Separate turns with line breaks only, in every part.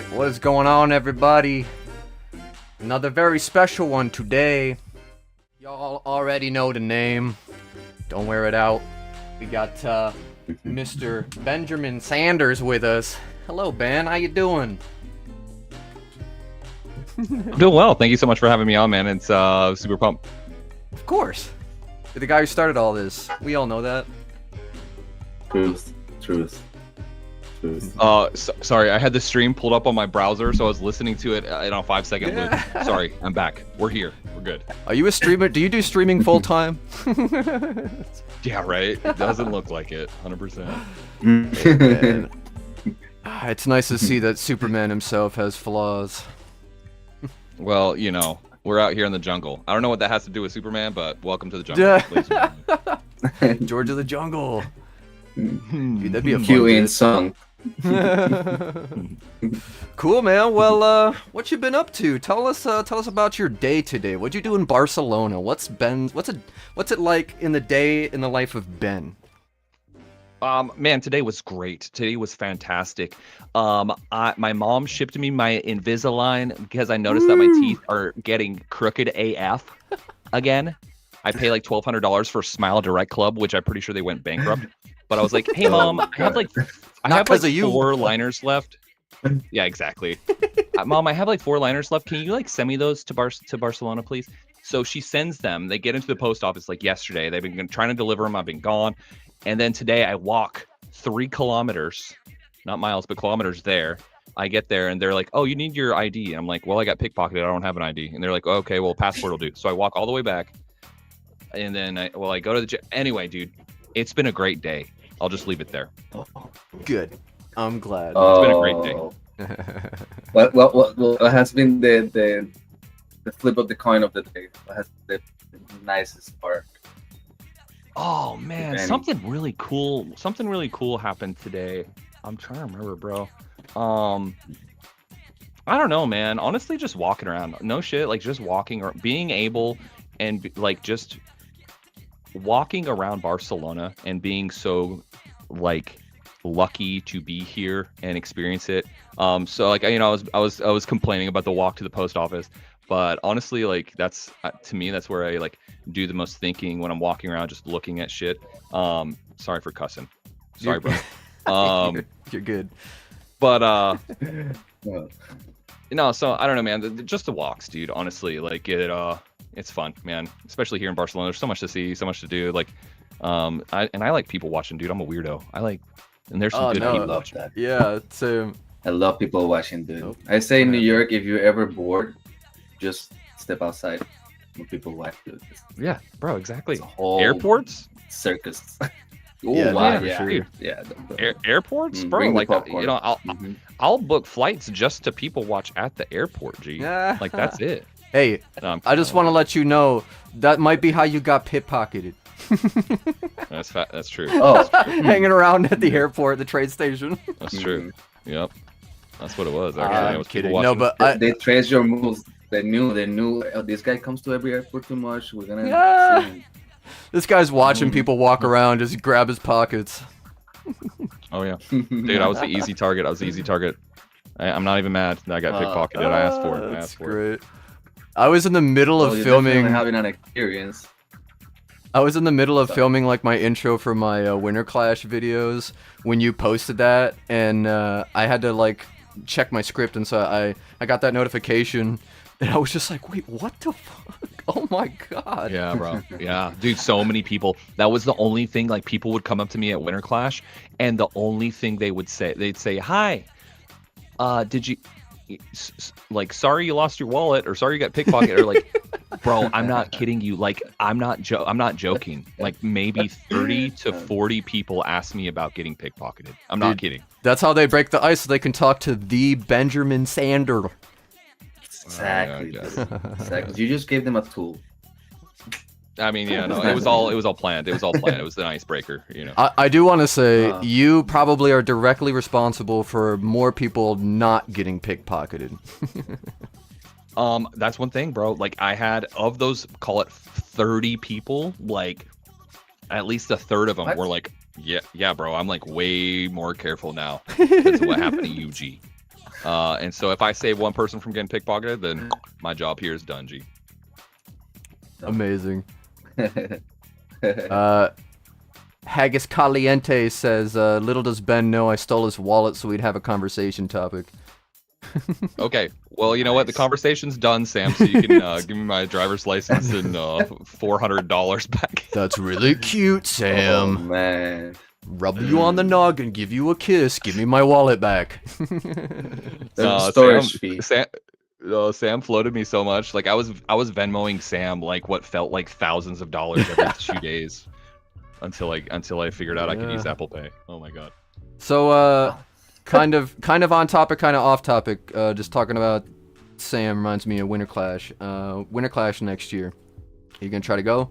Alright, what is going on, everybody? Another very special one today. Y'all already know the name. Don't wear it out. We got Mr. Benjamin Sanders with us. Hello, Ben. How you doing?
I'm doing well. Thank you so much for having me on, man. It's super pumped.
Of course. You're the guy who started all this. We all know that.
Truth.
Sorry, I had the stream pulled up on my browser, so I was listening to it in a 5-second loop. Sorry, I'm back. We're here. We're good.
Are you a streamer? Do you do streaming full time?
Yeah, right. It doesn't look like it. 100%.
It's nice to see that Superman himself has flaws.
Well, you know, we're out here in the jungle. I don't know what that has to do with Superman, but welcome to the jungle. ladies and
George of the Jungle. Dude, that'd be a fun
Q-in
bit.
song.
Cool, man. Well, what you been up to? Tell us about your day today. What'd you do in Barcelona? What's it like in the day in the life of Ben?
Man, today was great. Today was fantastic. My mom shipped me my Invisalign because I noticed that my teeth are getting crooked AF again. I pay like $1,200 for Smile Direct Club, which I'm pretty sure they went bankrupt. But I was like, hey mom, I have like 4 liners left. Yeah, exactly. Mom, I have like 4 liners left. Can you like send me those to Barcelona, please? So she sends them. They get into the post office like yesterday. They've been trying to deliver them. I've been gone. And then today I walk 3 kilometers, not miles, but kilometers there. I get there and they're like, oh, you need your ID. I'm like, well, I got pickpocketed. I don't have an ID. And they're like, okay, well, passport will do. So I walk all the way back. And then I go to the gym. Anyway, dude, it's been a great day. I'll just leave it there.
Good. I'm glad.
It's been a great day.
What has been the flip of the coin of the day? What has been the nicest part?
Oh man, something really cool happened today. I'm trying to remember, bro. I don't know, man. Honestly, just walking around. No shit, like just walking or being able and like just walking around Barcelona and being so like lucky to be here and experience it. So like, you know, I was complaining about the walk to the post office, but honestly, like that's to me, that's where I like do the most thinking when I'm walking around, just looking at shit. Sorry for cussing. Sorry, bro.
You're good.
But no, so I don't know, man. Just the walks, dude. Honestly, like it's fun, man. Especially here in Barcelona, there's so much to see, so much to do. Like, I like people watching, dude. I'm a weirdo. And there's some good people watching.
That.
Yeah, same.
I love people watching, dude. I say in New York, if you're ever bored, just step outside when people watch, dude.
Yeah, bro, exactly.
It's a whole
Airports,
circus.
Yeah,
wow,
for
yeah,
sure.
yeah.
Airports, bro.
Bring the
Like,
popcorn.
you know, I'll book flights just to people watch at the airport. G.
Yeah.
Like that's it.
Hey, I just want to let you know that might be how you got pickpocketed.
That's true.
Oh,
Hanging around at the airport, the train station.
That's true. Yep. That's what it was.
I'm
Actually, it was
kidding.
people
No,
watching.
but
they trace your moves. They knew. Oh, this guy comes to every airport too much. We're gonna.
Yeah.
See him.
this guy's watching people walk around, just grab his pockets.
Oh yeah, dude, I was the easy target. I'm not even mad that I got pickpocketed. I asked for it.
That's great. I was in the middle of
You're
filming.
definitely having an experience.
I was in the middle of filming like my intro for my Winter Clash videos when you posted that, and I had to like check my script, and so I got that notification, and I was just like, wait, what the fuck? Oh my god.
Yeah, bro. Yeah, dude. So many people. That was the only thing. Like people would come up to me at Winter Clash, and the only thing they'd say, "Hi, did you?" Like, sorry you lost your wallet, or sorry you got pickpocketed, or like, bro, I'm not kidding you. Like, I'm not joking. Like, maybe 30 to 40 people asked me about getting pickpocketed. I'm not kidding.
That's how they break the ice, so they can talk to the Benjamin Sanders.
Exactly.
Yeah,
Exactly. You just gave them a tool.
I mean, yeah, no, it was all planned. It was an icebreaker, you know.
I do want to say you probably are directly responsible for more people not getting pickpocketed.
That's one thing, bro. Like I had of those, call it 30 people, like at least a third of them were like, yeah, bro. I'm like way more careful now because of what happened to UG. And so if I save one person from getting pickpocketed, then my job here is done. G.
Amazing. Haggis Caliente says, little does Ben know I stole his wallet so we'd have a conversation topic.
Okay, well, you know what? The conversation's done, Sam, so you can give me my driver's license and $400 back.
That's really cute, Sam.
Oh, man.
Rub you on the noggin, give you a kiss, give me my wallet back.
Storage fee.
Sam floated me so much. Like I was Venmoing Sam like what felt like thousands of dollars every 2 days until I figured out I could use Apple Pay. Oh my god.
So kind of on topic, kind of off topic. Just talking about Sam reminds me of Winter Clash. Winter Clash next year. Are you gonna try to go?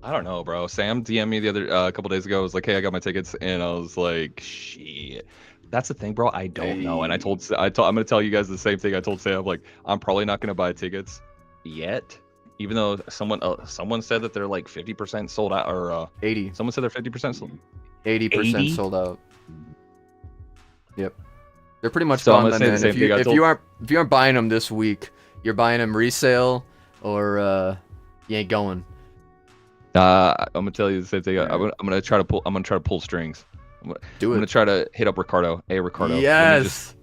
I don't know, bro. Sam DM'd me the other a couple days ago. I was like, "Hey, I got my tickets," and I was like, "Shit." That's the thing, bro. I don't know, and I'm gonna tell you guys the same thing I told Sam. Like, I'm probably not gonna buy tickets yet, even though someone said that they're like 50% sold out, or
80.
Someone said they're 50% sold.
80% sold out. Yep, they're pretty much
So I'm
gone.
gonna say the
Then,
same thing I
if
told-
you aren't buying them this week, you're buying them resale, or you ain't going.
I'm gonna tell you the same thing. I'm gonna try to pull strings. I'm gonna try to hit up Ricardo. Hey, Ricardo. let me
Yes.
just-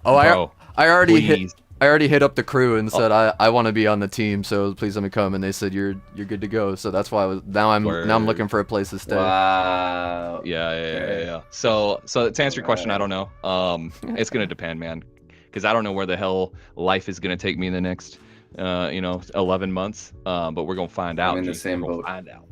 Oh,
bro,
I already hit.
please.
I already hit up the crew and said I want to be on the team, so please let me come. And they said you're good to go. So that's why now I'm looking for a place to stay.
Wow.
Yeah. So to answer your question, I don't know. It's gonna depend, man, because I don't know where the hell life is gonna take me in the next 11 months. But we're gonna find out.
I'm in the
G.
same
We're gonna
boat.
find out.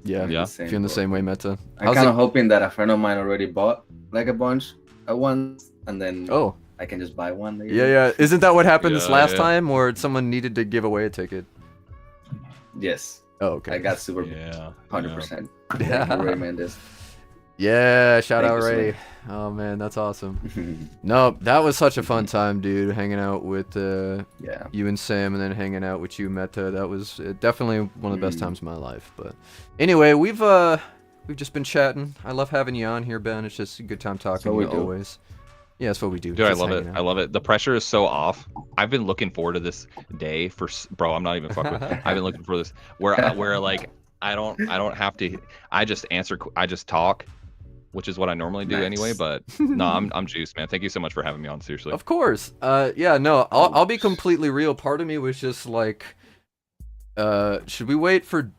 Yeah.
Yeah.
If you're in the same way, Meta.
I'm kind of hoping that a friend of mine already bought like a bunch at once, and then
Oh.
I can just buy one later.
Yeah. Isn't that what happened this
Yeah,
last
yeah.
time, where someone needed to give away a ticket?
Yes.
Oh, okay.
I got super
Yeah.
100%.
Yeah.
Ray Mendes.
Yeah, shout
Thank
out
you, sir.
Ray. Oh man, that's awesome. No, that was such a fun time, dude. Hanging out with
Yeah.
you and Sam, and then hanging out with you, Meta. That was definitely one of the
Mm.
best times of my life. But anyway, we've just been chatting. I love having you on here, Ben. It's just a good time talking to
what
you
we do.
always. Yeah, that's what we do.
Dude, I
just
love it.
hanging
I
out.
love it. The pressure is so off. I've been looking forward to this day bro. I'm not even fucking with. I've been looking for this where like I don't have to. I just talk, which is what I normally do
Nice.
anyway. But no, I'm juiced, man. Thank you so much for having me on. Seriously.
Of course. Yeah, no, I'll be completely real. Part of me was just like, should we wait for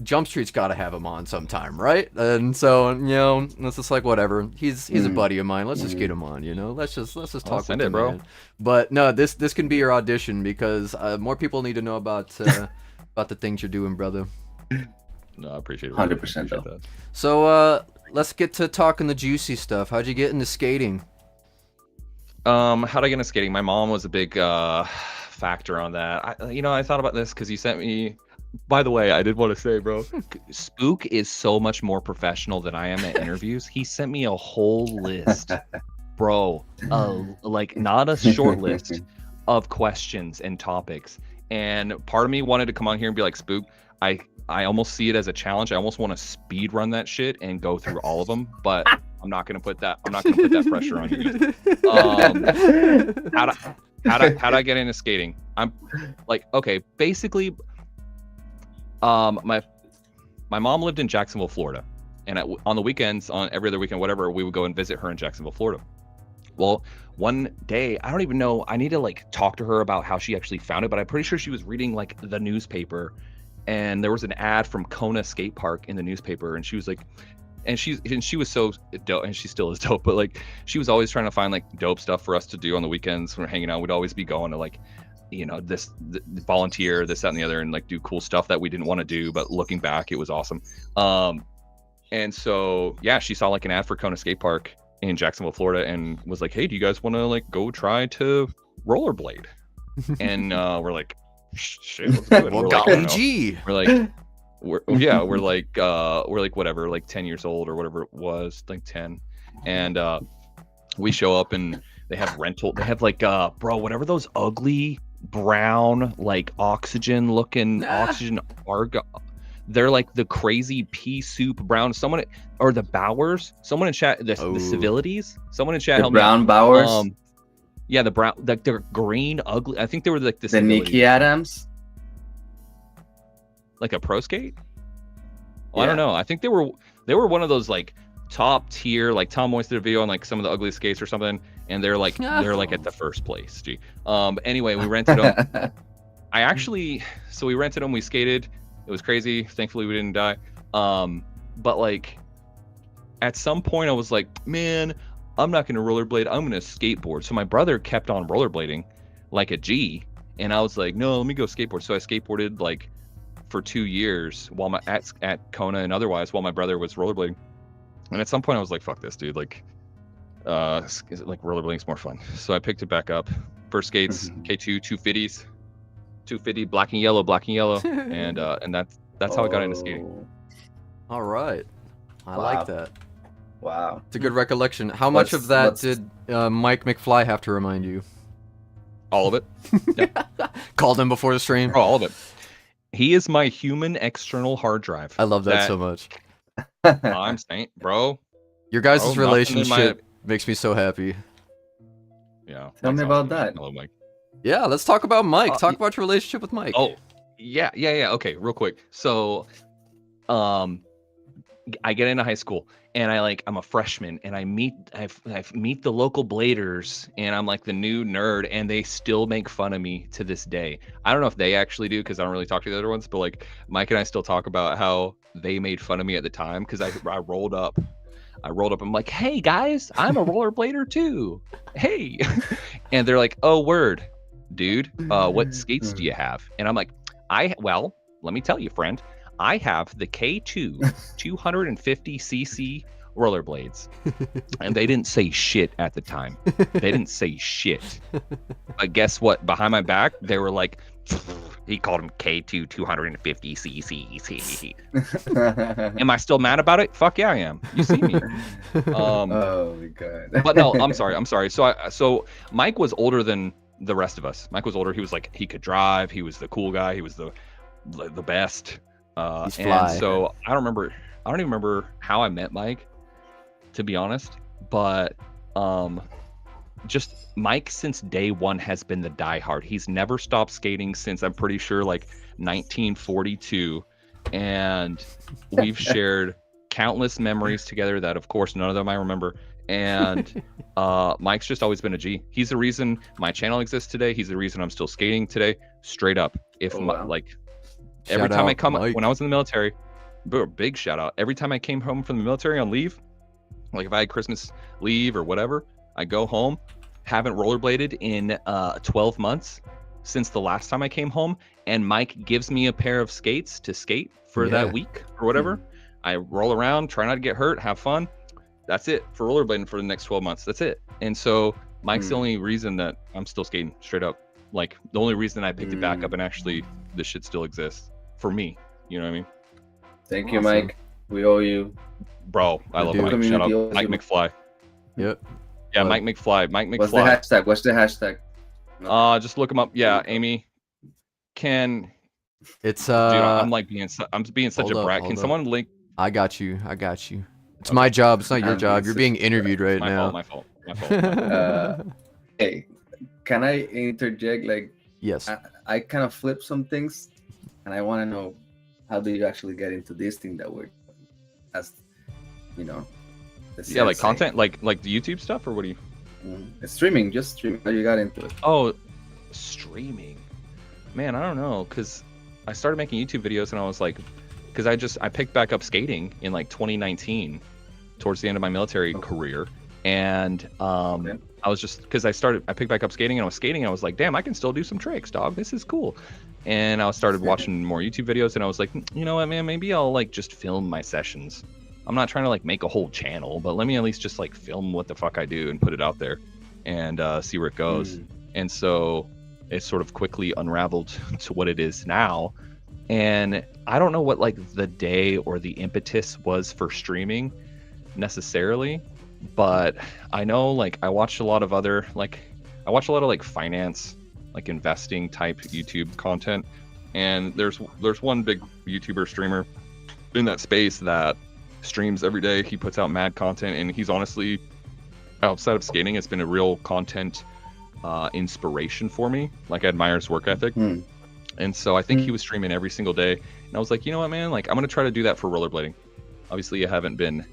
Jump Street's got to have him on sometime, right? And so, it's just like whatever. He's a buddy of mine. Let's just get him on, Let's just talk
send
with
it,
him,
bro.
man. But no, this can be your audition because more people need to know about the things you're doing, brother.
No, I appreciate it.
100% though.
That.
So let's get to talking the juicy stuff. How'd you get into skating?
How'd I get into skating? My mom was a big factor on that. I thought about this because you sent me. By the way, I did want to say, bro, Spook is so much more professional than I am at interviews. He sent me a whole list, bro, like not a short list of questions and topics. And part of me wanted to come on here and be like, Spook, I almost see it as a challenge. I almost want to speed run that shit and go through all of them, but I'm not gonna put that pressure on you. How'd I get into skating? I'm like, okay, basically. My mom lived in Jacksonville, Florida, and on the weekends, on every other weekend, whatever, we would go and visit her in Jacksonville, Florida. Well, one day, I don't even know, I need to like talk to her about how she actually found it, but I'm pretty sure she was reading like the newspaper, and there was an ad from Kona Skate Park in the newspaper, and she was like, and she was so dope, and she still is dope, but like she was always trying to find like dope stuff for us to do on the weekends when we're hanging out. We'd always be going to like volunteer, this, that, and the other, and like do cool stuff that we didn't want to do, but looking back, it was awesome. And so yeah, she saw like an ad for Kona Skate Park in Jacksonville, Florida, and was like, hey, do you guys want to like go try to rollerblade? And we're like, shit, let's do it.
Well,
We're like, I don't know.
G.
we're like whatever, like 10 years old or whatever it was, like 10, and we show up and they have like bro, whatever those ugly brown like oxygen argo, They're like the crazy pea soup brown. Someone or the Bowers. Someone in chat. The civilities. Someone in chat.
The
help me
brown
out.
Bowers.
Yeah, the brown. Like they're green, ugly. I think they were like the
Nikki Adams.
Like a pro skate. Well,
Yeah.
I don't know. I think they were one of those like top tier, like Tom Moist did a video on like some of the ugly skates or something, and they're like at the first place. Gee. Anyway, we rented them. We rented them. We skated. It was crazy. Thankfully, we didn't die. But like, at some point, I was like, man, I'm not gonna rollerblade. I'm gonna skateboard. So my brother kept on rollerblading, like a G, and I was like, no, let me go skateboard. So I skateboarded like for 2 years while at Kona and otherwise while my brother was rollerblading. And at some point, I was like, fuck this, dude. Like rollerblading's more fun. So I picked it back up. First skates, K2, 250s. 250 black and yellow and that's how I got into skating.
All right, I like that.
Wow,
it's a good recollection. How much of that did Mike McFly have to remind you?
All of it. Yeah.
Called him before the stream.
Oh, all of it. He is my human external hard drive.
I love that so much.
I'm saying, bro,
your guys' relationship makes me so happy.
Yeah,
tell me about that.
Hello, Mike.
Yeah, let's talk about Mike. Talk about your relationship with Mike.
Oh, yeah. Okay, real quick. So, I get into high school and I'm a freshman and I meet the local bladers and I'm like the new nerd and they still make fun of me to this day. I don't know if they actually do because I don't really talk to the other ones, but like Mike and I still talk about how they made fun of me at the time because I rolled up. I'm like, hey guys, I'm a rollerblader too. Hey, and they're like, oh word. Dude, what skates do you have? And I'm like, well, let me tell you, friend, I have the K2 250cc rollerblades. And they didn't say shit at the time. They didn't say shit. But guess what? Behind my back, they were like, he called them K2 250cc. Am I still mad about it? Fuck yeah, I am. You see me.
Oh my god.
But no, I'm sorry. So Mike was older than the rest of us. Mike was older. He was like, he could drive. He was the cool guy. He was the best.
He's fly.
And so I don't even remember how I met Mike, to be honest. But just Mike since day one has been the diehard. He's never stopped skating since I'm pretty sure like 1942, and we've shared countless memories together that of course none of them I remember. And Mike's just always been a G. He's the reason my channel exists today. He's the reason I'm still skating today. Straight up. Every time I come when I was in the military, big shout out. Every time I came home from the military on leave, like if I had Christmas leave or whatever, I go home. Haven't rollerbladed in 12 months since the last time I came home, and Mike gives me a pair of skates to skate for that week or whatever. I roll around, try not to get hurt, have fun. That's it for rollerblading for the next 12 months. That's it. And so Mike's the only reason that I'm still skating, straight up. Like the only reason I picked it back up and actually this shit still exists for me. You know what I mean?
Thank you, Mike. We owe you.
Bro, I love Mike. Shout out Mike McFly.
Yep.
Yeah, Mike McFly. Mike McFly.
What's the hashtag?
Just look him up. Yeah, Amy.
It's
dude, I'm being such a brat. Can someone link?
I got you. It's my job. It's not your job. You're being interviewed right now.
My fault.
Hey, can I interject? Like,
yes.
I kind of flip some things, and I want to know how do you actually get into this thing that we're, as you know.
Yeah, like content, like the YouTube stuff, or what do you?
Streaming, just streaming. How you got into it?
Oh, streaming. Man, I don't know, cause I started making YouTube videos, and I was like, cause I picked back up skating in like 2019, towards the end of my military career, and I was just because I picked back up skating and I was skating, and I was like, damn, I can still do some tricks, dog. This is cool. And I started watching more YouTube videos, and I was like, you know what, man, maybe I'll like just film my sessions. I'm not trying to like make a whole channel, but let me at least just like film what the fuck I do and put it out there and see where it goes. And so it sort of quickly unraveled to what it is now. And I don't know what like the day or the impetus was for streaming necessarily, but I know like I watched a lot of like finance, like investing type YouTube content. And there's one big YouTuber streamer in that space that streams every day. He puts out mad content, and he's honestly, outside of skating, it's been a real content inspiration for me. Like, I admire his work ethic. And so I think he was streaming every single day, and I was like, you know what, man, like, I'm gonna try to do that for rollerblading. Obviously I haven't been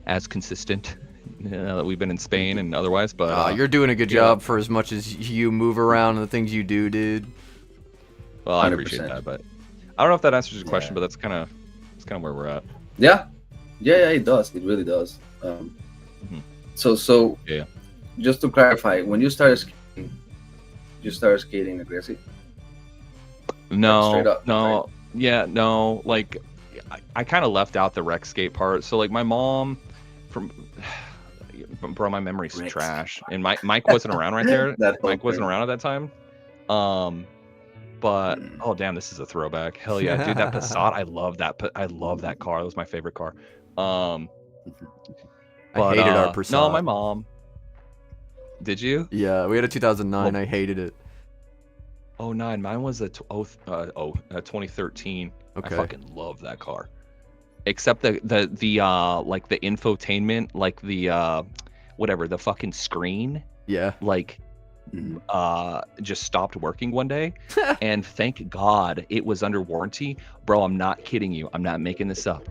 as consistent that we've been in Spain and otherwise, but
you're doing a good job for as much as you move around and the things you do, dude.
Well, I appreciate that, but I don't know if that answers your question, but that's kind of where we're at.
Yeah, it does. It really does. So
yeah.
Just to clarify, when you started skating aggressive?
No,
straight up,
no,
right?
yeah, no. Like, I kind of left out the rec skate part. So like my mom, bro, my memory's
Rec
trash, and Mike wasn't around right there. Mike wasn't around at that time. But oh damn, this is a throwback. Hell yeah, dude, that Passat, I love that. I love that car. That was my favorite car.
I hated our Passat.
No, my mom. Did you?
Yeah, we had a 2009.
Well,
I hated it.
Oh, 09. Mine was a 2013.
Okay.
I fucking love that car. Except the like the infotainment, like the whatever, the fucking screen.
Yeah.
Like just stopped working one day, and thank God it was under warranty. Bro, I'm not kidding you. I'm not making this up.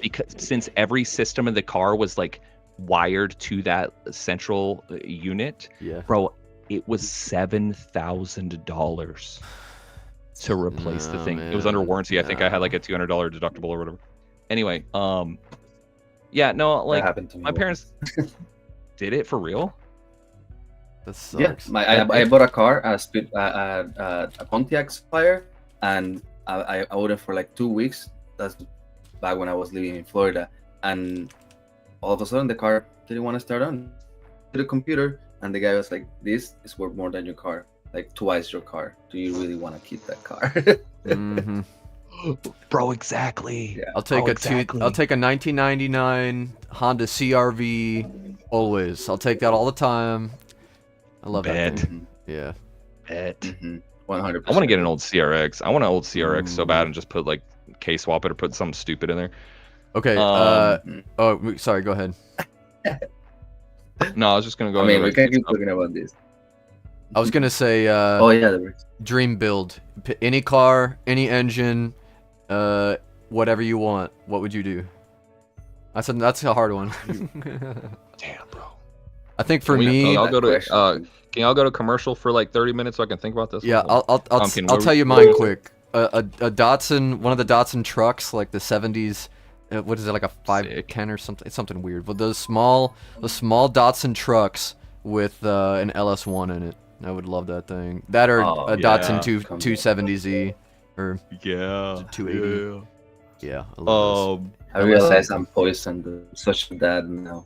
Because since every system in the car was like wired to that central unit,
yeah,
bro, it was $7,000 to replace the thing.
Man.
It was under warranty. I think I had like a $200 deductible or whatever. Anyway, yeah, no, like my parents did it for real.
That sucks.
Yeah, I bought a car, a Pontiac Spire, and I owned it for like 2 weeks. That's back when I was living in Florida, and all of a sudden the car didn't want to start on to the computer, and the guy was like, "This is worth more than your car, like twice your car. Do you really want to keep that car?"
Bro, exactly.
Yeah.
I'll take I'll take a 1999 Honda CRV always. I'll take that all the time. I love that thing. Yeah.
Bet.
100%.
I want to get an old CRX. I want an old CRX so bad, and just put like K-swap it or put something stupid in there.
Okay. Oh, sorry. Go ahead.
No, I was just gonna go.
I mean, we can't keep talking about this.
I was gonna say.
Oh yeah.
Dream build. Any car, any engine, whatever you want. What would you do? That's a hard one.
Damn, bro.
I think for me,
can y'all go to commercial for like 30 minutes so I can think about this?
Yeah, I'll tell you mine quick. A Datsun, one of the Datsun trucks, like the 70s. What is it, like a 510 or something? It's something weird. But the small Datsun trucks with an LS1 in it. I would love that thing. That or a Datsun 270Z or 280. Yeah, I love those.
I realize I'm poisoned. I'm such a dad now.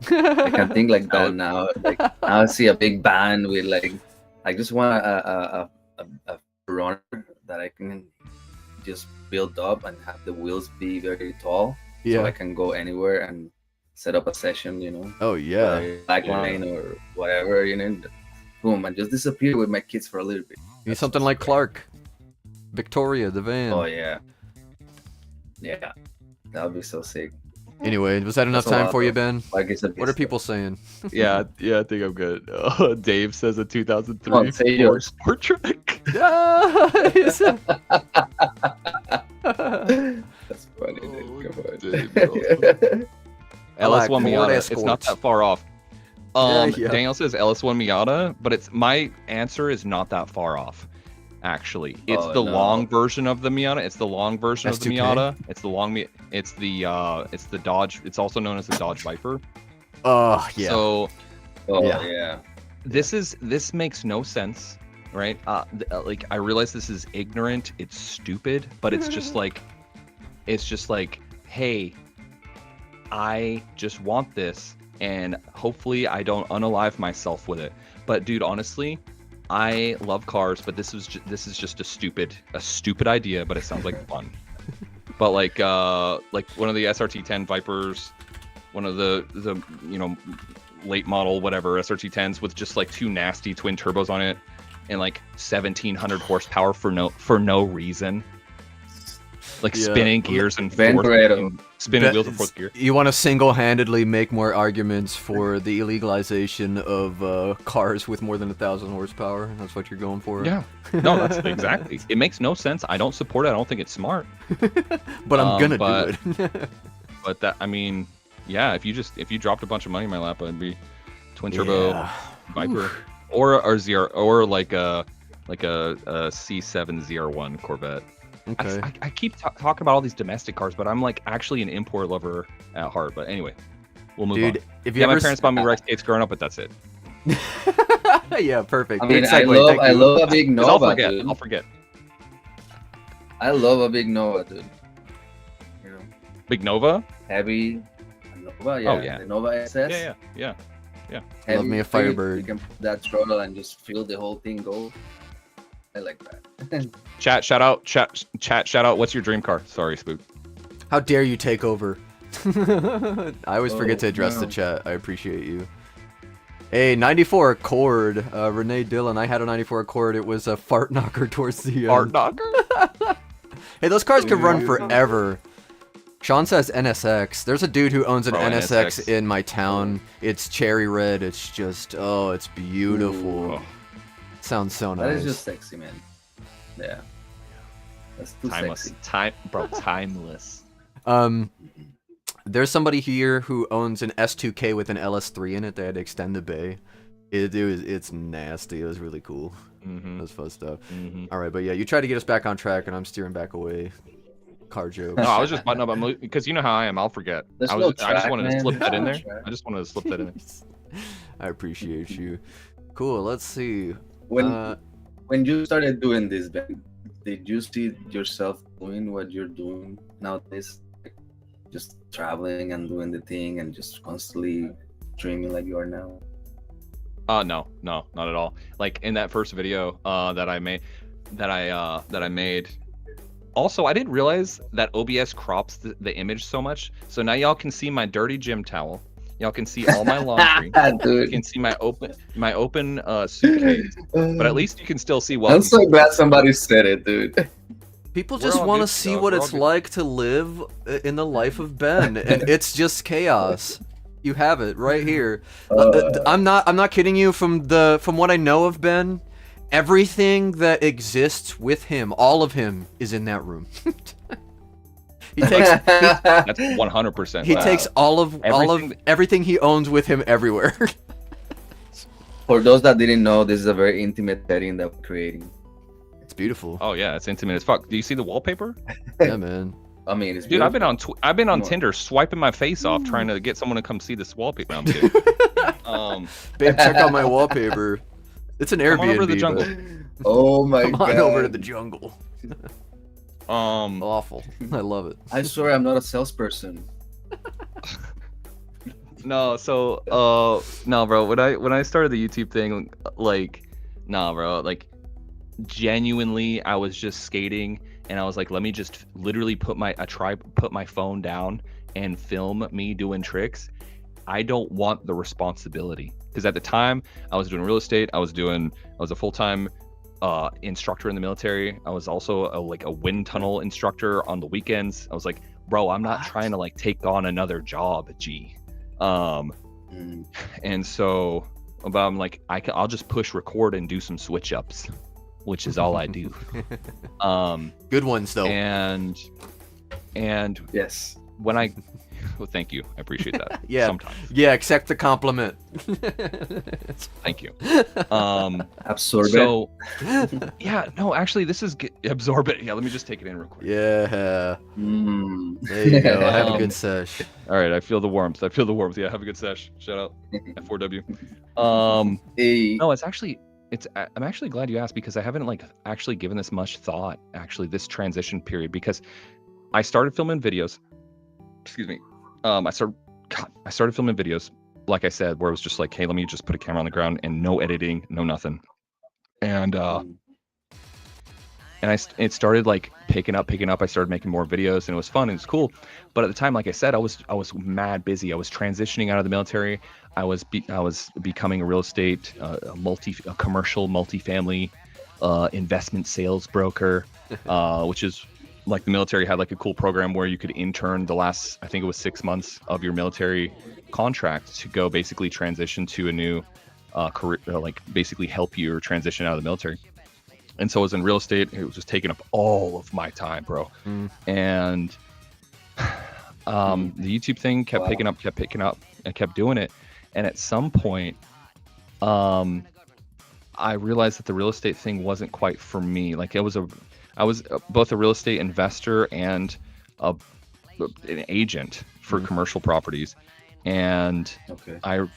I can think like that now. Like now I see a big band with like, I just want a runner that I can just build up and have the wheels be very tall, so I can go anywhere and set up a session, you know.
Oh yeah,
backline or whatever, you know. Boom, and just disappear with my kids for a little bit.
You need something like Clark, Victoria, the van.
Oh yeah, that would be so sick.
Anyway, was that enough time for you, Ben?
Like
what are people saying?
yeah, I think I'm good. Dave says a 2003
Ford
Sport Trek.
Nice.
That's funny, dude.
LS1 Miata. It's not that far off.
Yeah.
Daniel says LS1 Miata, but my answer is not that far off. Actually, it's long version of the Miata. It's the long version of the Miata. It's the Dodge. It's also known as the Dodge Viper.
Oh yeah.
So,
yeah.
This makes no sense, right? Like I realize this is ignorant. It's stupid, but it's just like, hey, I just want this, and hopefully I don't unalive myself with it. But dude, honestly, I love cars, but this is just a stupid idea, but it sounds like fun. But like one of the SRT10 Vipers, one of the late model whatever SRT10s with just like two nasty twin turbos on it, and like 1,700 horsepower for no reason. Like spinning gears and spinning wheels in fourth gear.
You want to single-handedly make more arguments for the illegalization of cars with more than 1,000 horsepower? That's what you're going for?
Yeah. No, that's exactly. It makes no sense. I don't support it. I don't think it's smart.
But I'm gonna do it.
But that, I mean, yeah. If you dropped a bunch of money in my lap, I'd be twin turbo Viper or like a C7ZR1 Corvette.
Okay.
I keep talking about all these domestic cars, but I'm like actually an import lover at heart. But anyway, we'll move on.
If you
my parents bought me Rex 8s growing up, but that's it.
Yeah, perfect.
I mean, I love a big Nova.
I'll forget.
I love a big Nova, dude. You know,
Big Nova?
heavy Nova, yeah.
Oh, yeah.
The Nova SS.
Yeah.
Heavy,
Love me a Firebird.
You can put that throttle and just feel the whole thing go. I like that.
Chat, shout out. What's your dream car? Sorry, Spook.
How dare you take over? I always forget to address the
no.
chat. I appreciate you. Hey, 94 Accord. Renee Dillon, I had a 94 Accord. It was a fart knocker towards the end.
Fart knocker?
Hey, those cars could run forever. Sean says NSX. There's a dude who owns an NSX in my town. It's cherry red. It's just, it's beautiful.
Ooh.
Sounds so nice.
That is just sexy, man. Yeah. That's too
Timeless.
sexy.
Timeless.
There's somebody here who owns an S2K with an LS3 in it. They had to extend the bay. It's nasty. It was really cool.
Mm-hmm.
It was fun stuff.
Mm-hmm.
All right, but yeah, you tried to get us back on track, and I'm steering back away. Car joke.
No, I was just buttoning up because you know how I am. I'll forget. I just wanted to slip that in there. I just wanted to slip that in there.
I appreciate you. Cool. Let's see.
When you started doing this, Ben, did you see yourself doing what you're doing nowadays? Like, just traveling and doing the thing and just constantly dreaming like you are now?
No, not at all. Like in that first video that I made. Also, I didn't realize that OBS crops the image so much. So now y'all can see my dirty gym towel. Y'all can see all my laundry. You can see my open suitcase. But at least you can still see
I'm so glad somebody said it, dude.
People just want to see what it's like to live in the life of Ben, and it's just chaos. You have it right here. I'm not kidding you. From what I know of Ben, everything that exists with him, all of him, is in that room. That's
100%.
He takes all of everything he owns with him everywhere.
For those that didn't know, this is a very intimate setting that we're creating.
It's beautiful.
Oh yeah, it's intimate as fuck. Do you see the wallpaper?
Yeah, man.
I mean, it's
dude.
beautiful.
I've been on Tinder swiping my face off trying to get someone to come see this wallpaper. I'm kidding.
Babe, check out my wallpaper. It's an Airbnb.
Come over to the jungle.
Oh my god.
Come on over to the jungle. Awful. I love it.
I swear I'm not a salesperson.
No, bro. When I started the YouTube thing, bro. Like, genuinely, I was just skating, and I was like, let me just literally put my phone down and film me doing tricks. I don't want the responsibility, because at the time I was doing real estate. I was a full-time instructor in the military. I was also a wind tunnel instructor on the weekends. I was like, bro, I'm not trying to take on another job, and so I'm like, I'll just push record and do some switch ups, which is all I do.
Good ones though.
And
yes,
when I well, thank you. I appreciate that.
Yeah.
Sometimes.
Yeah, accept the compliment.
Thank you.
Absorb
so, yeah, no, actually, this is absorb it. Yeah, let me just take it in real quick.
Yeah. There you go. Have a good sesh.
All right, I feel the warmth. Yeah, have a good sesh. Shout out F4W. No, I'm actually glad you asked, because I haven't actually given this much thought. Actually, this transition period, because I started filming videos. Excuse me. I started filming videos, like I said, where it was just like, hey, let me just put a camera on the ground and no editing, no nothing. And it started like picking up. I started making more videos, and it was fun and it's cool. But at the time, like I said, I was mad busy. I was transitioning out of the military. I was becoming a real estate, a commercial multifamily investment sales broker, which is like the military had like a cool program where you could intern the last, I think it was 6 months of your military contract to go basically transition to a new career, like basically help you transition out of the military. And so I was in real estate. It was just taking up all of my time, bro. And the YouTube thing kept picking up, and kept doing it. And at some point, I realized that the real estate thing wasn't quite for me. Like I was both a real estate investor and an agent for commercial properties. And I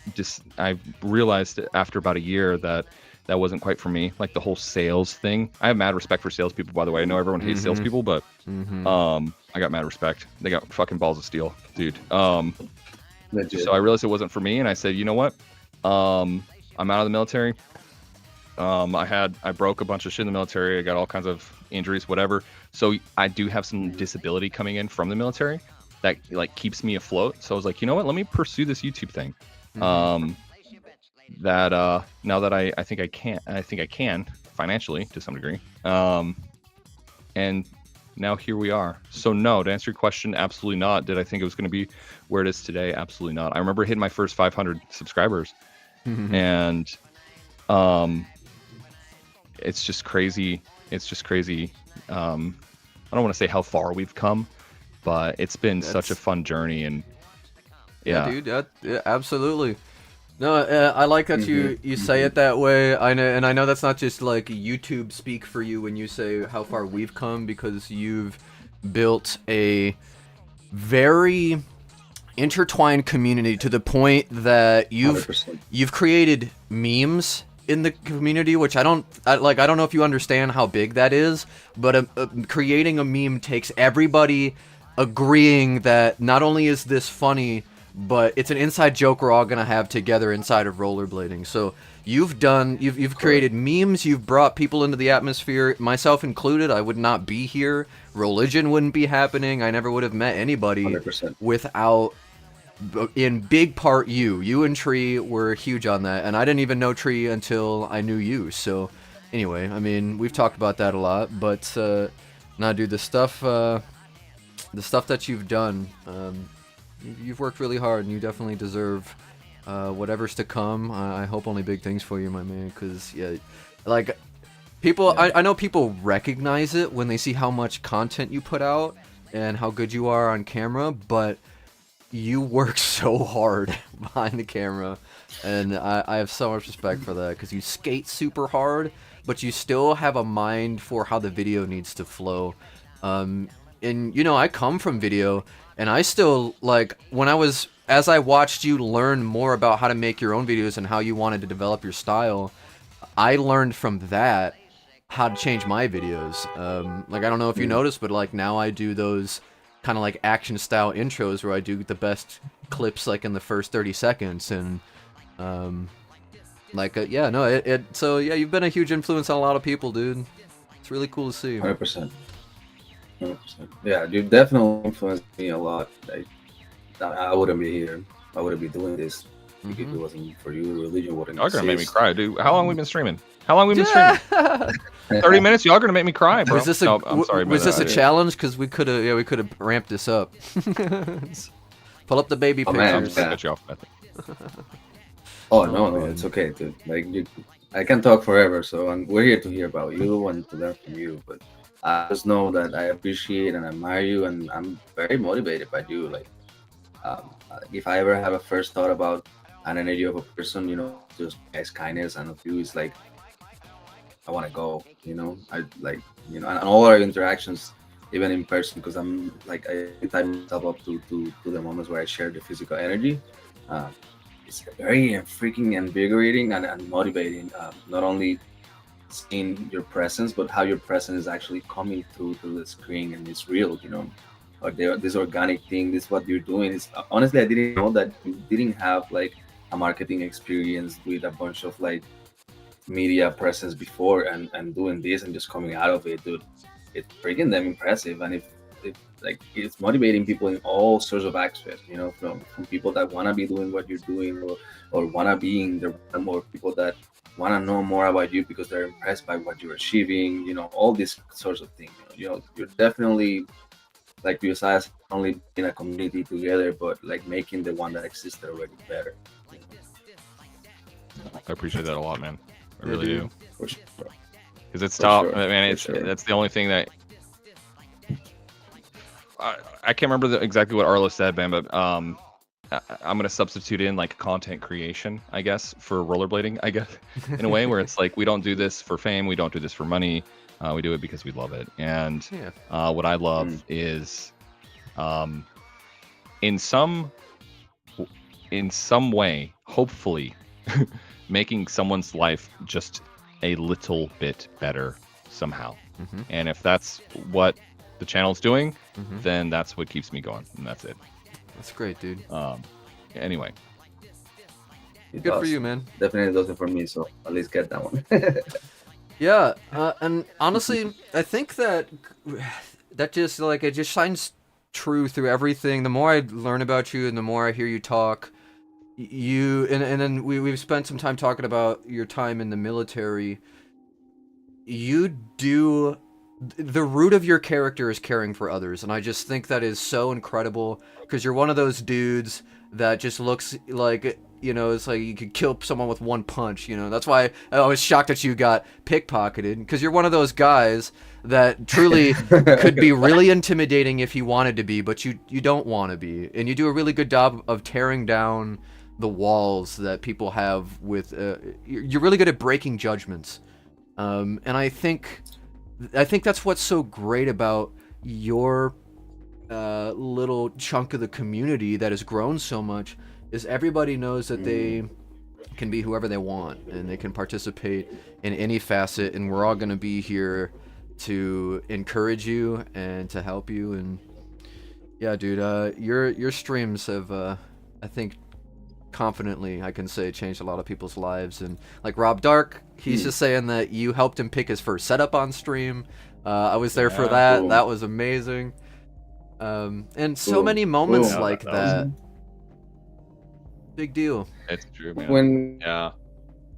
realized after about a year that wasn't quite for me. Like the whole sales thing. I have mad respect for salespeople, by the way. I know everyone hates salespeople, but I got mad respect. They got fucking balls of steel, dude. So I realized it wasn't for me, and I said, you know what? I'm out of the military. I broke a bunch of shit in the military. I got all kinds of injuries, whatever. So I do have some disability coming in from the military that like keeps me afloat. So I was like, you know what? Let me pursue this YouTube thing. That now that I think I can financially to some degree. And now here we are. So no, to answer your question, absolutely not. Did I think it was going to be where it is today? Absolutely not. I remember hitting my first 500 subscribers, and it's just crazy. I don't want to say how far we've come, but it's been such a fun journey. And yeah
dude, yeah, absolutely. No, I like that you say it that way. I know that's not just like YouTube speak for you when you say how far we've come, because you've built a very intertwined community to the point that you've created memes in the community, which I don't know if you understand how big that is, but creating a meme takes everybody agreeing that not only is this funny, but it's an inside joke we're all gonna have together inside of rollerblading. So you've created memes, you've brought people into the atmosphere, myself included. I would not be here. Rolligion wouldn't be happening. I never would have met anybody
100%.
without, in big part, you and Tree were huge on that, and I didn't even know Tree until I knew you. So anyway, I mean, we've talked about that a lot, but nah, dude, the stuff that you've done, you've worked really hard, and you definitely deserve whatever's to come. I hope only big things for you, my man, because yeah, like people, I know people recognize it when they see how much content you put out and how good you are on camera, but you work so hard behind the camera, and I have so much respect for that, because you skate super hard, but you still have a mind for how the video needs to flow. And you know, I come from video, and I still, like, as I watched you learn more about how to make your own videos and how you wanted to develop your style, I learned from that how to change my videos. Like, I don't know if you noticed, but like now I do those kind of like action style intros where I do the best clips like in the first 30 seconds, and so yeah, you've been a huge influence on a lot of people, dude. It's really cool to see.
100%. 100%. Yeah, you definitely influenced me a lot. I wouldn't be here. I wouldn't be doing this if it wasn't for you. Religion wouldn't.
Y'all gonna make me cry, dude. How long we been streaming? 30 minutes. Y'all gonna make me cry, bro.
Was this a challenge? Because we could have ramped this up. Pull up the baby pictures.
Oh no, it's okay, dude. Like I can talk forever, so we're here to hear about you and to learn from you. But I just know that I appreciate and admire you, and I'm very motivated by you. Like, if I ever have a first thought about an energy of a person, you know, just as kindness and of you, is like, I want to go, you know. I like, you know, and all our interactions, even in person, because I'm like, I tie myself up to the moments where I share the physical energy. It's very freaking invigorating and motivating. Not only seeing your presence, but how your presence is actually coming through the screen, and it's real, you know. Or this organic thing, this what you're doing is honestly, I didn't know that you didn't have like a marketing experience with a bunch of like media presence before, and doing this and just coming out of it, dude, it's freaking them impressive. And if like it's motivating people in all sorts of aspects, you know, from people that want to be doing what you're doing, or want to be in the realm, or people that want to know more about you because they're impressed by what you're achieving, you know, all these sorts of things. You know, you're definitely, like you said, not only in a community together, but like making the one that existed already better.
I appreciate that a lot, man. I really
dude.
do.
For sure.
Because it's
For
tough,
sure,
man.
for
It's
sure.
that's the only thing that I can't remember exactly what Arlo said, man, but I'm gonna substitute in like content creation, I guess, for rollerblading, I guess, in a way where it's like we don't do this for fame, we don't do this for money, we do it because we love it. And
Yeah.
what I love is, in some way, hopefully, making someone's life just a little bit better somehow.
Mm-hmm.
And if that's what the channel's doing,
Mm-hmm.
then that's what keeps me going, and that's it.
That's great, dude.
Anyway,
It
Good for
does.
you, man.
Definitely doesn't for me, so at least get that one.
Yeah, and honestly, I think that just like it just shines true through everything. The more I learn about you, and the more I hear you talk, and then we've spent some time talking about your time in the military. You do. The root of your character is caring for others, and I just think that is so incredible because you're one of those dudes that just looks like, you know, it's like you could kill someone with one punch, you know. That's why I was shocked that you got pickpocketed, because you're one of those guys that truly could be really intimidating if you wanted to be, but you don't want to be, and you do a really good job of tearing down the walls that people have with you're really good at breaking judgments, and I think that's what's so great about your little chunk of the community that has grown so much, is everybody knows that they can be whoever they want and they can participate in any facet, and we're all going to be here to encourage you and to help you. And yeah, dude, your streams have I think confidently I can say changed a lot of people's lives. And like Rob Dark, he's just saying that you helped him pick his first setup on stream. I was there for that.
Cool.
That was amazing. And so
Cool.
many moments
Cool.
like
that was-
that. Big deal.
it's true, man.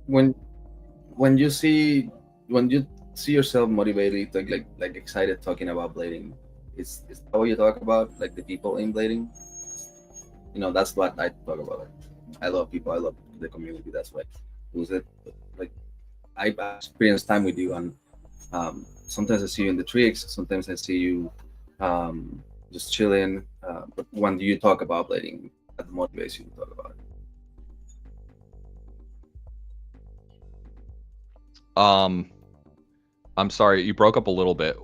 When you see yourself motivated, like excited talking about blading, is that what you talk about, like the people in blading? You know, that's what I talk about. I love people, I love the community. That's why was it like I experienced time with you, and sometimes I see you in the tricks, sometimes I see you just chilling, but when you talk about blading, that motivates you to talk about it.
I'm sorry, you broke up a little bit.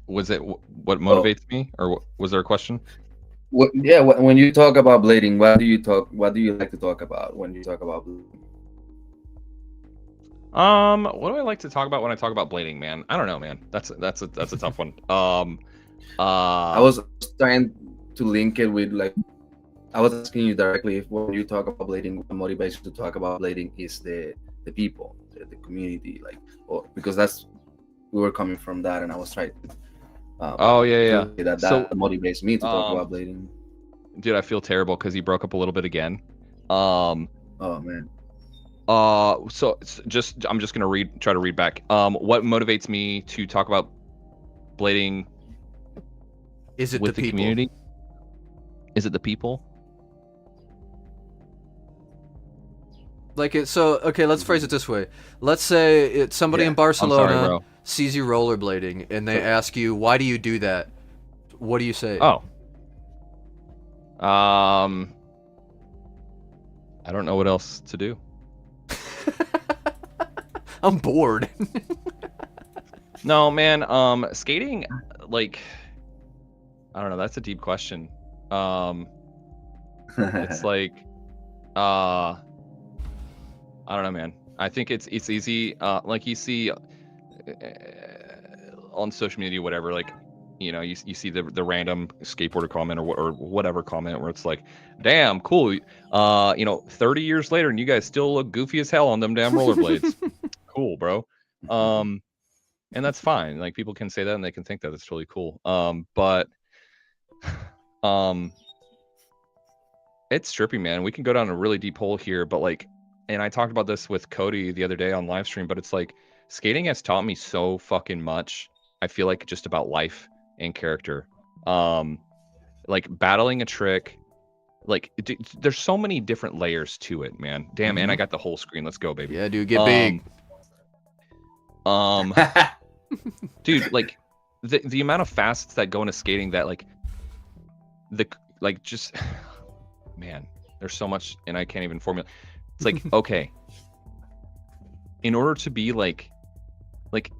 Was it what motivates me, or was there a question?
When you talk about blading, what do you like to talk about when you talk about blading?
What do I like to talk about when I talk about blading, man? I don't know, man. That's a tough one.
I was trying to link it with, like, I was asking you directly if when you talk about blading, what motivates you to talk about blading is the people, the community, like, or because we were coming from that, and I was trying to that
So,
motivates me to talk about blading.
dude, I feel terrible because you broke up a little bit again.
Oh man.
So I'm just gonna try to read back. What motivates me to talk about blading?
Is it
with
the
the
people?
community? Is it the people?
Like it, so okay, let's phrase it this way. Let's say it's somebody in
I'm sorry,
Barcelona
bro.
sees you rollerblading and they ask you, why do you do that? What do you say?
Oh. I don't know what else to do.
I'm bored.
No, man. Skating, like, I don't know. That's a deep question. It's like, I don't know, man. I think it's easy. Like you see on social media, whatever. Like, you know, you see the random skateboarder comment or whatever comment where it's like, damn, cool. 30 years later, and you guys still look goofy as hell on them damn rollerblades. cool, bro. And that's fine. Like people can say that and they can think that it's totally cool. But it's trippy, man. We can go down a really deep hole here, but like, and I talked about this with Cody the other day on Livestream, but it's like skating has taught me so fucking much. I feel like just about life and character. Like battling a trick, like there's so many different layers to it, man. Damn, and I got the whole screen. Let's go, baby.
Yeah, dude, get big.
Dude, like the amount of facets that go into skating that just man, there's so much and I can't even formulate. It's like, okay, in order to be like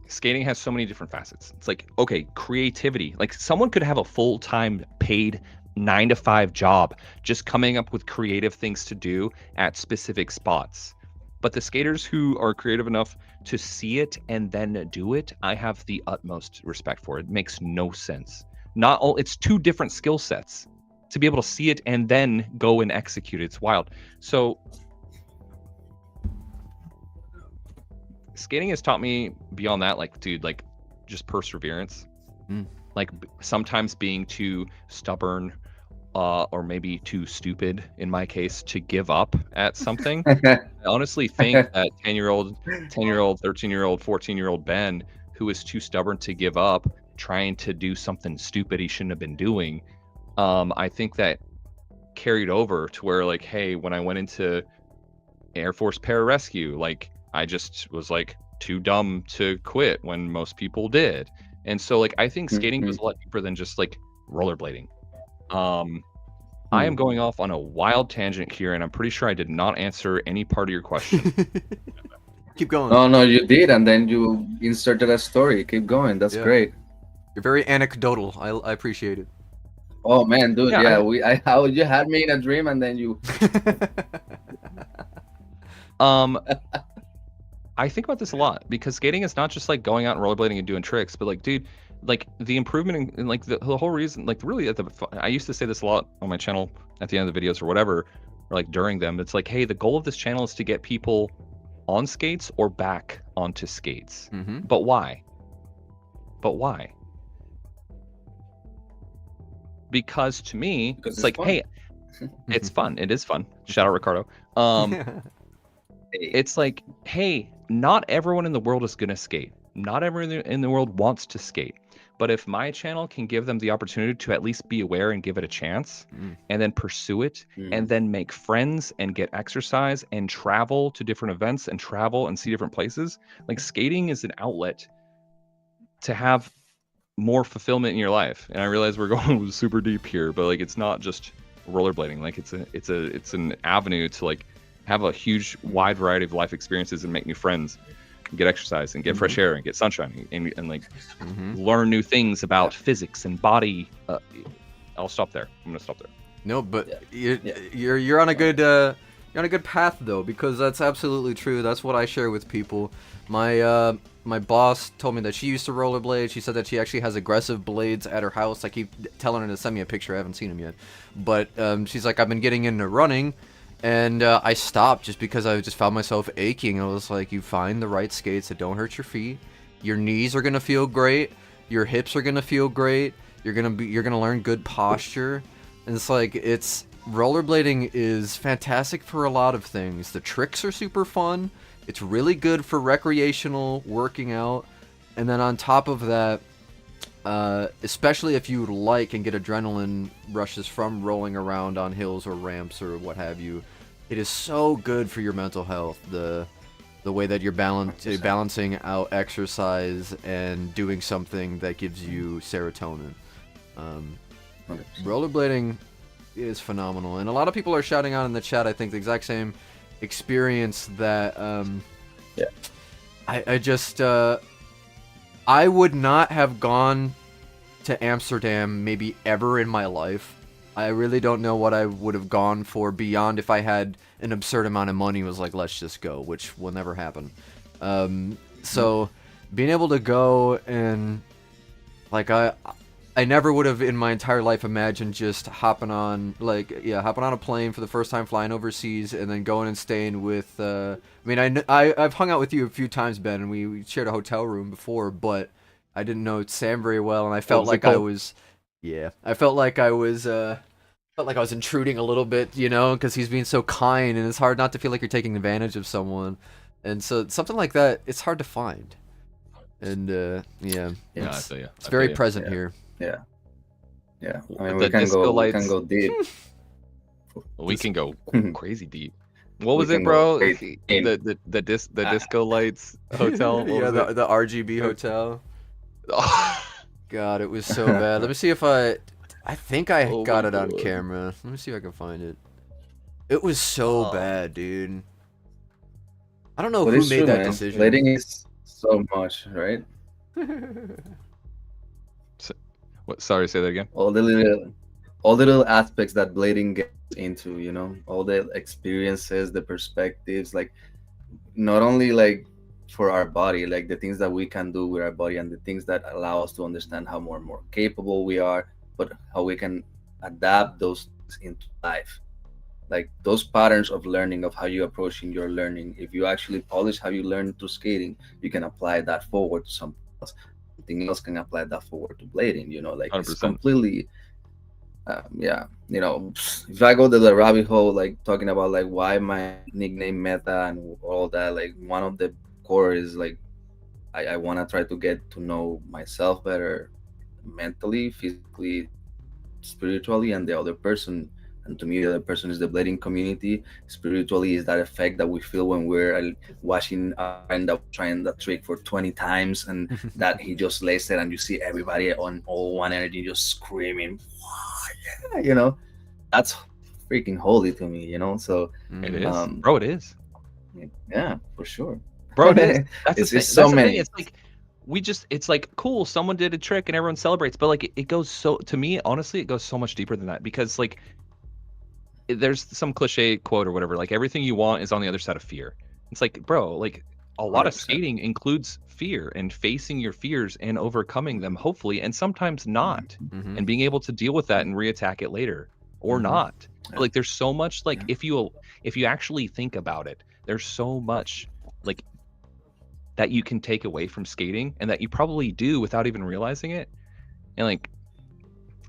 skating has so many different facets. It's like, okay, creativity. Like someone could have a full-time paid 9-to-5 job just coming up with creative things to do at specific spots. But the skaters who are creative enough to see it and then do it, I have the utmost respect for. It makes no sense. It's two different skill sets. To be able to see it and then go and execute it, it's wild. So skating has taught me beyond that, like, dude, like just perseverance. Like sometimes being too stubborn or maybe too stupid, in my case, to give up at something. I honestly think that 10-year-old, 13-year-old, 14-year-old Ben, who is too stubborn to give up, trying to do something stupid he shouldn't have been doing, I think that carried over to where, like, hey, when I went into Air Force pararescue, like, I just was, like, too dumb to quit when most people did. And so, like, I think skating was a lot deeper than just, like, rollerblading. I am going off on a wild tangent here, and I'm pretty sure I did not answer any part of your question.
Keep going.
No, you did, and then you inserted a story. Keep going. That's great.
You're very anecdotal. I appreciate it.
Oh man, dude, how you had me in a dream, and then you.
I think about this a lot because skating is not just like going out and rollerblading and doing tricks, but like, dude, like the improvement in like the whole reason, like really I used to say this a lot on my channel at the end of the videos or whatever, or like during them. It's like, hey, the goal of this channel is to get people on skates or back onto skates. But why? Because to me, it's like, fun. Hey, it's fun. It is fun. Shout out Ricardo. It's like, hey, not everyone in the world is going to skate. Not everyone in the world wants to skate. But if my channel can give them the opportunity to at least be aware and give it a chance and then pursue it and then make friends and get exercise and travel to different events and travel and see different places, like skating is an outlet to have more fulfillment in your life. And I realize we're going super deep here, but like it's not just rollerblading. Like it's an avenue to like have a huge wide variety of life experiences and make new friends, and get exercise and get fresh air and get sunshine and like learn new things about physics and body. I'll stop there. I'm gonna stop there.
No, but you're on a good path though, because that's absolutely true. That's what I share with people. My boss told me that she used to rollerblade. She said that she actually has aggressive blades at her house. I keep telling her to send me a picture. I haven't seen them yet. But she's like, I've been getting into running, and I stopped just because I just found myself aching. I was like, you find the right skates that don't hurt your feet. Your knees are gonna feel great. Your hips are gonna feel great. You're gonna learn good posture. And it's like, rollerblading is fantastic for a lot of things. The tricks are super fun. It's really good for recreational working out. And then on top of that, especially if you like and get adrenaline rushes from rolling around on hills or ramps or what have you, it is so good for your mental health. The way that you're balancing out exercise and doing something that gives you serotonin. Rollerblading is phenomenal, and a lot of people are shouting out in the chat, I think, the exact same experience that I would not have gone to Amsterdam maybe ever in my life. I really don't know what I would have gone for beyond if I had an absurd amount of money, was like, let's just go, which will never happen. So being able to go and like I never would have in my entire life imagined just hopping on a plane for the first time, flying overseas, and then going and staying with. I mean, I've hung out with you a few times, Ben, and we shared a hotel room before, but I didn't know Sam very well, and I felt
was it
like I
called?
was, yeah, I felt like I was, intruding a little bit, you know, because he's being so kind, and it's hard not to feel like you're taking advantage of someone, and so something like that, it's hard to find, and yeah,
Yeah, I
it's,
feel you.
it's
I
very
feel you.
present
Yeah.
here.
Yeah. Yeah. I mean,
The disco
we can
lights.
go deep.
We can go crazy deep. What
We
was it,
can go
bro?
crazy deep.
The disco lights hotel. What
Yeah,
was
the RGB hotel. God, it was so bad. Let me see if I think I
Oh
got
my
it on
God.
camera. Let me see if I can find it. It was so bad, dude. I don't know
But
who
it's
made
true,
that
man.
decision.
Blading is so much, right?
What? Sorry, say that again.
All the little aspects that blading gets into, you know, all the experiences, the perspectives, like not only like for our body, like the things that we can do with our body and the things that allow us to understand how more and more capable we are, but how we can adapt those things into life. Like those patterns of learning, of how you approaching your learning, if you actually polish how you learn through skating, you can apply that forward to something else. Something else can apply that forward to blading, you know, like it's
100%.
completely yeah, you know, if I go to the rabbit hole, like talking about like why my nickname Meta and all that, like one of the core is like I want to try to get to know myself better, mentally, physically, spiritually, and the other person. And to me, the other person is the blading community. Spiritually is that effect that we feel when we're watching a friend that was trying that trick for 20 times and that he just lays it and you see everybody on all one energy just screaming, yeah, you know, that's freaking holy to me, you know. So
It
Mhm.
is, bro. It is,
yeah, for sure.
bro. It is. That's
It's
the thing.
just so
That's the thing.
many.
It's like it's like cool. Someone did a trick and everyone celebrates, but like it goes so. To me, honestly, it goes so much deeper than that because like there's some cliche quote or whatever. Like everything you want is on the other side of fear. It's like, bro, like a lot of
100%.
skating includes fear and facing your fears and overcoming them, hopefully, and sometimes not,
Mhm.
and being able to deal with that and reattack it later or
Mhm.
not.
Yeah.
Like there's so much like
Yeah.
if you actually think about it, there's so much like that you can take away from skating and that you probably do without even realizing it. And like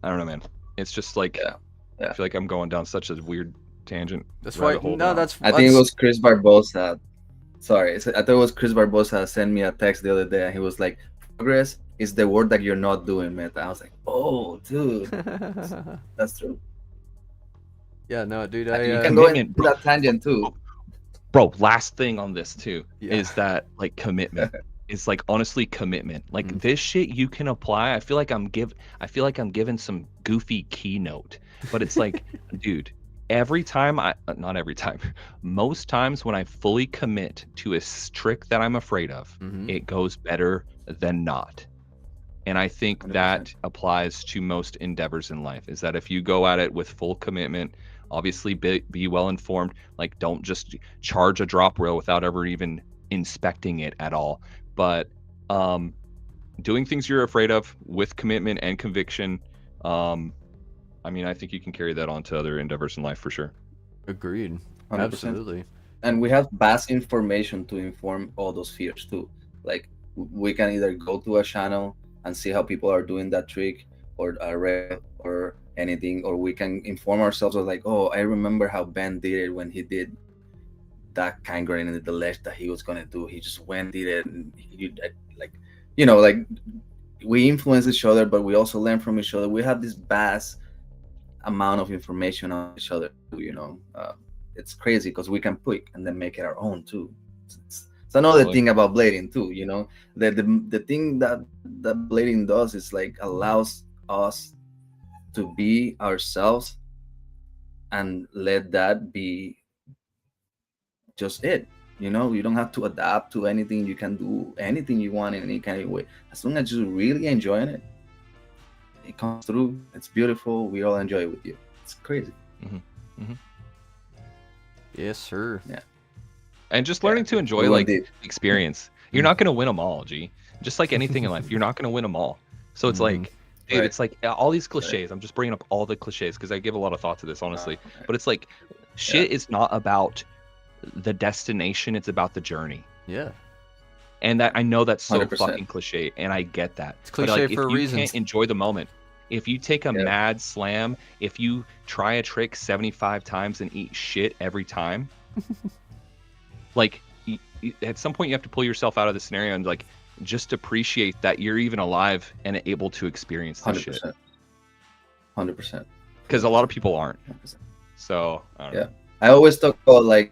I don't know, man. It's just like
Yeah.
I feel like I'm going down such a weird tangent.
That's why.
rabbit hole,
No,
but-
that's.
I think it was Chris Barbosa. Sorry, I thought it was Chris Barbosa sent me a text the other day, and he was like, "Progress is the work that you're not doing, Meta." I was like, "Oh, dude, that's true."
Yeah, no, dude.
You
I
can go
Commitment,
into
bro.
that tangent too.
Bro, last thing on this too
Yeah.
is that like commitment. It's like honestly commitment. Like
Mm.
this shit you can apply. I feel like I'm giving some goofy keynote, but it's like, dude, every time not every time, most times when I fully commit to a trick that I'm afraid of,
Mhm.
it goes better than not. And I think
100%.
that applies to most endeavors in life, is that if you go at it with full commitment, obviously be well informed, like don't just charge a drop rail without ever even inspecting it at all. But doing things you're afraid of with commitment and conviction, I mean, I think you can carry that on to other endeavors in life for sure.
Agreed.
100%.
Absolutely.
And we have vast information to inform all those fears too. Like we can either go to a channel and see how people are doing that trick or a rail or anything, or we can inform ourselves of like, oh, I remember how Ben did it when he did that kind grain in the ledge that he was gonna do. He just went did it, and he like, you know, like we influence each other, but we also learn from each other. We have this vast amount of information on each other, you know. It's crazy because we can pick and then make it our own too. It's another
Totally.
thing about blading too, you know. The thing that blading does is like allows us to be ourselves and let that be just it. You know, you don't have to adapt to anything. You can do anything you want in any kind of way, as long as you're really enjoying it. It comes through. It's beautiful. We all enjoy it with you. It's crazy.
Yes, sir.
Yeah.
And just learning to enjoy
We
like
went deep.
experience. You're not gonna win them all, G. Just like anything in life, you're not gonna win them all. So it's
Mhm.
like Dude,
Right.
it's like all these cliches. I'm just bringing up all the cliches because I give a lot of thought to this, honestly.
Okay.
But it's like, shit is not about the destination; it's about the journey.
Yeah.
And that I know that's so
100%.
fucking cliche, and I get that.
It's
But
cliche
like,
for a
if you
reason.
can't enjoy the moment, if you take a
Yeah.
mad slam, if you try a trick 75 times and eat shit every time, like at some point you have to pull yourself out of the scenario and like just appreciate that you're even alive and able to experience this shit.
100%. 100%.
Because a lot of people aren't.
100%.
So I don't know.
I always talk about like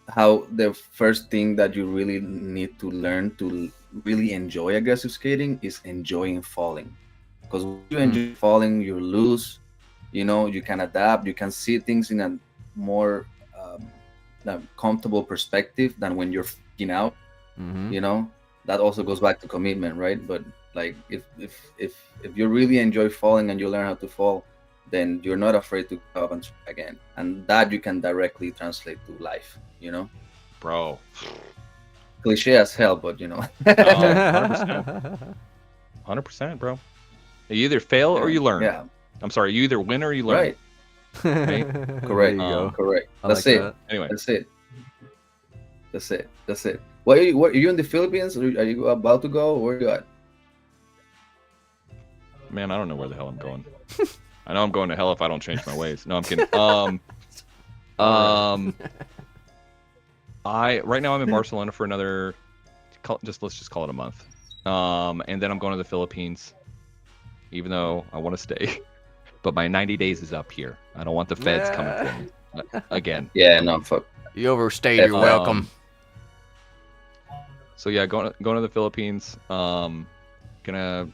how the first thing that you really need to learn to really enjoy aggressive skating is enjoying falling. Because when you enjoy falling, you lose. You can adapt. You can see things in a more comfortable perspective than when you're freaking out.
Mm-hmm.
That also goes back to commitment, right? But like if you really enjoy falling and you learn how to fall, then you're not afraid to go up and try again, and that you can directly translate to life.
Bro.
Cliche as hell, but
100%, bro. You either fail or you learn.
Yeah,
I'm sorry, you either win or you learn.
right.
Right?
Correct.
There you go.
Correct.
I
That's
like
it.
that.
Anyway,
That's it. What are you in the Philippines? Are you about to go? Where are you at?
man, I don't know where the hell I'm going. I know I'm going to hell if I don't change my ways. No, I'm kidding. Right now I'm in Barcelona for another, let's just call it a month. And then I'm going to the Philippines, even though I want to stay. But my 90 days is up here. I don't want the feds coming for me again.
Yeah, no, fuck.
You overstayed. You're welcome.
So yeah, going to the Philippines. Gonna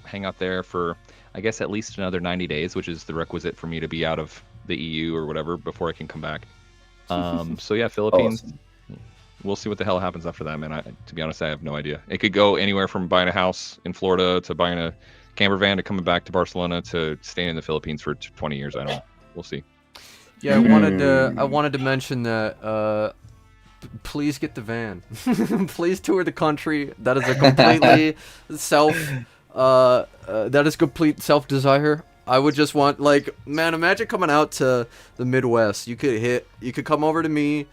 hang out there for, I guess, at least another 90 days, which is the requisite for me to be out of the EU or whatever before I can come back. So yeah, Philippines.
Awesome.
We'll see what the hell happens after that, man. To be honest, I have no idea. It could go anywhere from buying a house in Florida to buying a camper van to coming back to Barcelona to staying in the Philippines for 20 years. I don't know. We'll see.
Yeah, I wanted to mention that. Please get the van. Please tour the country. That is a completely that is complete self-desire. I would just want, like, man, imagine coming out to the Midwest. You could come over to me.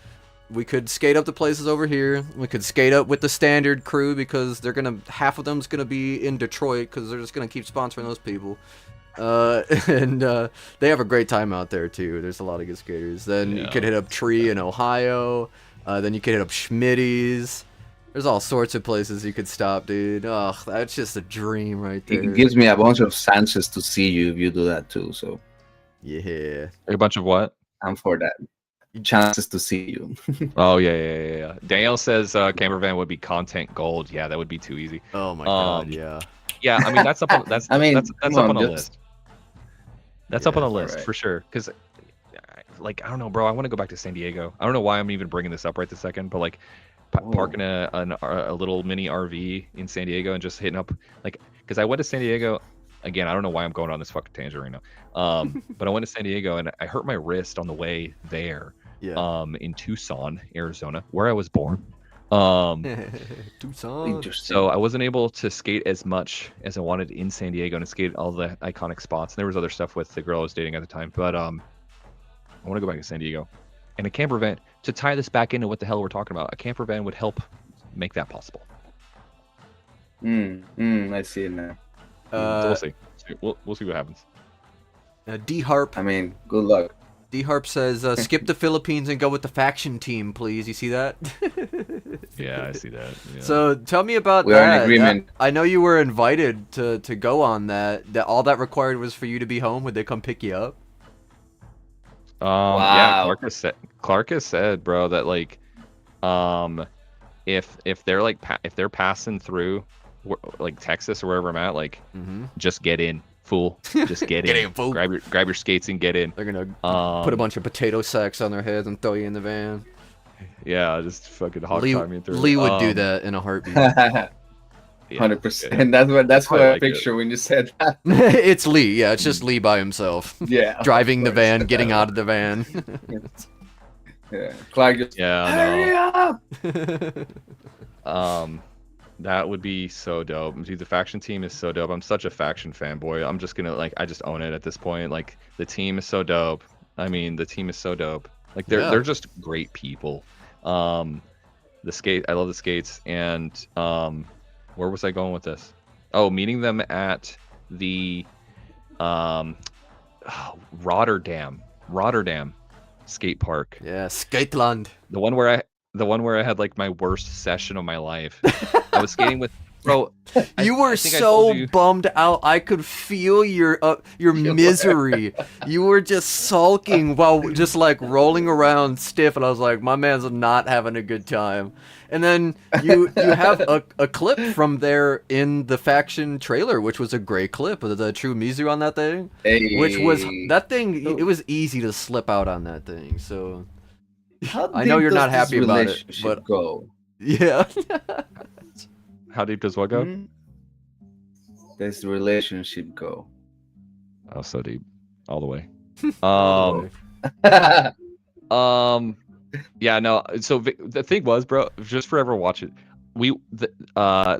We could skate up the places over here. We could skate up with the standard crew because half of them's gonna be in Detroit because they're just gonna keep sponsoring those people. And they have a great time out there too. There's a lot of good skaters. Then you could hit up Tree in Ohio. Then you could hit up Schmitty's. There's all sorts of places you could stop, dude. Ugh, that's just a dream right there.
It gives me a bunch of chances to see you if you do that too. So
Yeah.
A bunch of what?
I'm for that. Chances to see you.
Oh yeah. Danielle says camper van would be content gold. Yeah, that would be too easy.
Oh my god, yeah.
Yeah, I mean that's up on that's
I mean,
that's
come
up
on,
on the
just-
list. That's up on the
Yeah,
list
alright.
for sure. Because like I don't know, bro. I want to go back to San Diego. I don't know why I'm even bringing this up right this second, but like parking a little mini RV in San Diego and just hitting up like because I went to San Diego again. I don't know why I'm going on this fucking tangent right now. But I went to San Diego and I hurt my wrist on the way there.
Yeah.
In Tucson, Arizona, where I was born.
Tucson.
Interesting.
So I wasn't able to skate as much as I wanted in San Diego and skate all the iconic spots. And there was other stuff with the girl I was dating at the time. But I want to go back to San Diego. And a camper van, to tie this back into what the hell we're talking about, a camper van would help make that possible.
I see it now.
So we'll see. We'll see what happens.
D-Harp.
I mean, good luck.
D-Harp says, skip the Philippines and go with the faction team, please. You see that?
Yeah, I see that. Yeah.
So tell me about
We
that.
are in agreement.
I know you were invited to go on that. That all that required was for you to be home. Would they come pick you up?
Yeah,
Wow.
Clark has said, bro, that like, if they're like if they're passing through like Texas or wherever I'm at, like, just get in, fool. Just get
Get
in.
in, fool.
Grab your skates and get in.
They're gonna put a bunch of potato sacks on their heads and throw you in the van.
Yeah, just fucking hog
Lee,
tie me through.
Lee would do that in a heartbeat.
100%. That's what I
like
picture when you said that.
It's Lee. Yeah, it's just Lee by himself.
Yeah.
Driving the
of course.
van, getting out of the van.
Yeah. Clark just
Yeah,
hurry up.
no. That would be so dope. Dude, the faction team is so dope. I'm such a faction fanboy. I'm just gonna I just own it at this point. Like the team is so dope. I mean, the team is so dope. Like they're just great people. I love the skates, and where was I going with this? Oh, meeting them at the Rotterdam skate park.
Yeah, Skateland.
The one where I had like my worst session of my life. I was skating with bro.
You were so bummed out. I could feel your misery. You were just sulking while just like rolling around stiff, and I was like, my man's not having a good time. And then you have a clip from there in the faction trailer, which was a great clip of the true Mizu on that thing.
Hey.
Which was that thing. It was easy to slip out on that thing. So I know you're not happy about it, but
go.
Yeah.
How deep does what go?
Does the relationship go?
Oh, so deep, all the way. Yeah, no. So the thing was, bro, just for everyone watch it,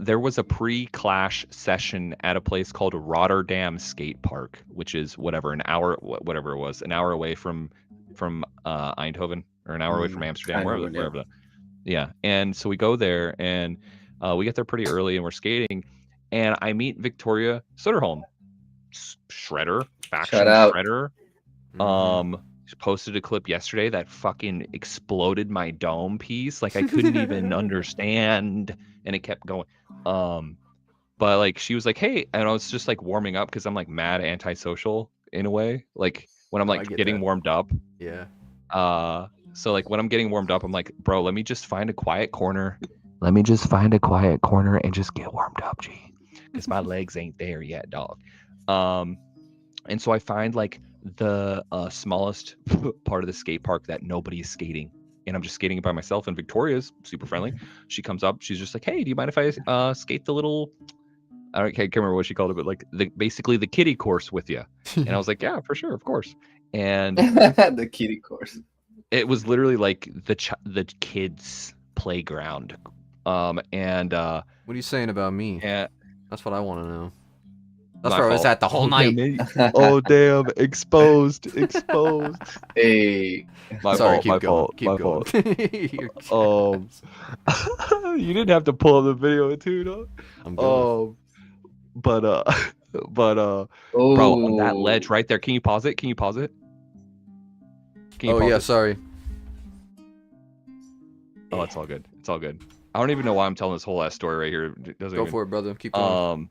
there was a pre-clash session at a place called Rotterdam Skate Park, which is whatever an hour away from Eindhoven, or an hour away from Amsterdam, wherever. Yeah, and so we go there, and we get there pretty early, and we're skating, and I meet Victoria Soderholm, Shredder, faction Shredder. She posted a clip yesterday that fucking exploded my dome piece. Like I couldn't even understand, and it kept going. But like she was like, "Hey," and I was just like warming up because I'm like mad antisocial in a way. Like when I'm like getting warmed up.
Yeah.
So like when I'm getting warmed up, I'm like, bro, let me just find a quiet corner. Let me just find a quiet corner and just get warmed up, G. Because my legs ain't there yet, dog. And so I find like the smallest part of the skate park that nobody's skating. And I'm just skating by myself, and Victoria's super friendly. She comes up, she's just like, "Hey, do you mind if I skate the little," I can't remember what she called it, but like basically the kiddie course with you. And I was like, "Yeah, for sure, of course." And
the kiddie course.
It was literally like the kids' playground. And
what are you saying about me?
Yeah,
that's what I want to know. That's where I was at the whole night.
Oh damn! Exposed.
Hey,
my fault. You didn't have to pull up the video too, though.
I'm good.
Bro, on that ledge right there. Can you pause it?
Yeah, sorry.
Oh, it's all good. I don't even know why I'm telling this whole ass story right here.
Go for it, brother. Keep going.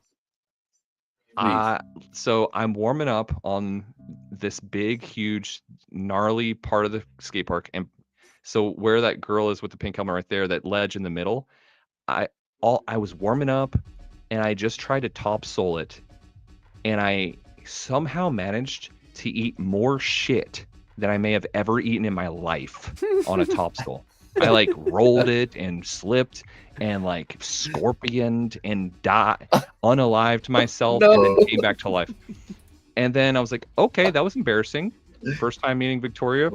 So I'm warming up on this big, huge, gnarly part of the skate park, and so where that girl is with the pink helmet right there, that ledge in the middle, I was warming up, and I just tried to topsoul it, and I somehow managed to eat more shit than I may have ever eaten in my life on a topsoul. I like rolled it and slipped and like scorpioned and died, unalived myself, and then came back to life. And then I was like, okay, that was embarrassing. First time meeting Victoria,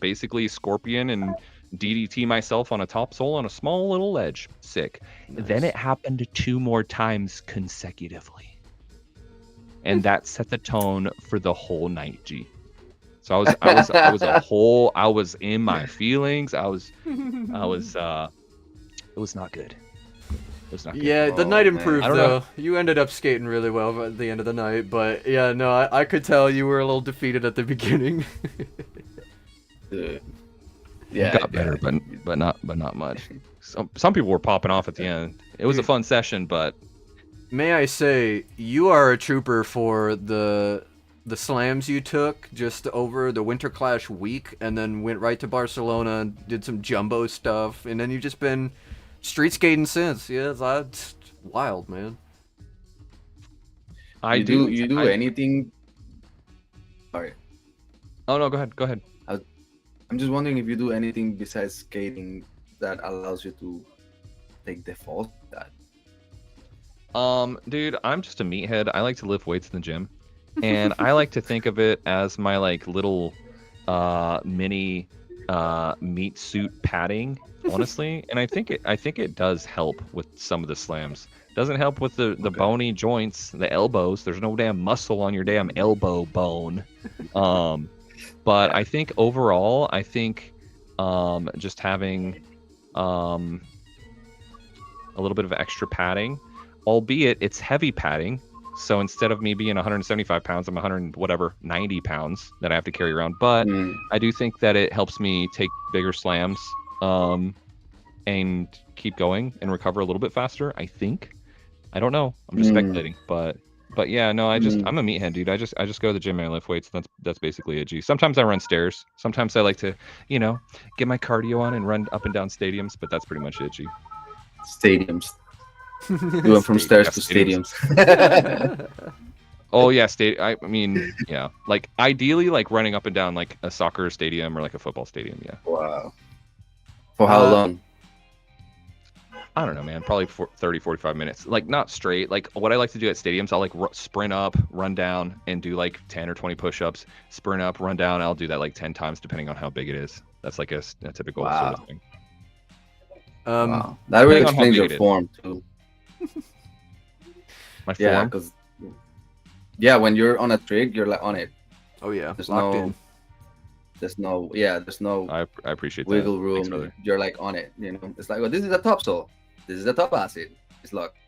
basically scorpion and DDT myself on a topsoul on a small little ledge. Sick. Nice. Then it happened 2 more times consecutively. And that set the tone for the whole night, G. So I was in my feelings. It was not good.
Yeah, the night improved though. You ended up skating really well at the end of the night, but yeah, no, I could tell you were a little defeated at the beginning.
Yeah, got better, but not much. Some people were popping off at the end. It was a fun session, but
may I say, you are a trooper for the slams you took just over the Winter Clash week, and then went right to Barcelona and did some jumbo stuff, and then you've just been street skating since. Yeah, that's wild, man.
You do anything? Sorry.
Oh no, go ahead.
I'm just wondering if you do anything besides skating that allows you to take the fall that.
Dude, I'm just a meathead. I like to lift weights in the gym. And I like to think of it as my like little mini meat suit padding, honestly, and I think it does help with some of the slams. Doesn't help with the bony joints, the elbows. There's no damn muscle on your damn elbow bone. But I think overall, just having a little bit of extra padding, albeit it's heavy padding. So instead of me being 175 pounds, I'm 90 pounds that I have to carry around. But I do think that it helps me take bigger slams and keep going and recover a little bit faster, I think. I don't know. I'm just speculating. But yeah, no, I'm a meathead, dude. I just go to the gym and I lift weights. That's basically it, G. Sometimes I run stairs. Sometimes I like to, get my cardio on and run up and down stadiums, but that's pretty much it, G.
Stadiums. You went from stairs to stadiums.
Oh yeah, I mean, yeah. Like ideally, like running up and down like a soccer stadium or like a football stadium. Yeah.
Wow. For how long?
I don't know, man. Probably 30, 45 minutes. Like not straight. Like what I like to do at stadiums, I'll like sprint up, run down, and do like 10 or 20 push-ups. Sprint up, run down. I'll do that like 10 times depending on how big it is. That's like a typical sort of thing.
Wow. That really explains your form too.
My form?
Yeah, when you're on a trig, you're like on it.
Oh yeah,
there's
locked in.
There's no
I appreciate
wiggle
that.
room.
Thanks,
you're like on it, It's like, this is a top sole. This is a top acid. It's locked,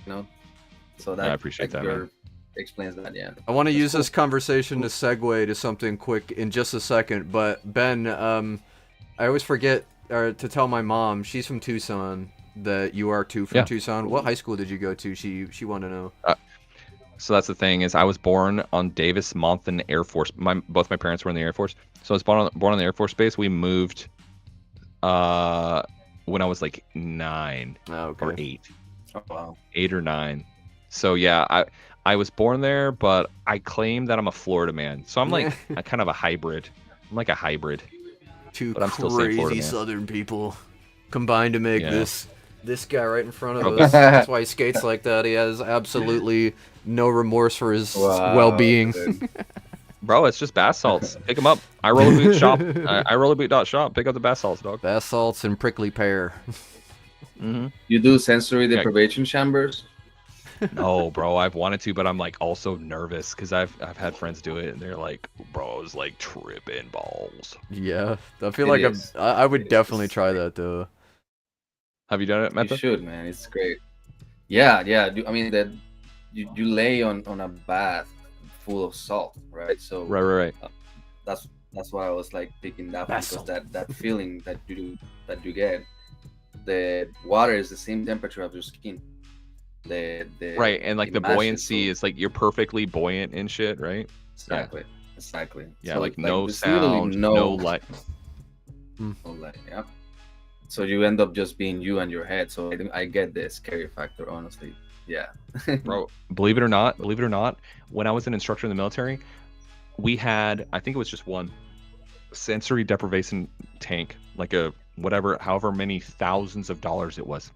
So that
I appreciate that, man.
Explains that, yeah.
I want to use this conversation to segue to something quick in just a second, but Ben, I always forget to tell my mom, she's from Tucson, that you are too from Tucson. What high school did you go to? She wanted to know.
So that's the thing is I was born on Davis Monthan Air Force. Both my parents were in the Air Force. So I was born on the Air Force Base. We moved when I was like 9 or 8.
Oh, wow.
8 or 9. So yeah, I was born there, but I claim that I'm a Florida man. So I'm like a kind of a hybrid. I'm like a hybrid.
Two
but I'm still saying Florida
crazy
man.
Southern people combined to make this guy right in front of us. That's why he skates like that. He has absolutely no remorse for his well-being.
Bro, it's just bath salts. Pick them up. I rollerboot shop. I rollerboot.shop. Pick up the bath salts, dog.
Bath salts and prickly pear.
You do sensory deprivation chambers?
No, bro. I've wanted to, but I'm like also nervous because I've had friends do it and they're like, bro, it's like tripping balls.
Yeah, I feel like I would definitely try that though.
Have you done it, Meta?
You should, man. It's great. Yeah. I mean that you lay on a bath full of salt, right? So
right.
That's why I was like picking that one, because that feeling that you get, the water is the same temperature of your skin.
Right, and like the buoyancy is like you're perfectly buoyant and shit, right?
Exactly.
Yeah,
so,
like no sound, no light.
No light, yeah. So you end up just being you and your head. So I get the scary factor, honestly. Yeah.
Bro, believe it or not, when I was an instructor in the military, we had, I think it was just one sensory deprivation tank, like a however many thousands of dollars it was.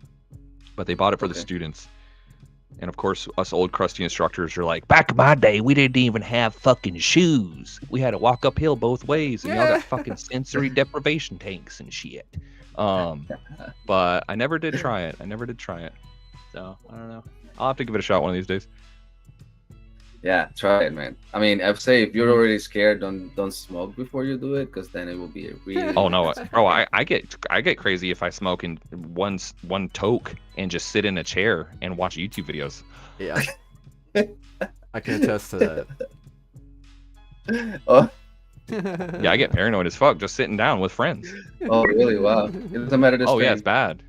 But they bought it for the students. And of course, us old crusty instructors are like, back in my day, we didn't even have fucking shoes. We had to walk uphill both ways, and y'all got fucking sensory deprivation tanks and shit. But I never did try it. So I don't know. I'll have to give it a shot one of these days.
Yeah, try it, man. I mean, I'd say if you're already scared, don't smoke before you do it, because then it will be a really.
Oh no, bro! I get crazy if I smoke in one toke and just sit in a chair and watch YouTube videos.
Yeah, I can attest to that.
Oh.
Yeah, I get paranoid as fuck just sitting down with friends.
Oh really? Wow. It doesn't matter.
Yeah, it's bad.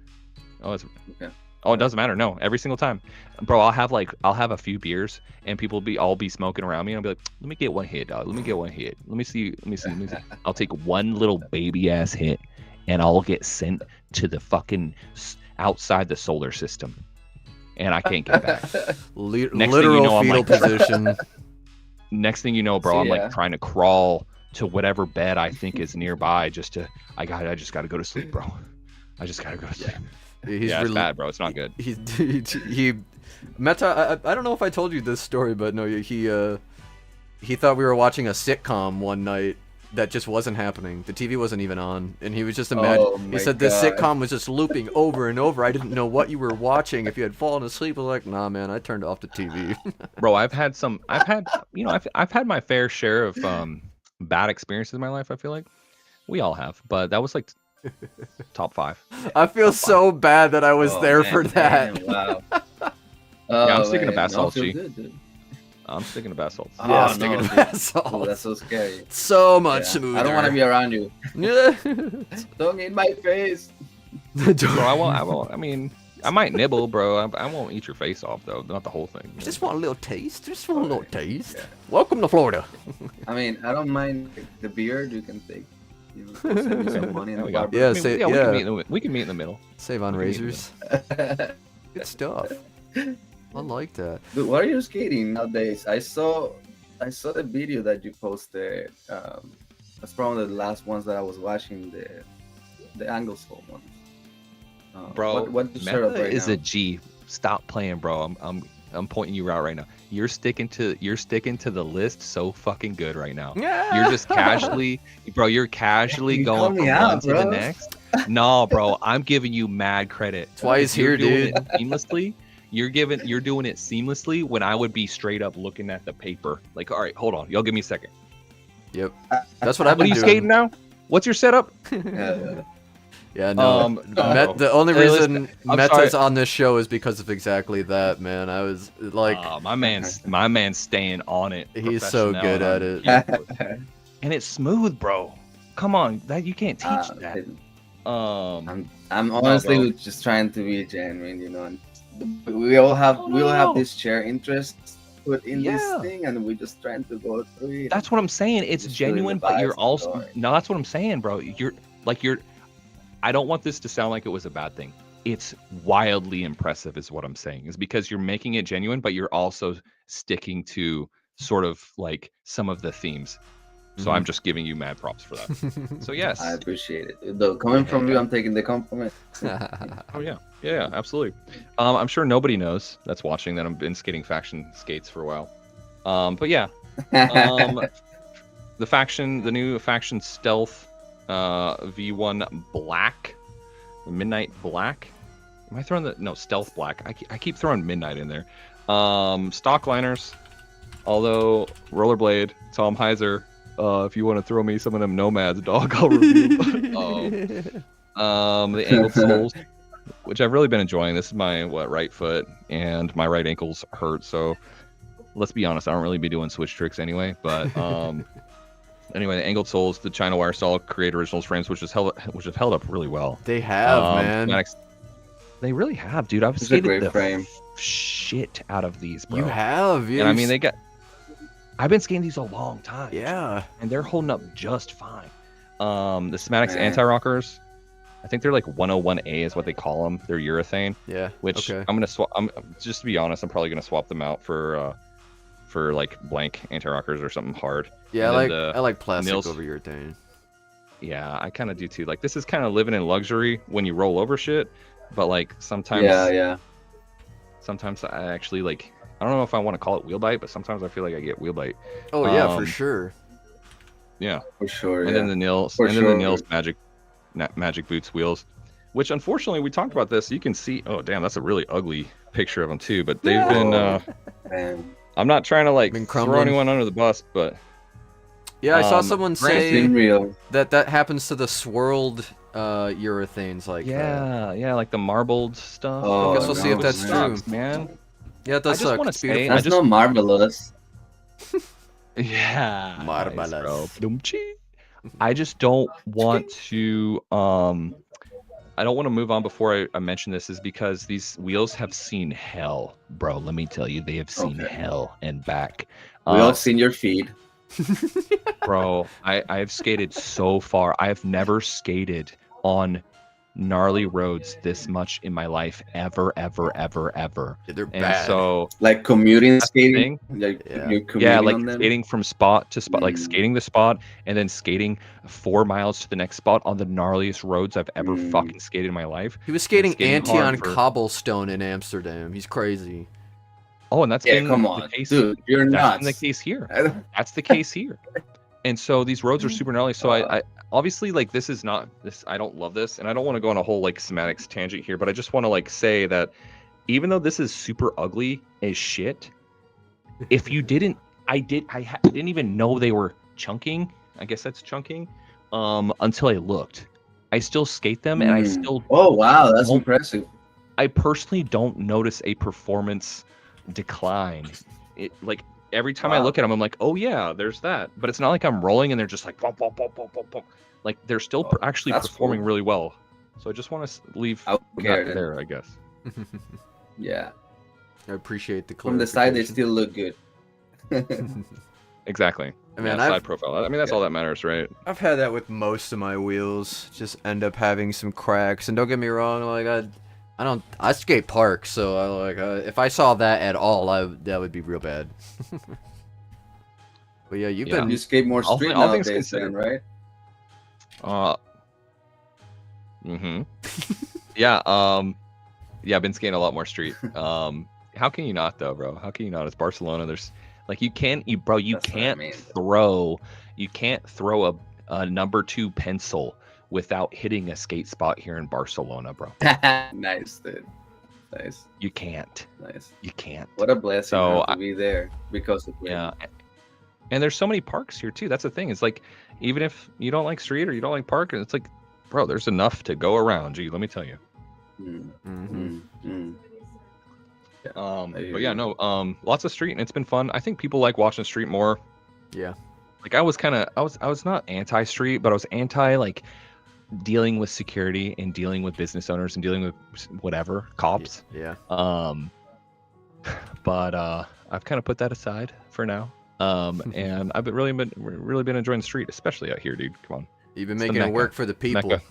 Oh, it's. Okay. Oh, it doesn't matter. No, every single time, bro. I'll have a few beers, and people will be smoking around me, and I'll be like, "Let me get one hit, dog. Let me get one hit. Let me see. I'll take one little baby ass hit, and I'll get sent to the fucking outside the solar system, and I can't get back.
Literal fetal position.
Next thing you know, bro, I'm like trying to crawl to whatever bed I think is nearby, just to. I just gotta go to sleep, bro. I just gotta go to sleep. It's bad, bro. It's not good.
He Meta. I don't know if I told you this story, but no, he thought we were watching a sitcom one night, that just wasn't happening. The TV wasn't even on, and he was just imagining. He said this sitcom was just looping over and over. I didn't know what you were watching. If you had fallen asleep, I was like, nah, man, I turned off the TV.
Bro, I've had my fair share of bad experiences in my life. I feel like we all have, but that was like top 5.
I feel so bad that I was there for that.
Man, wow.
Yeah, I'm sticking to bath
no,
salts,
feel
G.
good, dude.
I'm sticking to bath salts.
Yeah,
Oh,
sticking
no,
to
dude.
bath
Oh,
salts.
that's so scary.
So much
Yeah.
smoother.
I don't want to be around you.
Yeah.
Don't eat my face.
Bro, I won't. I mean, I might nibble, bro. I won't eat your face off, though. Not the whole thing.
Just want a little taste. Just want a little taste.
Yeah.
Welcome to Florida.
I mean, I don't mind the beard. You can take. You know, send me some money in
There
the
we go.
barber.
Yeah,
I mean,
say-
we
yeah.
can meet in the middle.
Save on
We can eat
razors. Good stuff. I like that.
Dude, what are you skating nowadays? I saw the video that you posted. That's probably the last ones that I was watching. The angle slow ones.
Bro,
what you set up
Meta
right
is
now?
a G. Stop playing, bro. I'm pointing you out right now. You're sticking to the list so fucking good right now.
Yeah.
You're just casually, bro. You're casually
You
going
call
from
me
one
out,
to the
bro.
next. No, bro. I'm giving you mad credit.
That's why he's here,
You're doing
dude.
it seamlessly. You're doing it seamlessly when I would be straight up looking at the paper. Like, all right, hold on. Y'all give me a second.
Yep. That's what I've
What are
been
you
doing.
skating now? What's your setup?
Yeah.
Yeah, no.
no.
The only
Hey,
reason
listen, I'm
Meta's
sorry.
on this show is because of exactly that, man. I was like,
My man's staying on it.
he's so
Professional,
good at
and
it.
And it's smooth, bro. Come on, that you can't teach
Uh,
that. Um,
I'm honestly
bro.
just trying to be genuine, you know. And we all have
no.
this shared interest put in
Yeah.
this thing, and we're just trying to go through it.
that's what I'm saying. It's
Just feeling
genuine,
the
but you're
vibes and
also
going.
no. That's what I'm saying, bro. You're. I don't want this to sound like it was a bad thing. It's wildly impressive, is what I'm saying. Is because you're making it genuine, but you're also sticking to sort of like some of the themes. So I'm just giving you mad props for that. So yes.
I appreciate it. Though coming from you, I'm taking the compliment.
Oh yeah, absolutely. I'm sure nobody knows that's watching that I've been skating faction skates for a while. But yeah, the new faction stealth, V1 black, midnight black. Am I throwing stealth black? I keep throwing midnight in there. Stock liners, although rollerblade, Tom Heiser. If you want to throw me some of them nomads, dog, I'll review them. The angled soles, which I've really been enjoying. This is my right foot, and my right ankle's hurt. So let's be honest, I don't really be doing switch tricks anyway. But anyway, the angled soles, the China wire style Create Originals frames, which have held up really well.
They have, man.
Schematics- they really have, dude. I've
It's a
skated
great
the
frame.
shit out of these, bro.
You have, yeah.
And I mean, I've been skating these a long time.
Yeah.
And they're holding up just fine. The Schematics
Man.
anti-rockers, I think they're like 101A is what they call them. They're urethane,
Yeah.
which
okay.
I'm gonna swap. Just to be honest, I'm probably gonna swap them out for like blank anti-rockers or something hard.
Yeah,
and
I
then
like plastic
Nils-
over urethane.
Yeah, I kind of do too. Like this is kind of living in luxury when you roll over shit, but like sometimes,
Yeah.
sometimes I actually like. I don't know if I want to call it wheel bite, but sometimes I feel like I get wheel bite.
Oh yeah, for
Um,
sure.
Yeah.
For sure.
And
yeah.
then the Nils,
For
and then the
sure.
Nils magic boots wheels, which unfortunately we talked about this. You can see. Oh damn, that's a really ugly picture of them too. But they've been.
Man.
I'm not trying to like
Been
throw
crumbling.
anyone under the bus, but
Yeah, I saw
um,
someone
granted-
It's
say
been real.
that happens to the swirled urethanes like that.
yeah, like the marbled stuff.
Oh,
I guess we'll see if
no,
that's
man.
true.
man.
Yeah, it
I
does
just
suck.
wanna
It's
say-
beautiful.
That's
just-
not marvelous.
Yeah.
Marvelous.
Nice, bro. Ba-dum-chee. I just don't want to I don't want to move on before I mention this, is because these wheels have seen hell, bro. Let me tell you, they have seen
Okay.
hell and back.
We all seen your feed.
Bro, I've skated so far. I've never skated on gnarly roads this much in my life ever.
Yeah, they're
And
bad.
so
Like commuting
that's the
skating.
thing.
Like
Yeah.
you're commuting
Yeah, like
on them.
skating from spot to spot, like
Mm.
skating the spot and then skating 4 miles to the next spot on the gnarliest roads I've ever
Mm.
fucking skated in my life.
He was skating
skating
anti
hard
on
for-
cobblestone in Amsterdam. He's crazy.
Oh, and that's
Yeah,
been
come
the
on,
case.
dude. You're
That's
nuts.
been the case here.
I don't-
That's the case here. And so these roads are super gnarly. So I obviously like this is not this. I don't love this, and I don't want to go on a whole like semantics tangent here, but I just want to like say that even though this is super ugly as shit, if you didn't, I didn't even know they were chunking. I guess that's chunking. Until I looked, I still skate them, and I still.
Oh wow, that's
don't-
impressive.
I personally don't notice a performance decline. It like every time I
Wow.
look at them, I'm like, oh yeah, there's that. But it's not like I'm rolling and they're just like, bump, bump, bump, bump, bump, bump. Like they're still
Oh,
actually
that's
performing
cool.
really well. So I just want to leave
I don't care
that
then.
there, I guess.
Yeah,
I appreciate the
from the side they
clarification.
still look good.
Exactly.
I mean,
Yeah, side profile. I mean, that's all that matters, right?
I've had that with most of my wheels. Just end up having some cracks. And don't get me wrong, like I skate park, so I like if I saw that at all, that would be real bad. But yeah, you've
Yeah.
You
been
skate more
All
street
things
nowadays, then,
considered.
right?
Yeah. Yeah, I've been skating a lot more street. How can you not though, bro? How can you not? It's Barcelona. There's like you can't
That's what I
can't
mean.
throw a number 2 pencil without hitting a skate spot here in Barcelona, bro.
Nice, dude. Nice,
You can't.
nice.
You can't.
What a blessing
So,
to be there because of wind.
Yeah. And there's so many parks here too. That's the thing. It's like even if you don't like street or you don't like park, it's like, bro, there's enough to go around. Gee, let me tell you. But yeah, no, lots of street and it's been fun. I think people like watching street more.
yeah.
Like I was not anti-street, but I was anti like dealing with security and dealing with business owners and dealing with whatever cops.
Yeah.
But I've kind of put that aside for now. And I've really been enjoying the street, especially out here, dude. Come on.
You've been
It's the
making it
Mecca.
work for the people.
Mecca.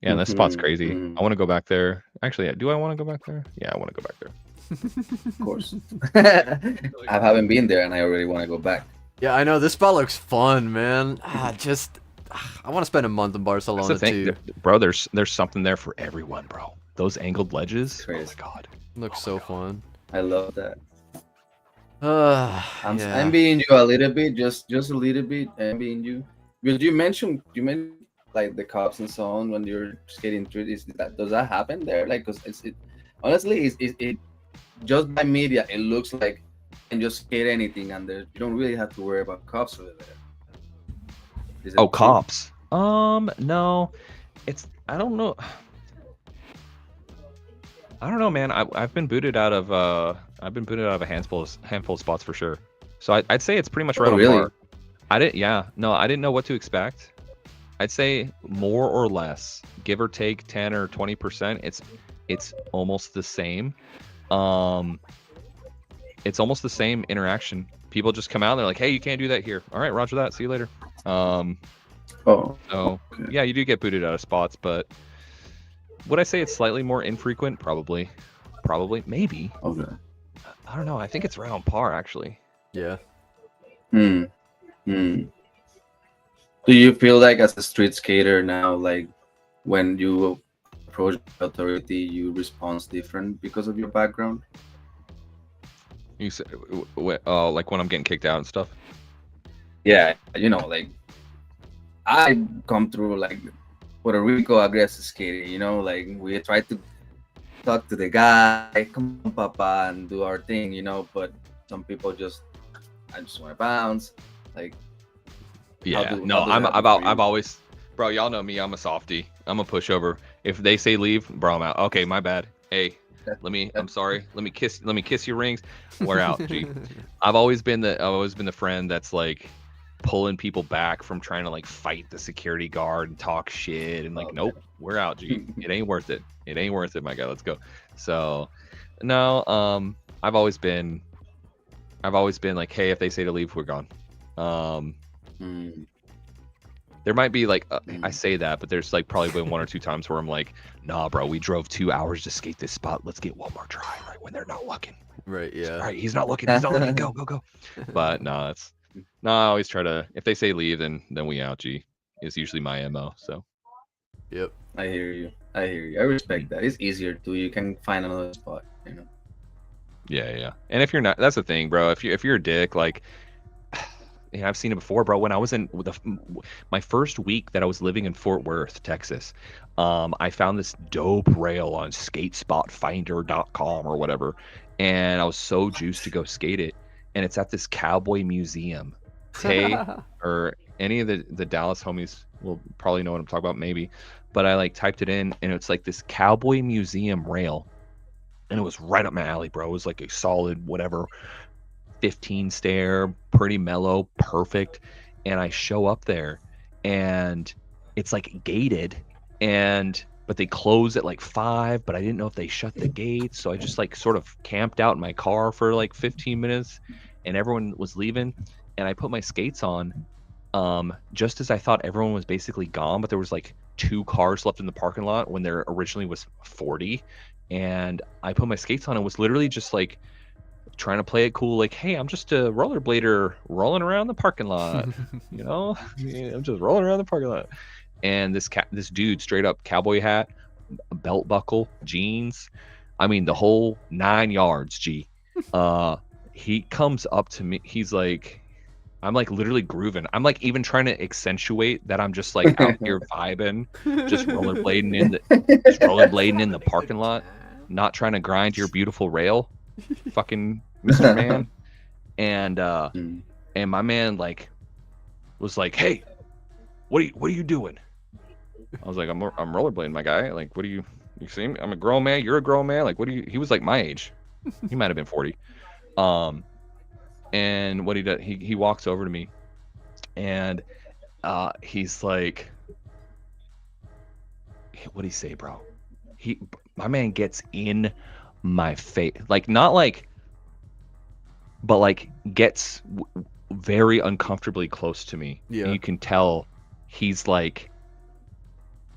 Yeah, this spot's
Mhm,
crazy.
mhm.
I want to go back there. Actually, do I want to go back there? Yeah, I want to go back there.
Of course. I haven't been there, and I already want to go back.
Yeah, I know this spot looks fun, man. I want to spend a month in
That's
Barcelona
the thing,
too.
bro. There's something there for everyone, bro. Those angled ledges. Oh my
Crazy.
god.
Looks so fun.
I love that.
Yeah.
I'm being you a little bit, just a little bit. I'm being you. Because you mentioned like the cops and so on when you're skating through. Does that happen there? Like, cause honestly, it just by media, it looks like you can just skate anything, and you don't really have to worry about cops over there. Is it
Oh,
true?
cops. No, I don't know. I don't know, man. I've been booted out of a handful of spots for sure. So I'd say it's pretty much right
Oh,
on
really?
par. I didn't know what to expect. I'd say more or less, give or take 10 or 20%. It's almost the same. It's almost the same interaction. People just come out and they're like, "Hey, you can't do that here." All right, roger that. See you later.
Oh,
So
okay.
yeah, you do get booted out of spots, but would I say it's slightly more infrequent? Probably, maybe.
Okay.
I don't know. I think it's right on par actually.
Yeah.
Hmm. Do you feel like as a street skater now, like when you approach authority, you respond different because of your background?
You said, like when I'm getting kicked out and stuff.
Yeah, like I come through like Puerto Rico aggressive skating, like we try to talk to the guy, come on, papa, and do our thing, but some people I just want to bounce, like.
Yeah,
How
no,
does that happen for you?
I've always, bro. Y'all know me. I'm a softie. I'm a pushover. If they say leave, bro, I'm out. Okay, my bad. Hey, I'm sorry. Let me kiss your rings. We're out. G. I've always been the friend that's like pulling people back from trying to like fight the security guard and talk shit and like,
Okay.
nope, we're out. G. It ain't worth it. It ain't worth it, my guy. Let's go. So, no, I've always been like, hey, if they say to leave, we're gone. There might be like I say that, but there's like probably been 1 or 2 times where I'm like, nah, bro, we drove 2 hours to skate this spot. Let's get one more try, right when they're not looking.
Right. Yeah.
All right, he's not looking. Go. But no, I always try to. If they say leave, then we out. G is usually my MO. So
Yep.
I hear you. I respect that. It's easier too. You can find another spot.
yeah. And if you're not, that's the thing, bro. If you're a dick, like I've seen it before, bro. When I was in my first week that I was living in Fort Worth, Texas, I found this dope rail on skatespotfinder.com or whatever, and I was so juiced to go skate it, and it's at this cowboy museum. Tay or any of the Dallas homies will probably know what I'm talking about, maybe, but I like typed it in, and it's like this cowboy museum rail, and it was right up my alley, bro. It was like a solid whatever 15 stair, pretty mellow, perfect. And I show up there, and it's like gated, but they close at like 5, but I didn't know if they shut the gates, so I just like sort of camped out in my car for like 15 minutes, and everyone was leaving, and I put my skates on just as I thought everyone was basically gone, but there was like 2 cars left in the parking lot when there originally was 40. And I put my skates on and was literally just like trying to play it cool, like, hey, I'm just a rollerblader rolling around the parking lot, you know? Yeah, I'm just rolling around the parking lot. And this dude, straight up cowboy hat, belt buckle, jeans, I mean the whole 9 yards, G. He comes up to me, he's like, I'm like literally grooving. I'm like even trying to accentuate that I'm just like out here vibing, just rollerblading in the parking lot, not trying to grind your beautiful rail, fucking Mr. Man. And my man like was like, hey, what are you doing? I was like, I'm rollerblading, my guy. Like, what do you see me? I'm a grown man. You're a grown man. Like, what do you? He was like my age. He might have been 40. And what he does, he walks over to me, and he's like, what do he say, bro? My man gets in my face, like not like, but like gets very uncomfortably close to me.
Yeah.
And you can tell he's like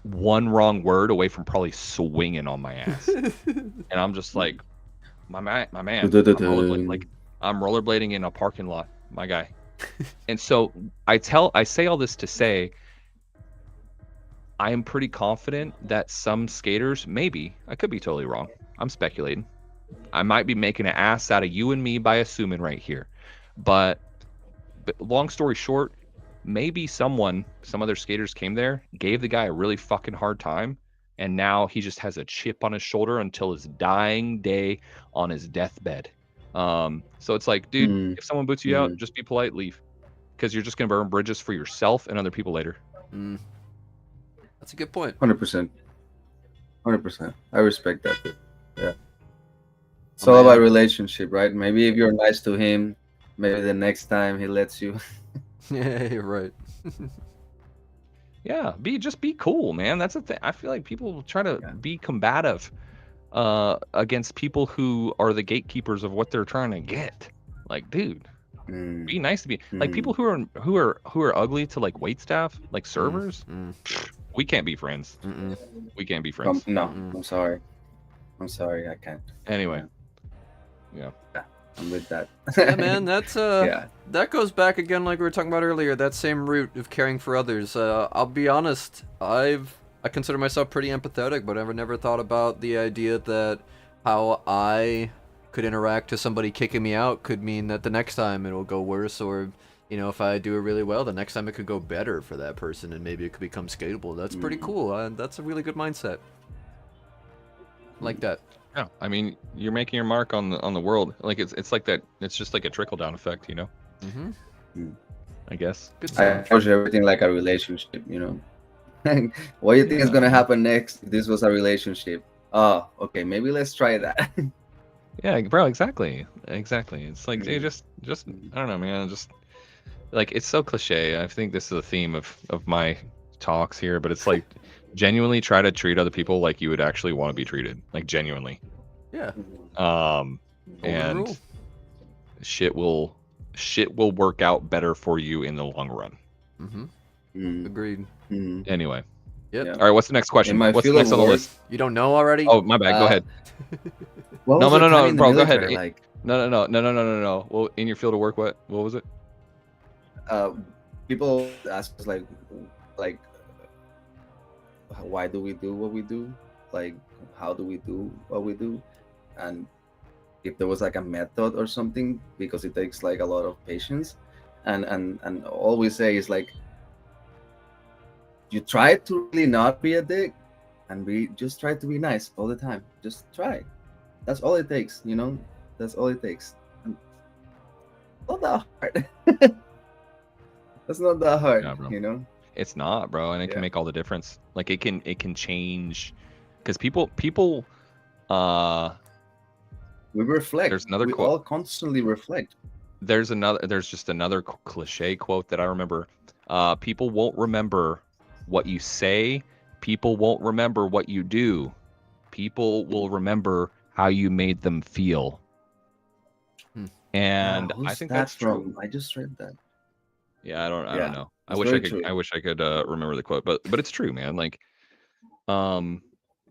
one wrong word away from probably swinging on my ass. And I'm just like, my man, I'm rollerblading in a parking lot, my guy. And so I say all this to say, I am pretty confident that some skaters, maybe, I could be totally wrong, I'm speculating, I might be making an ass out of you and me by assuming right here. But long story short, maybe some other skaters came there, gave the guy a really fucking hard time, and now he just has a chip on his shoulder until his dying day on his deathbed. So it's like, dude, if someone boots you out, just be polite, leave, because you're just gonna burn bridges for yourself and other people later.
That's a good point.
100%. I respect that. Yeah. It's all about relationship, right? Maybe if you're nice to him, maybe the next time he lets you.
Yeah, you're right.
Yeah, just be cool, man. That's the thing. I feel like people try to be combative against people who are the gatekeepers of what they're trying to get. Like, dude, be nice to be like people who are ugly to like wait staff, like servers. We can't be friends. We can't be friends.
No, I'm sorry, I can't.
Anyway, yeah,
I'm with that.
Yeah, man, that's that goes back again, like we were talking about earlier, that same root of caring for others. I'll be honest, I consider myself pretty empathetic, but I've never thought about the idea that how I could interact to somebody kicking me out could mean that the next time it'll go worse, or you know, if I do it really well, the next time it could go better for that person, and maybe it could become skatable. That's pretty cool. That's a really good mindset. Like that.
Yeah, I mean, you're making your mark on the world. Like it's like that. It's just like a trickle down effect, you know. I guess.
I approach everything like a relationship, you know. What do you think is gonna happen next if this was a relationship? Oh, okay, maybe let's try that.
Yeah, bro, exactly. It's like just I don't know, man. Just like, it's so cliche. I think this is a theme of my talks here, but it's like genuinely try to treat other people like you would actually want to be treated, like genuinely.
Yeah.
And shit will work out better for you in the long run.
Agreed.
Anyway.
Yep.
All right, what's the next question? What's the next on the list?
You don't know already?
Oh, my bad. Go ahead. No, bro, go ahead. Like... No. Well, in your field of work, what was it?
People ask us like why do we do what we do? Like, how do we do what we do? And if there was like a method or something, because it takes like a lot of patience. and all we say is like, you try to really not be a dick, and we just try to be nice all the time. Just try. That's all it takes, you know. That's all it takes. And not that hard. That's not that hard,
Yeah, bro.
you know.
It's not, bro, and it
Yeah.
can make all the difference. Like it can change, because people
We reflect.
There's another
we
quote.
all constantly reflect.
There's just another cliche quote that I remember. People won't remember what you say. People won't remember what you do. People will remember how you made them feel. And
Who's
I think
that
that's true.
from? I just read that.
Yeah, I don't know. I
it's
wish
very
I could.
true.
I wish I could remember the quote, but it's true, man. Like,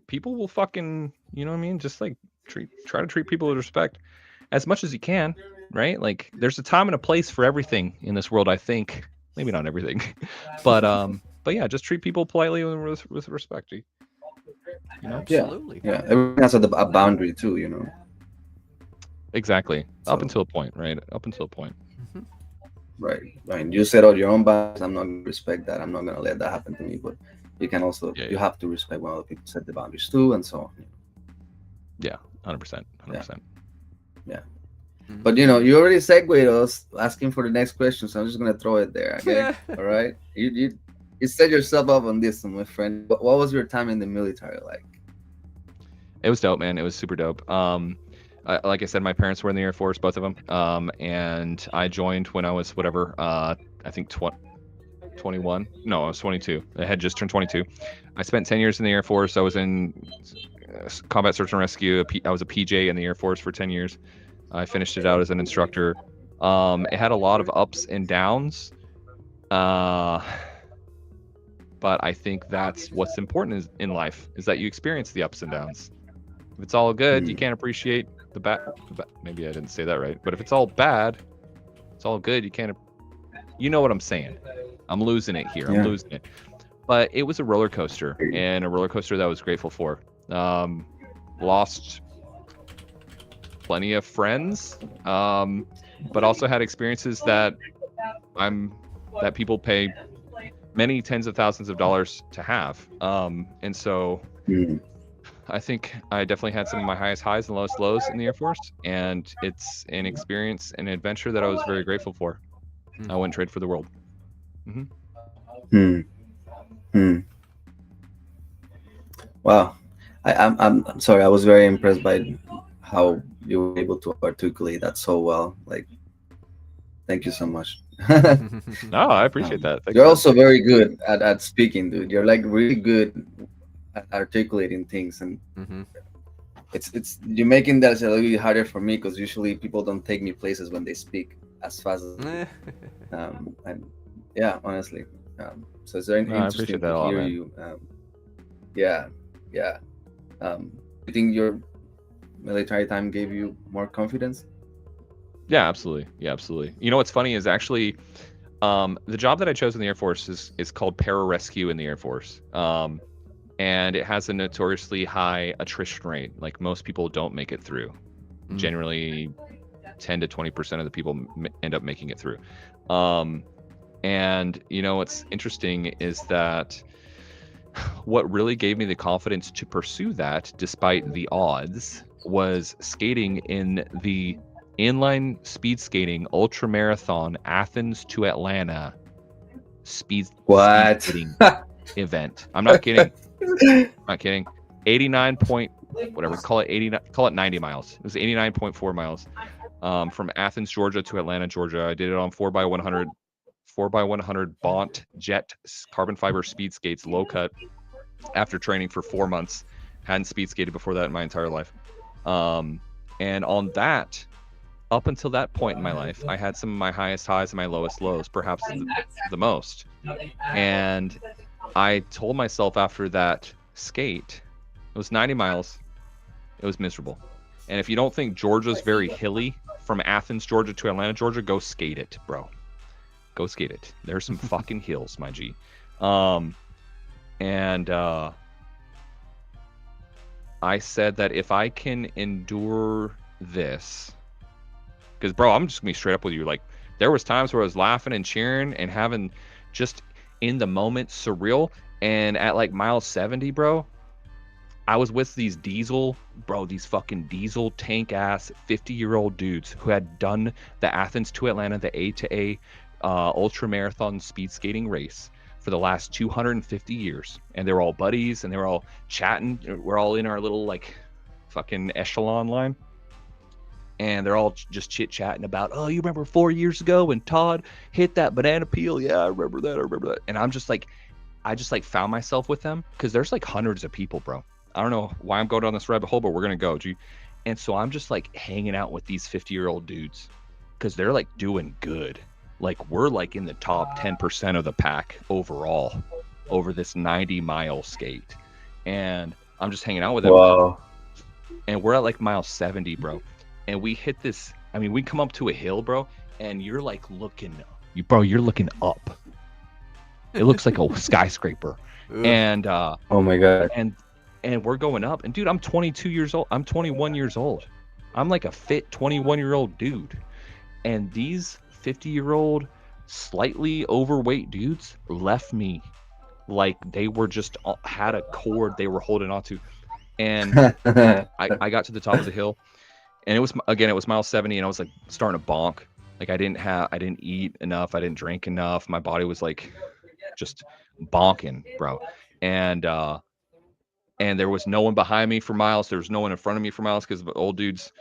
people will fucking, you know what I mean? Just like try to treat people with respect as much as you can, right? Like, there's a time and a place for everything in this world. I think maybe not everything, but yeah, just treat people politely and with respect. You know?
Absolutely.
Yeah. Everyone has a boundary too, you know.
Exactly. Up
So-
until a point, right? Up until a point.
Right. You set out your own boundaries. I'm not gonna respect that. I'm not gonna let that happen to me. But you can also
Yeah,
you have to respect when other people set the boundaries too, and so on.
Yeah, 100%. 100%.
But you know, you already segued us asking for the next question, so I'm just gonna throw it there. Okay. All right. You set yourself up on this one, my friend. What was your time in the military like?
It was dope, man. It was super dope. Like I said, my parents were in the Air Force, both of them. And I joined when I was whatever. I think 21. No, I was 22. I had just turned 22. I spent 10 years in the Air Force. I was in combat search and rescue. I was a PJ in the Air Force for 10 years. I finished it out as an instructor. It had a lot of ups and downs. But I think that's what's important in life, is that you experience the ups and downs. If it's all good, you can't appreciate the bad. Maybe I didn't say that right. But if it's all bad, it's all good. You can't. You know what I'm saying? I'm losing it here.
Yeah.
I'm losing it. But it was a roller coaster, and a roller coaster that I was grateful for. Lost plenty of friends, but also had experiences that people pay many tens of thousands of dollars to have. And so I think I definitely had some of my highest highs and lowest lows in the Air Force, and it's an experience, an adventure that I was very grateful for. I wouldn't trade for the world.
Wow. I'm sorry. I was very impressed by how you were able to articulate that so well. Like, thank you so much.
No, I appreciate that. Thanks,
You're
man.
also very good at speaking, dude. You're like really good at articulating things, and it's you're making that a little bit harder for me, because usually people don't take me places when they speak as fast as and yeah, honestly. So it's very
No, I
interesting
appreciate that
to
a lot,
hear
man.
you. Yeah. You think your military time gave you more confidence?
Yeah, absolutely. You know what's funny is actually, the job that I chose in the Air Force is called pararescue in the Air Force. And it has a notoriously high attrition rate. Like, most people don't make it through. Generally, 10 to 20% of the people end up making it through. And you know what's interesting is that what really gave me the confidence to pursue that, despite the odds, was skating in the inline speed skating ultra marathon Athens to Atlanta speed skating event. I'm not kidding. 89 point whatever, call it 90 miles. It was 89.4 miles from Athens, Georgia to Atlanta, Georgia. I did it on 4x100 Bont jet carbon fiber speed skates, low cut, after training for 4 months. Hadn't speed skated before that in my entire life. And on that, up until that point in my life, I had some of my highest highs and my lowest lows, perhaps the most. And I told myself after that skate, it was 90 miles, it was miserable. And if you don't think Georgia's very hilly, from Athens, Georgia to Atlanta, Georgia, go skate it, bro. Go skate it. There's some fucking hills, my G. And I said that if I can endure this, because, bro, I'm just gonna be straight up with you. Like, there was times where I was laughing and cheering and having just in the moment surreal. And at like mile 70, bro, I was with these these fucking diesel tank ass 50-year-old dudes who had done the Athens to Atlanta, the A to A ultra marathon speed skating race for the last 250 years. And they were all buddies and they were all chatting. We're all in our little like fucking echelon line. And they're all just chit chatting about, oh, you remember 4 years ago when Todd hit that banana peel? Yeah, I remember that. And I'm just like, I just like found myself with them because there's like hundreds of people, bro. I don't know why I'm going down this rabbit hole, but we're going to go, G. And so I'm just like hanging out with these 50-year-old dudes because they're like doing good. Like we're like in the top 10% of the pack overall over this 90-mile skate. And I'm just hanging out with them.
Wow.
And we're at like mile 70, bro. And we hit this, I mean, we come up to a hill, bro, and you're like looking, you're looking up. It looks like a skyscraper. And
oh my God.
And we're going up, and dude, I'm 22 years old. I'm 21 years old. I'm like a fit 21-year-old dude. And these 50-year-old, slightly overweight dudes left me like they were just had a cord they were holding on to. And I got to the top of the hill, and it was mile 70, and I was like starting to bonk. Like I didn't eat enough. I didn't drink enough. My body was like just bonking, bro. And there was no one behind me for miles. There was no one in front of me for miles because the old dudes.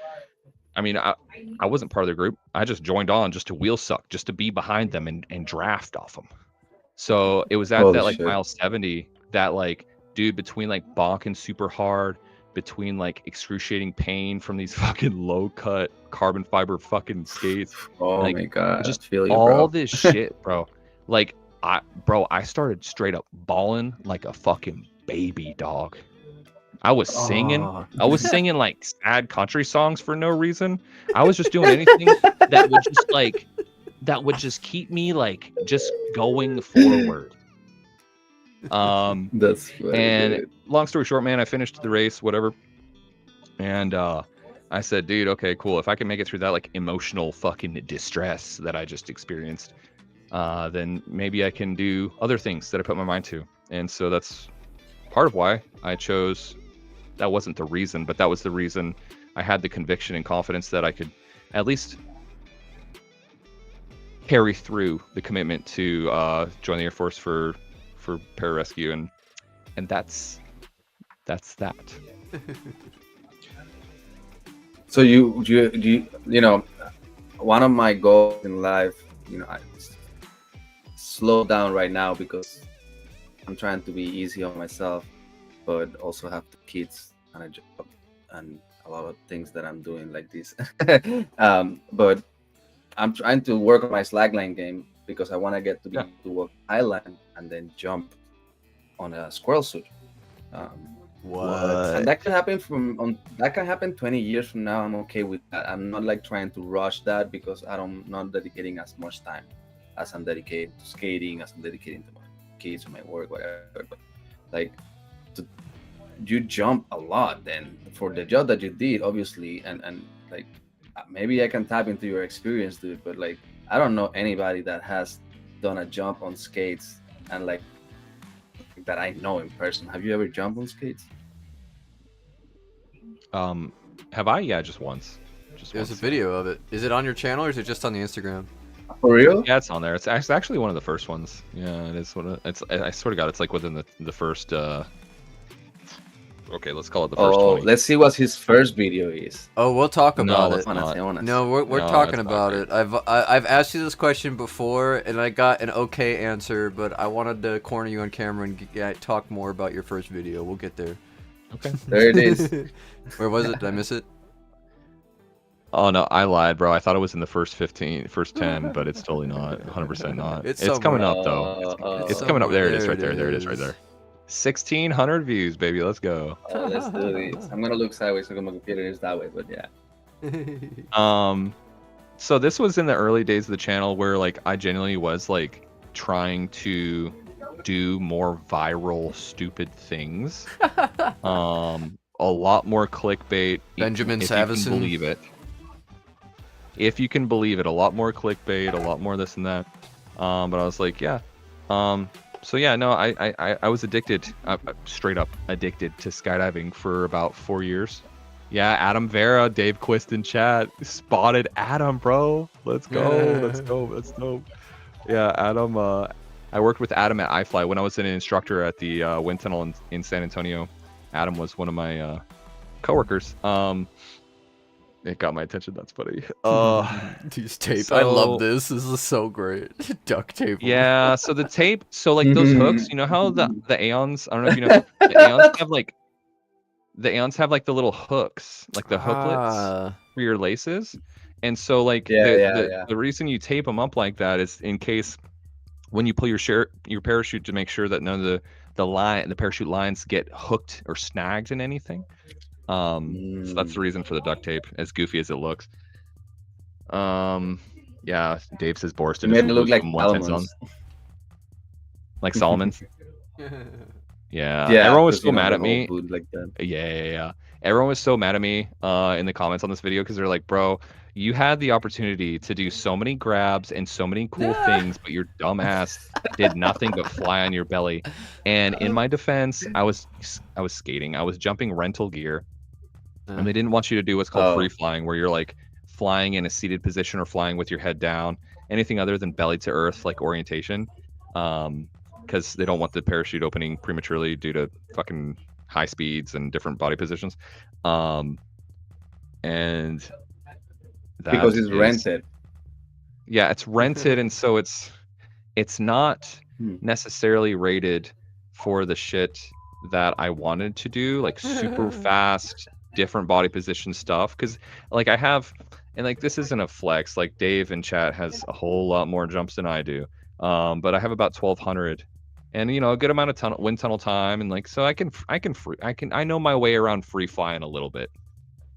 I mean, I wasn't part of their group. I just joined on just to wheel suck, just to be behind them and draft off them. So it was at that like mile 70 that like, dude, between like bonking super hard, between like excruciating pain from these fucking low cut carbon fiber fucking skates.
Oh
like,
my God.
Just
feel you,
all
bro.
this shit, bro. Like I started straight up bawling like a fucking baby dog. I was singing.
Oh.
I was singing like sad country songs for no reason. I was just doing anything that would just keep me like just going forward.
That's funny,
and
dude.
Long story short, man, I finished the race, whatever. And I said, dude, okay, cool. If I can make it through that like emotional fucking distress that I just experienced, then maybe I can do other things that I put my mind to. And so that's part of why I chose. That wasn't the reason, but that was the reason I had the conviction and confidence that I could at least carry through the commitment to join the Air Force for pararescue, and that's that.
So you know, one of my goals in life, I slow down right now because I'm trying to be easy on myself, but also have the kids and a job and a lot of things that I'm doing like this. But I'm trying to work on my slackline game because I want to get to be able to walk island and then jump on a squirrel suit.
What?
And that can happen that can happen 20 years from now. I'm okay with that. I'm not like trying to rush that because I'm not dedicating as much time as I'm dedicated to skating, as I'm dedicating to my kids or my work, whatever. But like, you jump a lot then for the job that you did, obviously, and like maybe I can tap into your experience, dude. But like, I don't know anybody that has done a jump on skates and like that I know in person. Have you ever jumped on skates?
Have I? Yeah, just once.
There's a video of it. Is it on your channel or is it just on the Instagram?
For real?
Yeah, it's on there. It's actually one of the first ones. Yeah, it is I swear to God, it's like within the first. Okay, let's call it the first 20.
Let's see what his first video is.
Oh, we'll talk about it.
No,
we're talking about it. I've asked you this question before, and I got an okay answer, but I wanted to corner you on camera and talk more about your first video. We'll get there.
Okay.
There it is.
Where was it? Did I miss it?
Oh no, I lied, bro. I thought it was in the first 10, but it's totally not. 100% not. It's coming up though. It's coming up. There it is, right there. There it is, right there. 1,600 views, baby. Let's go.
Let's do this. I'm gonna look sideways so my computer is that way, but yeah.
So this was in the early days of the channel where like I genuinely was like trying to do more viral stupid things. A lot more clickbait.
Benjamin
if you
Savison.
can believe it. if you can believe it, a lot more clickbait, a lot more this and that. But I was like, yeah. So yeah, no, I was addicted, straight up addicted to skydiving for about 4 years. Yeah, Adam Vera, Dave Quist in chat spotted Adam, bro. Let's go. Let's go. That's dope. Yeah, Adam. I worked with Adam at iFly when I was an instructor at the wind tunnel in San Antonio. Adam was one of my coworkers. It got my attention. That's funny.
These tape.
So,
I love this. This is so great. Duct tape.
Yeah. So the tape. So like those hooks. You know how the Aeons. I don't know if you know. The Aeons have like. The Aeons have like the little hooks, like the hooklets for your laces. And so like the reason you tape them up like that is in case when you pull your parachute to make sure that none of the parachute lines get hooked or snagged in anything. So that's the reason for the duct tape, as goofy as it looks. Yeah, Dave says Borston
made it look like Solomon's.
Like Solomon's. Yeah, everyone was so mad at me.
Like that.
Yeah. Everyone was so mad at me in the comments on this video because they're like, bro, you had the opportunity to do so many grabs and so many cool things, but your dumb ass did nothing but fly on your belly. And in my defense, I was skating. I was jumping rental gear. And they didn't want you to do what's called free flying, where you're like flying in a seated position or flying with your head down, anything other than belly to earth, like orientation. Because they don't want the parachute opening prematurely due to fucking high speeds and different body positions. And
because it's rented.
Yeah, it's rented, and so it's not necessarily rated for the shit that I wanted to do, like super fast, different body position stuff. Because like I have, and like this isn't a flex, like Dave in chat has a whole lot more jumps than I do. But I have about 1,200, and you know, a good amount of wind tunnel time, and like so I know my way around free flying a little bit.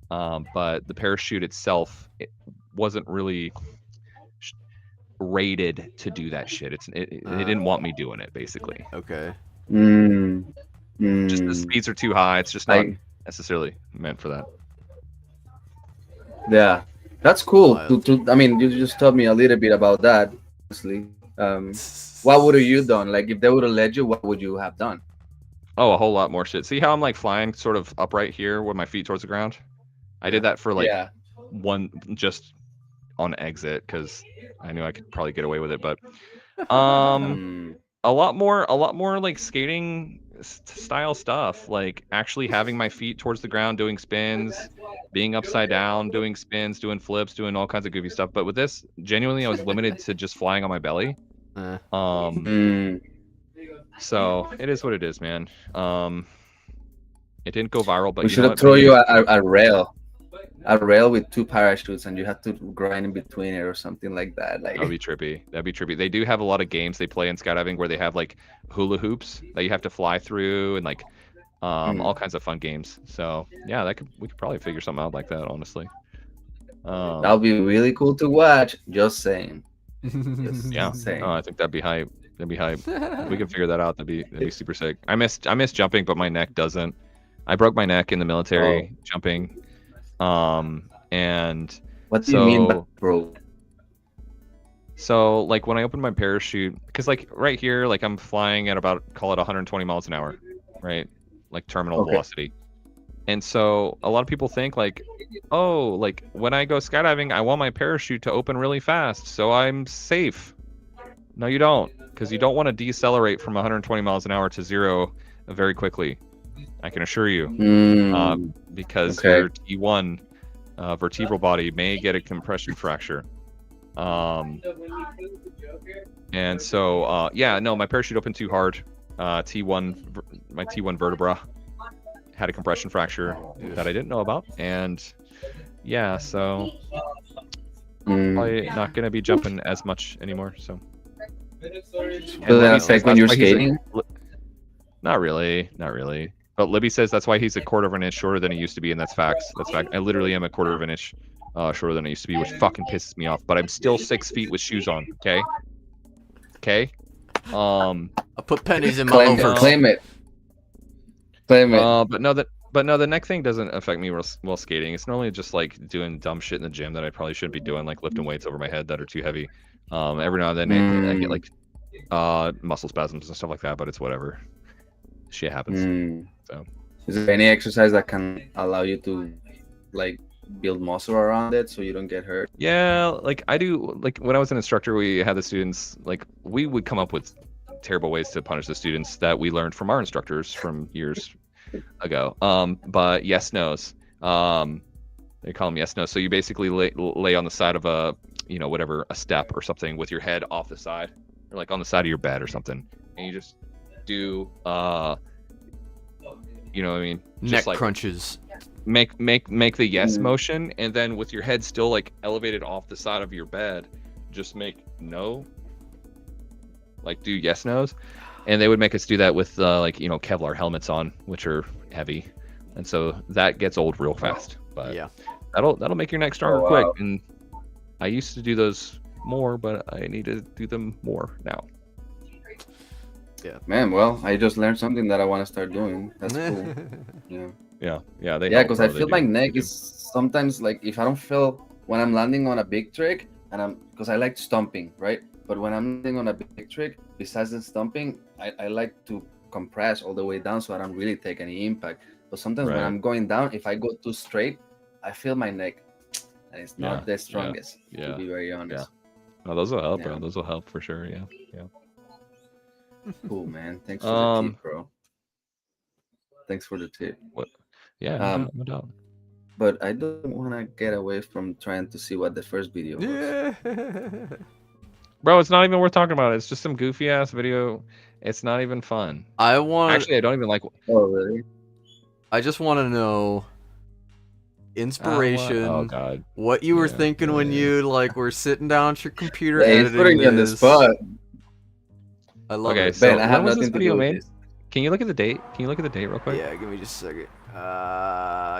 But the parachute itself, it wasn't really rated to do that shit. It didn't want me doing it, basically.
Okay.
Just the speeds are too high. It's just not necessarily meant for that.
Yeah, that's cool. I mean, you just told me a little bit about that. Honestly, what would have you done? Like, if they would have led you, what would you have done?
Oh, a whole lot more shit. See how I'm like flying sort of upright here with my feet towards the ground? I did that for like one just on exit because I knew I could probably get away with it, but a lot more like skating style stuff, like actually having my feet towards the ground, doing spins, being upside down, doing spins, doing flips, doing all kinds of goofy stuff. But with this, genuinely, I was limited to just flying on my belly. So it is what it is, man. It didn't go viral, but
we should have thrown you a rail with 2 parachutes, and you have to grind in between it or something like that. Like,
that'd be trippy. They do have a lot of games they play in skydiving where they have like hula hoops that you have to fly through, and like all kinds of fun games. So yeah, we could probably figure something out like that, honestly.
That'll be really cool to watch. Just saying.
Yeah.
Saying.
Oh, I think that'd be hype. If we can figure that out, that'd be super sick. I miss jumping, but my neck doesn't. I broke my neck in the military jumping. And
what do you mean by bro?
So like when I opened my parachute, because like right here, like I'm flying at about, call it 120 miles an hour, right? Like terminal velocity. And so a lot of people think like, oh, like when I go skydiving, I want my parachute to open really fast so I'm safe. No, you don't, because you don't want to decelerate from 120 miles an hour to 0 very quickly. I can assure you, because your T1 vertebral body may get a compression fracture. And so, yeah, no, my parachute opened too hard. My T1 vertebra had a compression fracture that I didn't know about, and yeah, so probably not gonna be jumping as much anymore. So.
Does that affect when you're skating?
Not really. But Libby says that's why he's a quarter of an inch shorter than he used to be, and that's facts. That's fact. I literally am a quarter of an inch shorter than I used to be, which fucking pisses me off. But I'm still 6 feet with shoes on. Okay. I
put pennies in my loafers.
Claim it.
But But no, the neck thing doesn't affect me while skating. It's normally just like doing dumb shit in the gym that I probably shouldn't be doing, like lifting weights over my head that are too heavy. Every now and then I get like muscle spasms and stuff like that, but it's whatever. Shit happens. So,
is there any exercise that can allow you to like build muscle around it so you don't get hurt?
Yeah, like I do. Like when I was an instructor, we had the students, like we would come up with terrible ways to punish the students that we learned from our instructors from years ago. But yes nos. They call them yes nos. So you basically lay on the side of a, you know, whatever, a step or something with your head off the side, or like on the side of your bed or something, and you just do you know what I mean? Just
Neck
like
crunches.
Make the yes motion, and then with your head still like elevated off the side of your bed, just make no. Like do yes nos, and they would make us do that with like, you know, Kevlar helmets on, which are heavy, and so that gets old real fast. But
Yeah.
that'll make your neck stronger quick. And I used to do those more, but I need to do them more now.
Yeah.
Man, well, I just learned something that I want to start doing. That's cool. Yeah.
Yeah. They
Because I feel my neck is sometimes like if I don't feel when I'm landing on a big trick, and because I like stomping, right? But when I'm landing on a big trick, besides the stomping, I like to compress all the way down so I don't really take any impact. But sometimes when I'm going down, if I go too straight, I feel my neck, and it's not the strongest. To be very honest.
Yeah. Oh, those will help, bro. Those will help for sure. Yeah.
Cool, man. Thanks for the tip, bro. Thanks for the tip.
What? Yeah. No doubt.
But I don't want to get away from trying to see what the first video was.
Bro, it's not even worth talking about. It's just some goofy ass video. It's not even fun. Actually, I don't even like.
Oh, really?
I just want to know inspiration.
Oh God.
What you were thinking when you like were sitting down at your computer
He's
editing
putting you on the
this.
spot.
I love it.
So
Ben, I have
when was
nothing
this
to
video
do with
made?
this.
Can you look at the date? Real quick?
Yeah, give me just a second.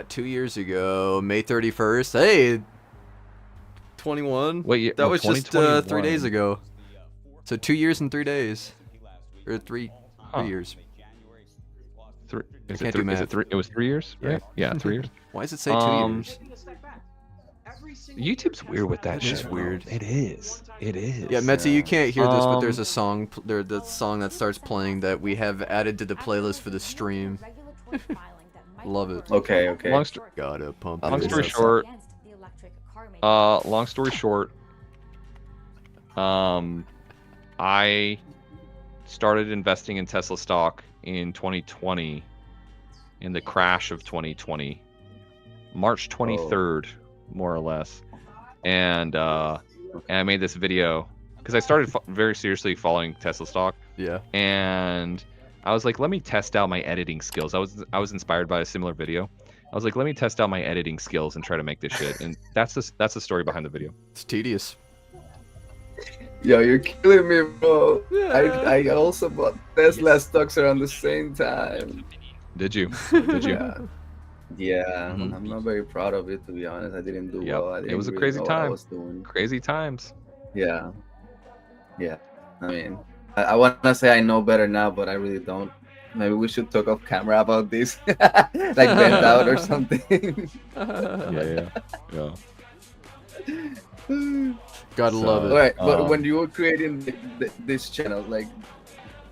2 years ago, May 31st. Hey, 21.
What year?
That was just 3
2021.
days ago. So 2 years and 3 days, or three years.
Is
can't
it
do
3?
math.
Is it 3? It was 3 years, right? Yeah, 3 years.
Why does it say 2 years?
YouTube's weird with that
It
shit.
is weird.
It is.
Yeah, Metzi, you can't hear this, but there's a song, the song that starts playing that we have added to the playlist for the stream. Love it.
Okay.
Gotta pump.
Long
it
story
up.
short. Long story short. I started investing in Tesla stock in 2020, in the crash of 2020, March 23rd, more or less, and I made this video because I started very seriously following Tesla stock.
Yeah.
And I was like, let me test out my editing skills. I was inspired by a similar video. I was like, let me test out my editing skills and try to make this shit. And that's the story behind the video.
It's tedious.
Yo, you're killing me, bro.
Yeah.
I also bought Tesla stocks around the same time.
Did you? Did you?
Yeah. I'm not very proud of it, to be honest. I didn't do well. I didn't
It was a
really
crazy
know what I
time.
was doing.
Crazy times.
Yeah. I mean, I want to say I know better now, but I really don't. Maybe we should talk off camera about this, like bent out or something.
Yeah.
Gotta love it.
All right, but when you were creating this channel, like,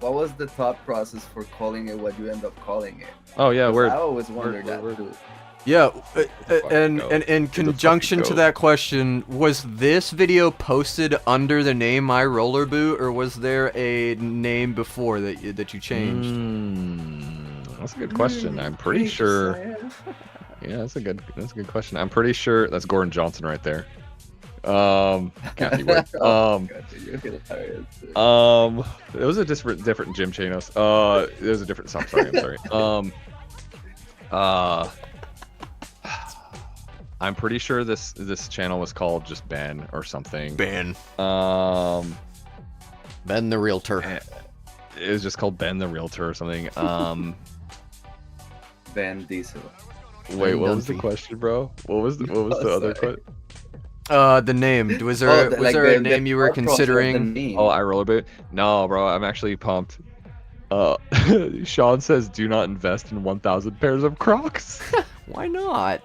what was the thought process for calling it what you end up calling it?
Oh yeah,
I always wondered that too.
Yeah, and in conjunction to that question, was this video posted under the name My Roller Boot, or was there a name before that you changed?
That's a good question. I'm pretty sure. Yeah, that's a good question. I'm pretty sure that's Gordon Johnson right there. Kathy Wood. It was a different gym channels. It was a different. I'm sorry. I'm pretty sure this channel was called just Ben or something.
Ben. Ben the Realtor.
It was just called Ben the Realtor or something.
Ben Diesel.
Wait, what was the question, bro? What was the other question?
The name. Was there a name you were considering?
Oh, I rollerboot? No, bro. I'm actually pumped. Sean says, "Do not invest in 1,000 pairs of Crocs."
Why not?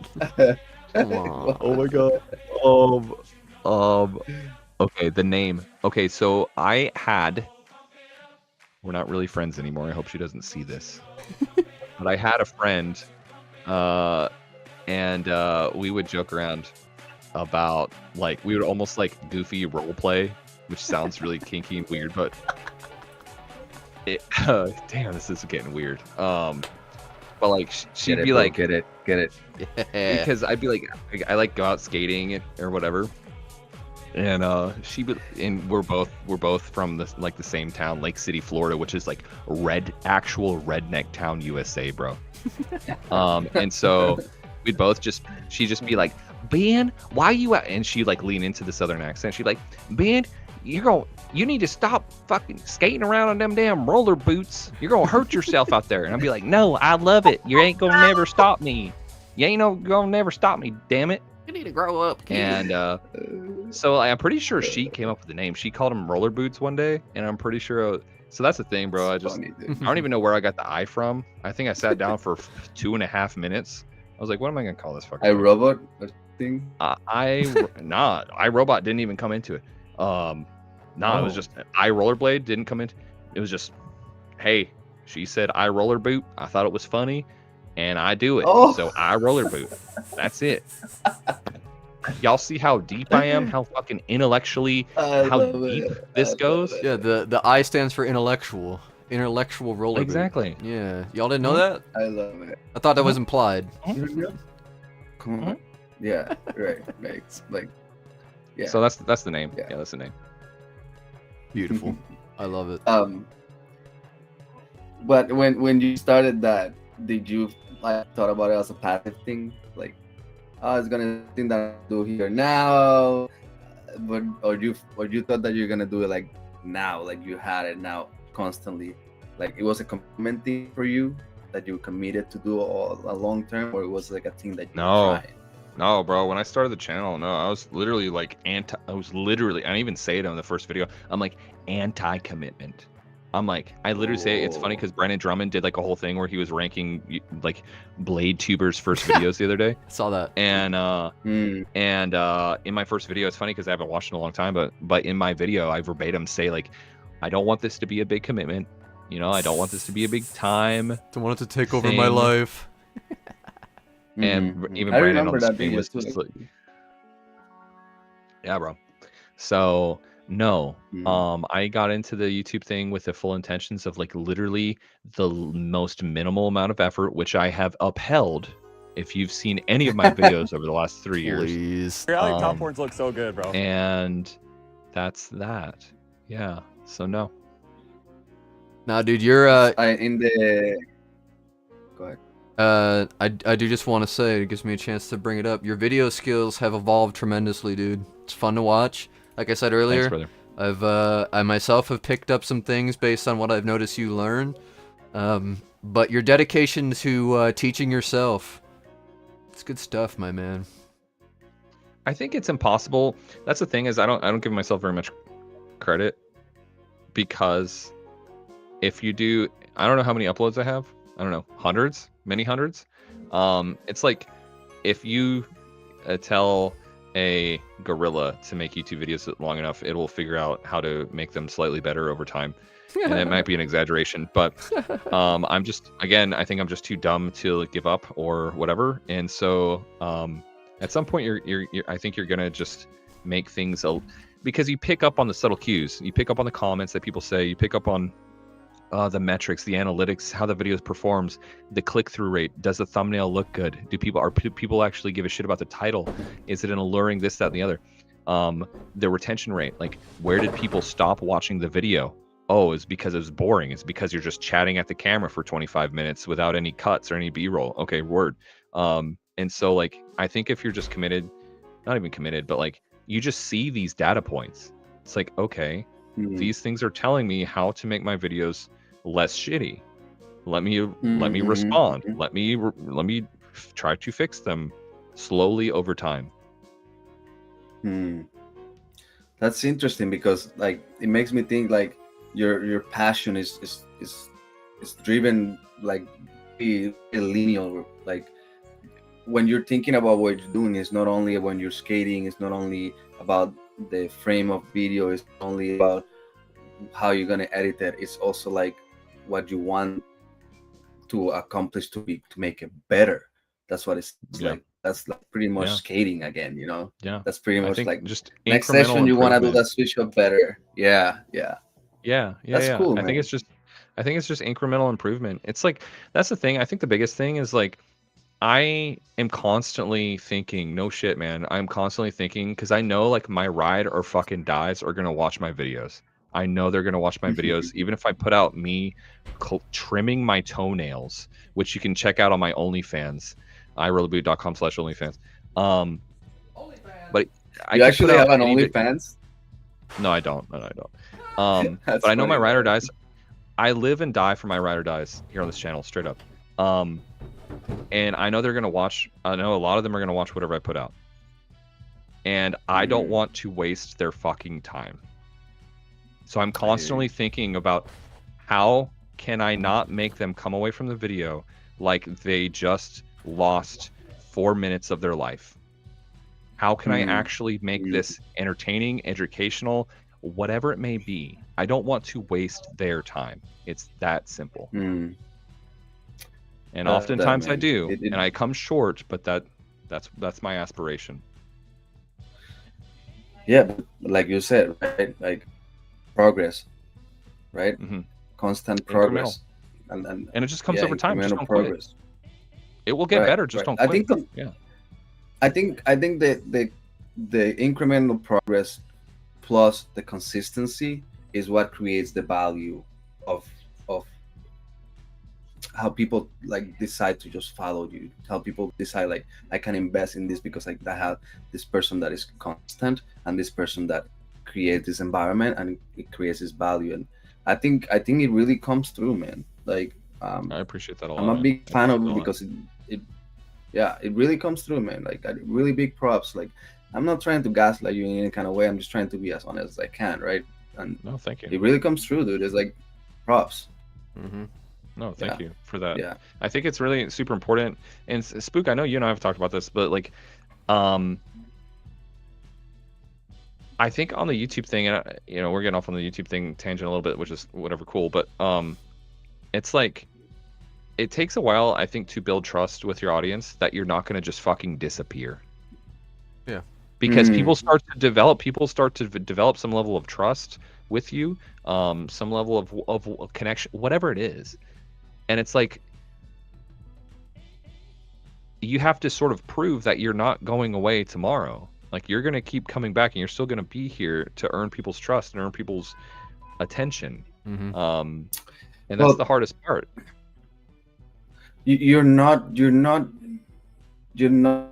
Come on.
Oh my god. Okay, the name. Okay, so I had. We're not really friends anymore. I hope she doesn't see this. But I had a friend, and we would joke around about like we would almost like goofy role play, which sounds really kinky and weird, but it, damn, this is getting weird. But like she'd
Get it,
be
bro,
like,
get it.
Yeah.
because I'd be like, I like go out skating or whatever, and she would, and we're both from the like the same town, Lake City, Florida, which is like actual redneck town, USA, bro. And so we'd both she'd just be like, Ben, why you out? And she'd like lean into the southern accent. She'd like, Ben, you need to stop fucking skating around on them damn roller boots. You're gonna hurt yourself out there. And I'd be like, no, I love it. You ain't gonna never stop me. You ain't gonna never stop me, damn it.
You need to grow up, kid.
And so I'm pretty sure she came up with the name. She called them roller boots one day, and I'm pretty sure. So that's the thing, bro. I don't even know where I got the I from. I think I sat down for 2.5 minutes. I was like, what am I gonna call this fucking
I Robot thing?
iRobot didn't even come into it. It was just I rollerblade didn't come in. It was just, hey, she said I roller boot. I thought it was funny, and I do it. So I roller boot. That's it. Y'all see how deep I am? How fucking intellectually how deep this goes?
Yeah, the I stands for intellectual. Intellectual roller.
Exactly.
Yeah. Y'all didn't know that?
I love it.
I thought that was implied.
Come on. Yeah, right. Like, yeah.
So that's the name.
Yeah.
Yeah, that's the name.
Beautiful. I love it.
But when you started that, did you like thought about it as a passive thing? Like, it's gonna thing that I do here now, but or you thought that you're gonna do it like now, like you had it now constantly, like it was a commitment thing for you that you committed to do all a long term, or it was like a thing that you tried?
No, bro. When I started the channel, I was literally like I didn't even say it on the first video. I'm like anti-commitment. I'm like, I literally say it's funny because Brandon Drummond did like a whole thing where he was ranking like Blade Tubers' first videos the other day.
I saw that.
And in my first video, it's funny because I haven't watched it in a long time, but in my video, I verbatim say like, I don't want this to be a big commitment. I don't want this to be a big time.
Don't want it to take over my life.
And even
I
Brandon
remember
on the
that
stream
video
was
too.
just like, yeah, bro. So no, I got into the YouTube thing with the full intentions of like literally the most minimal amount of effort, which I have upheld. If you've seen any of my videos over the last 3 years,
Please.
Reality top horns look so good, bro.
And that's that. Yeah. So no.
Now, dude, you're
In the go ahead.
I do just want to say, it gives me a chance to bring it up. Your video skills have evolved tremendously, dude. It's fun to watch. Like I said earlier,
Thanks, brother.
I myself have picked up some things based on what I've noticed you learn. But your dedication to teaching yourself, it's good stuff, my man.
I think it's impossible. That's the thing, is I don't give myself very much credit, because if you do, I don't know how many uploads I have. I don't know, hundreds, many hundreds. It's like if you tell a gorilla to make YouTube videos long enough, it will figure out how to make them slightly better over time. And it might be an exaggeration, but I'm just, again, I think I'm just too dumb to give up or whatever. And so at some point, I think you're gonna just make things because you pick up on the subtle cues, you pick up on the comments that people say, you pick up on the metrics, the analytics, how the video performs, the click-through rate. Does the thumbnail look good? Do people actually give a shit about the title? Is it an alluring this, that, and the other? The retention rate, like where did people stop watching the video? Oh, it's because it was boring. It's because you're just chatting at the camera for 25 minutes without any cuts or any B-roll. Okay, word. And so like, I think if you're just committed, not even committed, but like you just see these data points. It's like, okay, these things are telling me how to make my videos less shitty. Let me respond. Let me try to fix them slowly over time.
That's interesting, because like it makes me think like your passion is it's driven like be linear. Like when you're thinking about what you're doing, it's not only when you're skating, it's not only about the frame of video, it's not only about how you're gonna edit it, it's also like what you want to accomplish to make it better. That's what it's like. That's like pretty much skating again, you know.
Yeah,
that's pretty
I
much
think
like
just
next
incremental
session you want to do
improvement.
that switch up better. Yeah. That's cool,
I
man.
think it's just incremental improvement. It's like that's the thing. I think the biggest thing is like I am constantly thinking, no shit, man. I'm constantly thinking because I know like my ride or fucking dies are gonna watch my videos. I know they're gonna watch my videos, even if I put out me trimming my toenails, which you can check out on my OnlyFans, irollerboot.com/OnlyFans. But
you actually have an OnlyFans?
No, I don't. No, I don't. But I know my ride or dies. I live and die for my ride or dies here on this channel, straight up. And I know they're gonna watch. I know a lot of them are gonna watch whatever I put out, and I don't want to waste their fucking time. So I'm constantly thinking about how can I not make them come away from the video like they just lost 4 minutes of their life. How can I actually make this entertaining, educational, whatever it may be? I don't want to waste their time. It's that simple. And oftentimes I do, and I come short, but that's my aspiration.
Yeah, like you said, right? Like progress, right? Constant progress,
and it just comes over time. Just don't
progress.
Quit. It will get better. Just don't quit.
I think the incremental progress plus the consistency is what creates the value of how people like decide to just follow you, how people decide like I can invest in this because like I have this person that is constant and this person that creates this environment and it creates this value. And I think it really comes through, man. Like
I appreciate that a lot.
I'm a big fan of it because it really comes through, man. Like really big props. Like I'm not trying to gaslight you in any kind of way. I'm just trying to be as honest as I can, right? And
no, thank you.
It really comes through, dude. It's like props.
No, thank you for that. Yeah, I think it's really super important. And Spook, I know you and I have talked about this, but like, I think on the YouTube thing, and you know, we're getting off on the YouTube thing tangent a little bit, which is whatever, cool. But it's like, it takes a while, I think, to build trust with your audience that you're not going to just fucking disappear.
Yeah.
Because people start to develop some level of trust with you, some level of connection, whatever it is. And it's like, you have to sort of prove that you're not going away tomorrow. Like, you're going to keep coming back and you're still going to be here to earn people's trust and earn people's attention. And that's the hardest part. You're not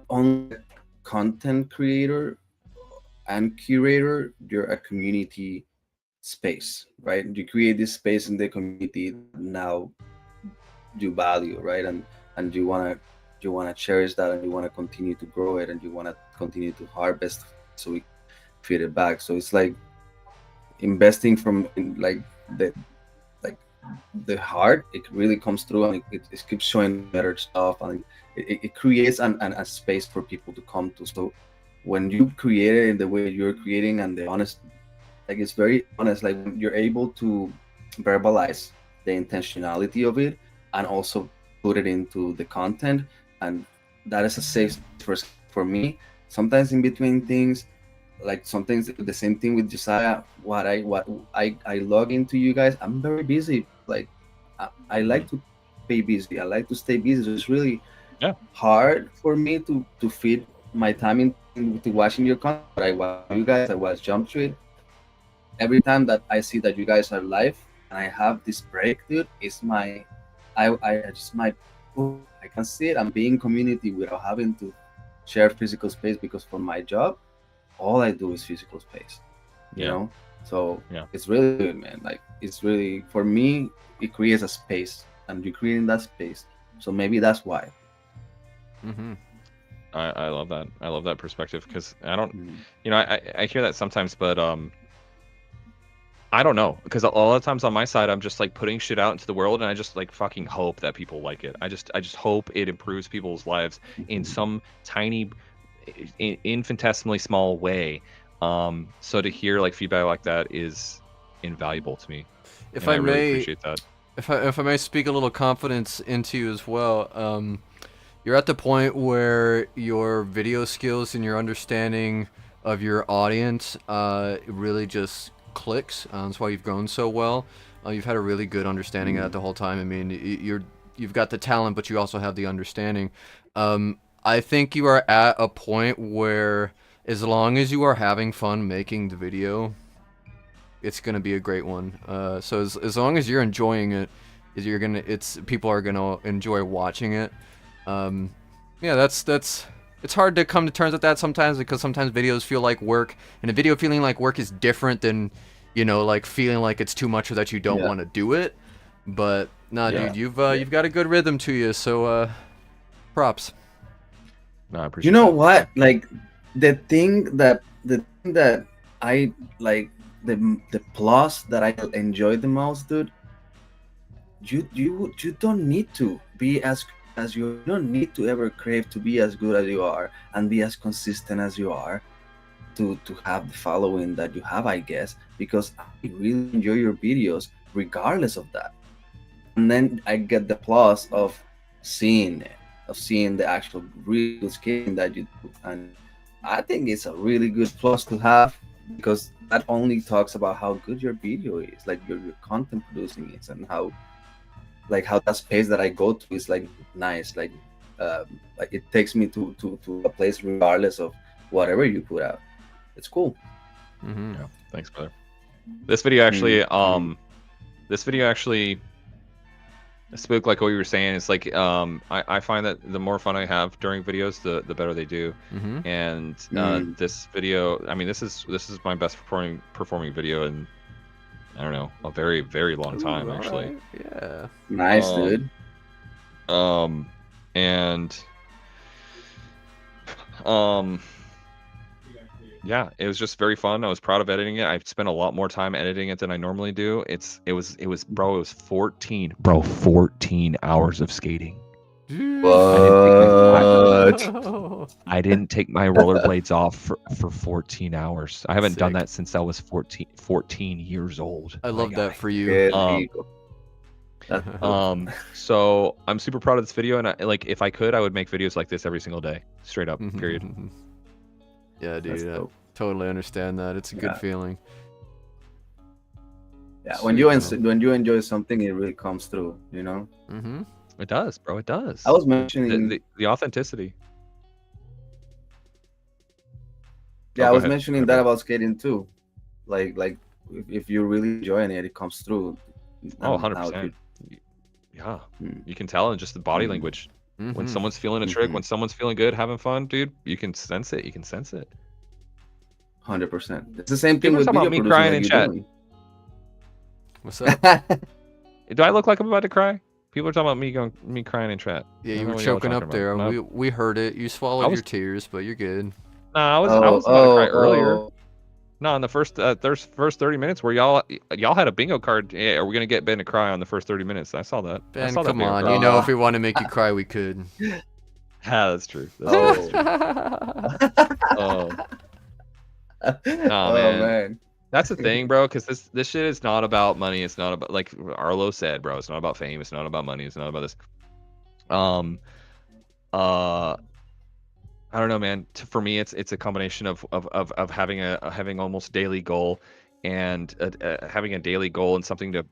only a content creator and curator, you're a community space, right? You create this space in the community now you value, right? And you wanna cherish that, and you wanna continue to grow it, and you wanna continue to harvest so we feed it back. So it's like investing from like the heart. It really comes through, and it keeps showing better stuff, and it creates a space for people to come to. So when you create it in the way you're creating and the honest, like it's very honest, like you're able to verbalize the intentionality of it and also put it into the content, and that is a safe space for me. Sometimes in between things, like sometimes the same thing with Josiah, what I log into you guys, I'm very busy. Like I like to be busy, I like to stay busy. So it's really hard for me to feed my time into watching your content. But I watch you guys, I watch Jump Street. Every time that I see that you guys are live and I have this break, dude, it's my I can see it. I'm being community without having to share physical space, because for my job all I do is physical space, you know. So it's really good, man. Like it's really, for me, it creates a space and you're creating that space, so maybe that's why.
I love that. I love that perspective, because I don't, you know, I hear that sometimes, but I don't know, because a lot of times on my side, I'm just like putting shit out into the world, and I just like fucking hope that people like it. I just hope it improves people's lives in some tiny, infinitesimally small way. So to hear like feedback like that is invaluable to me.
If
and
I
really
may,
appreciate that.
if I may speak a little confidence into you as well, you're at the point where your video skills and your understanding of your audience really just clicks. That's why you've grown so well. You've had a really good understanding of that the whole time. I mean, you've got the talent, but you also have the understanding. I think you are at a point where, as long as you are having fun making the video, it's gonna be a great one. So as long as you're enjoying it, people are gonna enjoy watching it. Yeah, that's it's hard to come to terms with that sometimes, because sometimes videos feel like work, and a video feeling like work is different than, like feeling like it's too much or that you don't want to do it. But nah, dude, you've got a good rhythm to you, so props.
No, I appreciate
You know
that.
what? Like the thing that I like, the plus that I enjoy the most, dude. You don't need to be as you don't need to ever crave to be as good as you are and be as consistent as you are to have the following that you have, I guess, because I really enjoy your videos regardless of that. And then I get the plus of seeing it, of seeing the actual real good skating that you do. And I think it's a really good plus to have, because that only talks about how good your video is, like your content producing is, and how that space that I go to is like nice, like it takes me to a place regardless of whatever you put out. It's cool.
Yeah, thanks, brother. This video actually, I spoke like what you were saying. It's like I find that the more fun I have during videos, the better they do. And this video, I mean, this is my best performing video in, I don't know, a very, very long time. Actually.
Right. Yeah.
Nice, dude.
Yeah, it was just very fun. I was proud of editing it. I spent a lot more time editing it than I normally do. It was 14 hours of skating.
What?
I didn't take my rollerblades off for 14 hours. I haven't done that since I was 14 years old.
I love that for you.
So I'm super proud of this video, and if I could, I would make videos like this every single day, straight up, period.
Yeah, dude, I totally understand that. It's a good feeling.
Yeah, when you enjoy something, it really comes through, you know.
It does, bro. It does.
I was mentioning
the authenticity.
Yeah, I was mentioning that about skating too. Like if you're really enjoying it, it comes through.
100%. Yeah, you can tell in just the body language. When someone's feeling a trick, when someone's feeling good, having fun, dude, you can sense it.
100%. It's the same thing with
about me crying in chat.
What's up?
Do I look like I'm about to cry? People are talking about me crying in chat.
Yeah, you were choking up there. No? We heard it. You swallowed your tears, but you're good.
Nah, I was about to cry earlier. No, in the first 30 minutes where y'all had a bingo card. Yeah, are we gonna get Ben to cry on the first 30 minutes? I saw that.
Ben, come on. You know, if we want to make you cry, we could.
Yeah, that's true.
That's
true. Man. That's the thing, bro. Because this shit is not about money. It's not about, like Arlo said, bro. It's not about fame. It's not about money. It's not about this. I don't know, man. For me, it's a combination of having almost daily goal, and having a daily goal and something to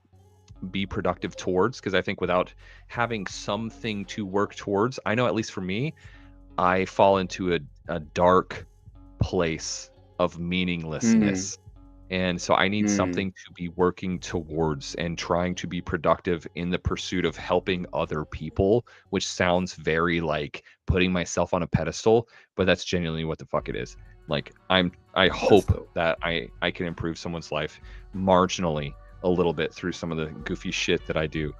be productive towards. Because I think without having something to work towards, I know at least for me, I fall into a dark place of meaninglessness. And so I need something to be working towards and trying to be productive in the pursuit of helping other people, which sounds very like putting myself on a pedestal, but that's genuinely what the fuck it is. Like I hope that I can improve someone's life marginally a little bit through some of the goofy shit that I do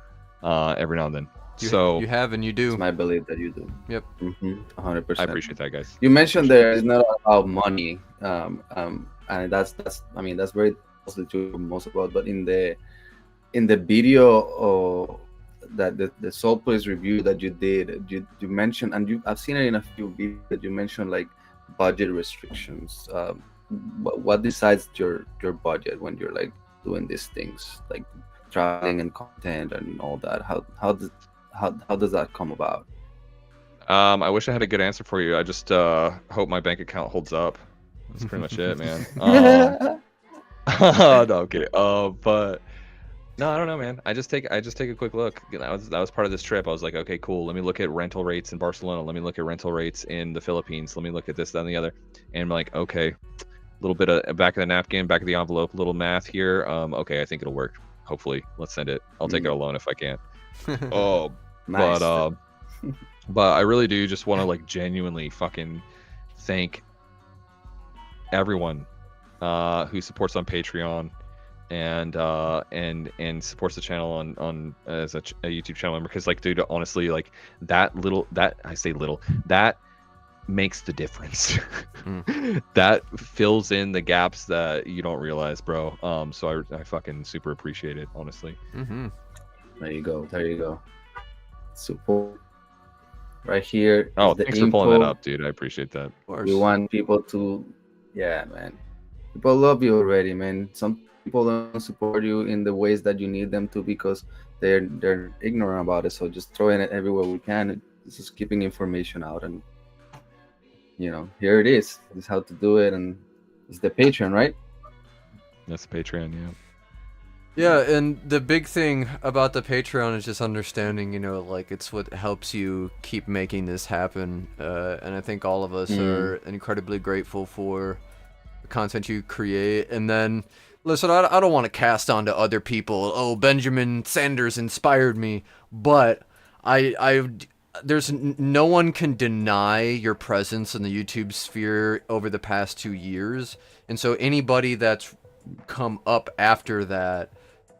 every now and then.
You have and you do.
It's my belief that you do.
Yep.
100%.
I appreciate that, guys.
You mentioned there is not about money, and that's very mostly to most about, but in the video that the Soul Place review that you did, you mentioned, and I've seen it in a few videos that you mentioned like budget restrictions. What decides your budget when you're like doing these things, like traveling and content and all that? How does that come about?
I wish I had a good answer for you. I just hope my bank account holds up. That's pretty much it, man. No, I'm kidding. But no, I don't know, man. I just take a quick look. That was part of this trip. I was like, okay, cool. Let me look at rental rates in Barcelona. Let me look at rental rates in the Philippines. Let me look at this, that, and the other. And I'm like, okay, a little bit of back of the napkin, back of the envelope, little math here. Okay, I think it'll work. Hopefully, let's send it. I'll take it alone if I can. Oh,
Nice.
but I really do just want to like genuinely fucking thank everyone who supports on Patreon and supports the channel on as a YouTube channel member, because like, dude, honestly, like that makes the difference. That fills in the gaps that you don't realize, bro. So I fucking super appreciate it, honestly.
There you go. Support right here.
Oh,
the
thanks for pulling that up, dude. I appreciate that.
We want people to, yeah, man. People love you already, man. Some people don't support you in the ways that you need them to because they're ignorant about it. So just throwing it everywhere we can. It's just keeping information out, and here it is. This is how to do it, and it's the Patreon, right?
That's the Patreon, yeah.
Yeah, and the big thing about the Patreon is just understanding, like it's what helps you keep making this happen. And I think all of us are incredibly grateful for the content you create. And then, listen, I don't want to cast on to other people. Oh, Benjamin Sanders inspired me, but there's no one can deny your presence in the YouTube sphere over the past 2 years. And so anybody that's come up after that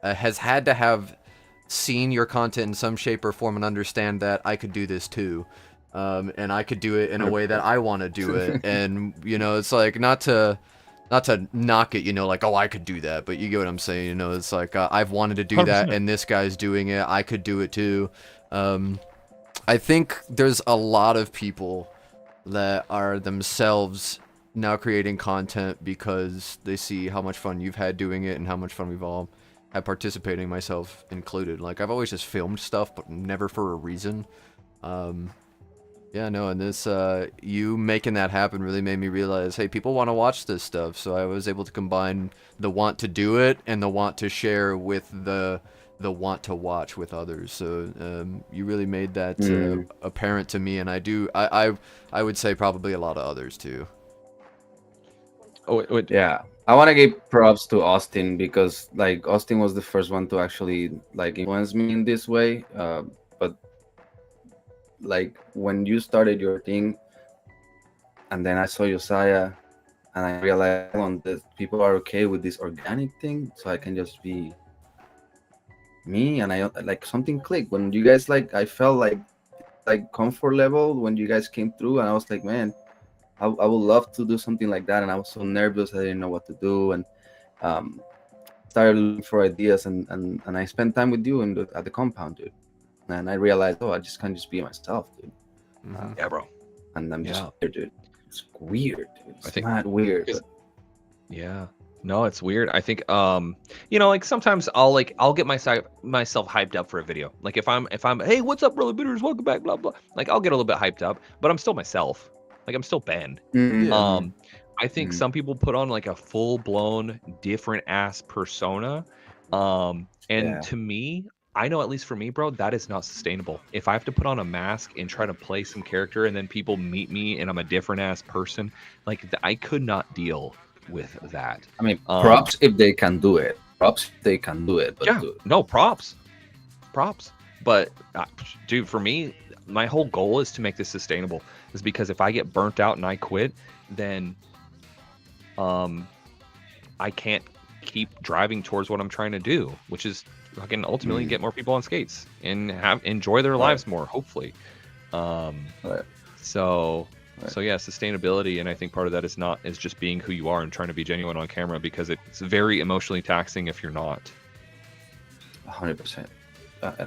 has had to have seen your content in some shape or form and understand that I could do this too. And I could do it in a way that I want to do it. And, it's like, not to knock it, like, oh, I could do that, but you get what I'm saying. It's like, I've wanted to do 100%. That, and this guy's doing it. I could do it too. I think there's a lot of people that are themselves now creating content because they see how much fun you've had doing it and how much fun we've all had participating, myself included. Like, I've always just filmed stuff, but never for a reason. Yeah, no, and this, you making that happen really made me realize, hey, people want to watch this stuff, so I was able to combine the want to do it and the want to share with the want to watch with others. So you really made that apparent to me, and I would say probably a lot of others too.
Oh, wait.
Yeah, I want to give props to Austin because like Austin was the first one to actually like influence me in this way. But like when you started your thing, and then I saw Josiah, and I realized that people are okay with this organic thing, so I can just be me, and I like something clicked when you guys I felt like comfort level when you guys came through, and I was like, man, I would love to do something like that, and I was so nervous I didn't know what to do, and started looking for ideas, and I spent time with you at the compound, dude, and I realized, I just can't just be myself, dude.
Yeah, bro.
And I'm just weird, dude. It's weird, dude. It's not weird. But...
Yeah. No, it's weird. I think like sometimes I'll get myself hyped up for a video. Like if I'm hey, what's up, Rolly Bitters? Welcome back, blah blah. Like I'll get a little bit hyped up, but I'm still myself. Like I'm still Ben. I think some people put on like a full-blown different ass persona. To me, I know, at least for me, bro, that is not sustainable. If I have to put on a mask and try to play some character and then people meet me and I'm a different ass person, like I could not deal with that.
I mean, props if they can do it. Props if they can do it. But
yeah, no, props. But dude, for me, my whole goal is to make this sustainable. Is because if I get burnt out and I quit, then I can't keep driving towards what I'm trying to do, which is fucking ultimately get more people on skates and enjoy their lives more, hopefully. So So yeah, sustainability, and I think part of that is just being who you are and trying to be genuine on camera, because it's very emotionally taxing if you're not.
100%.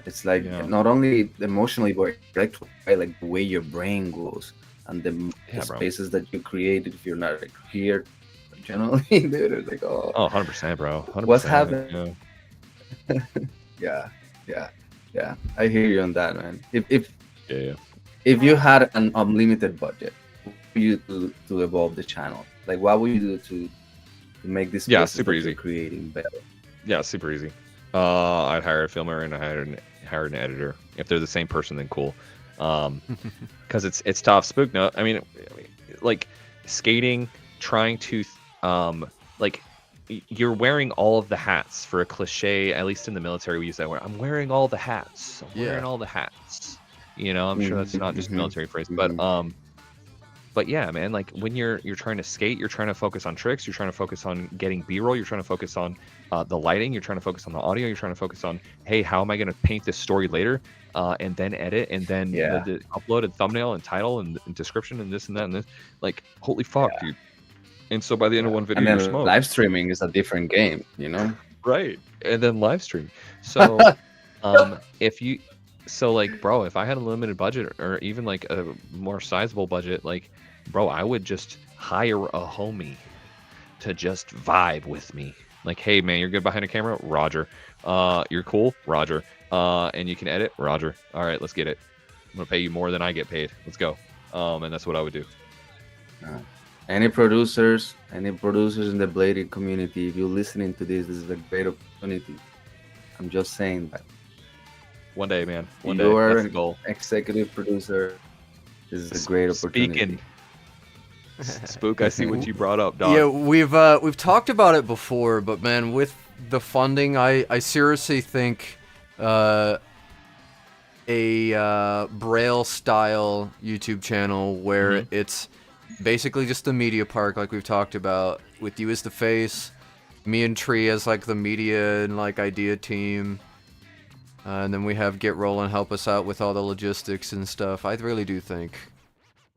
It's like not only emotionally but intellectually, right? Like the way your brain goes and the spaces that you create if you're not like here. Generally, dude, it's like
100%, bro. 100%,
what's happening? Yeah. I hear you on that, man. If you had an unlimited budget, what would you do to evolve the channel? Like, what would you do to make this
super easy
creating better?
Yeah, super easy. I'd hire a filmer and I hired an editor. If they're the same person, then cool. Because it's tough. Spook, no, I mean, like skating, trying to like you're wearing all of the hats for a cliche. At least in the military, we use that word. I'm wearing all the hats. I'm wearing all the hats. You know, I'm sure that's not just a military phrase, but yeah, man, like when you're trying to skate, you're trying to focus on tricks, you're trying to focus on getting B-roll, you're trying to focus on the lighting, you're trying to focus on the audio, you're trying to focus on, hey, how am I going to paint this story later, and then edit, and then the upload and thumbnail and title and description and this and that and this. Like, holy fuck, dude. And so by the end of one video,
and then
you're smoked.
Live streaming is a different game, you know?
Right. And then live stream. So like, bro, if I had a limited budget or even like a more sizable budget, like, bro, I would just hire a homie to just vibe with me. Like, hey, man, you're good behind a camera? Roger. You're cool? Roger. And you can edit? Roger. All right, let's get it. I'm going to pay you more than I get paid. Let's go. And that's what I would do.
Any producers in the blading community, if you're listening to this is a great opportunity. I'm just saying that.
One day, man. One day.
You're
an
executive producer. This is a great opportunity.
Spook, I see what you brought up, dog.
Yeah, we've talked about it before, but man, with the funding, I seriously think a Braille style YouTube channel where it's basically just the media park, like we've talked about, with you as the face, me and Tree as like the media and like idea team, and then we have Get Rollin' help us out with all the logistics and stuff. I really do think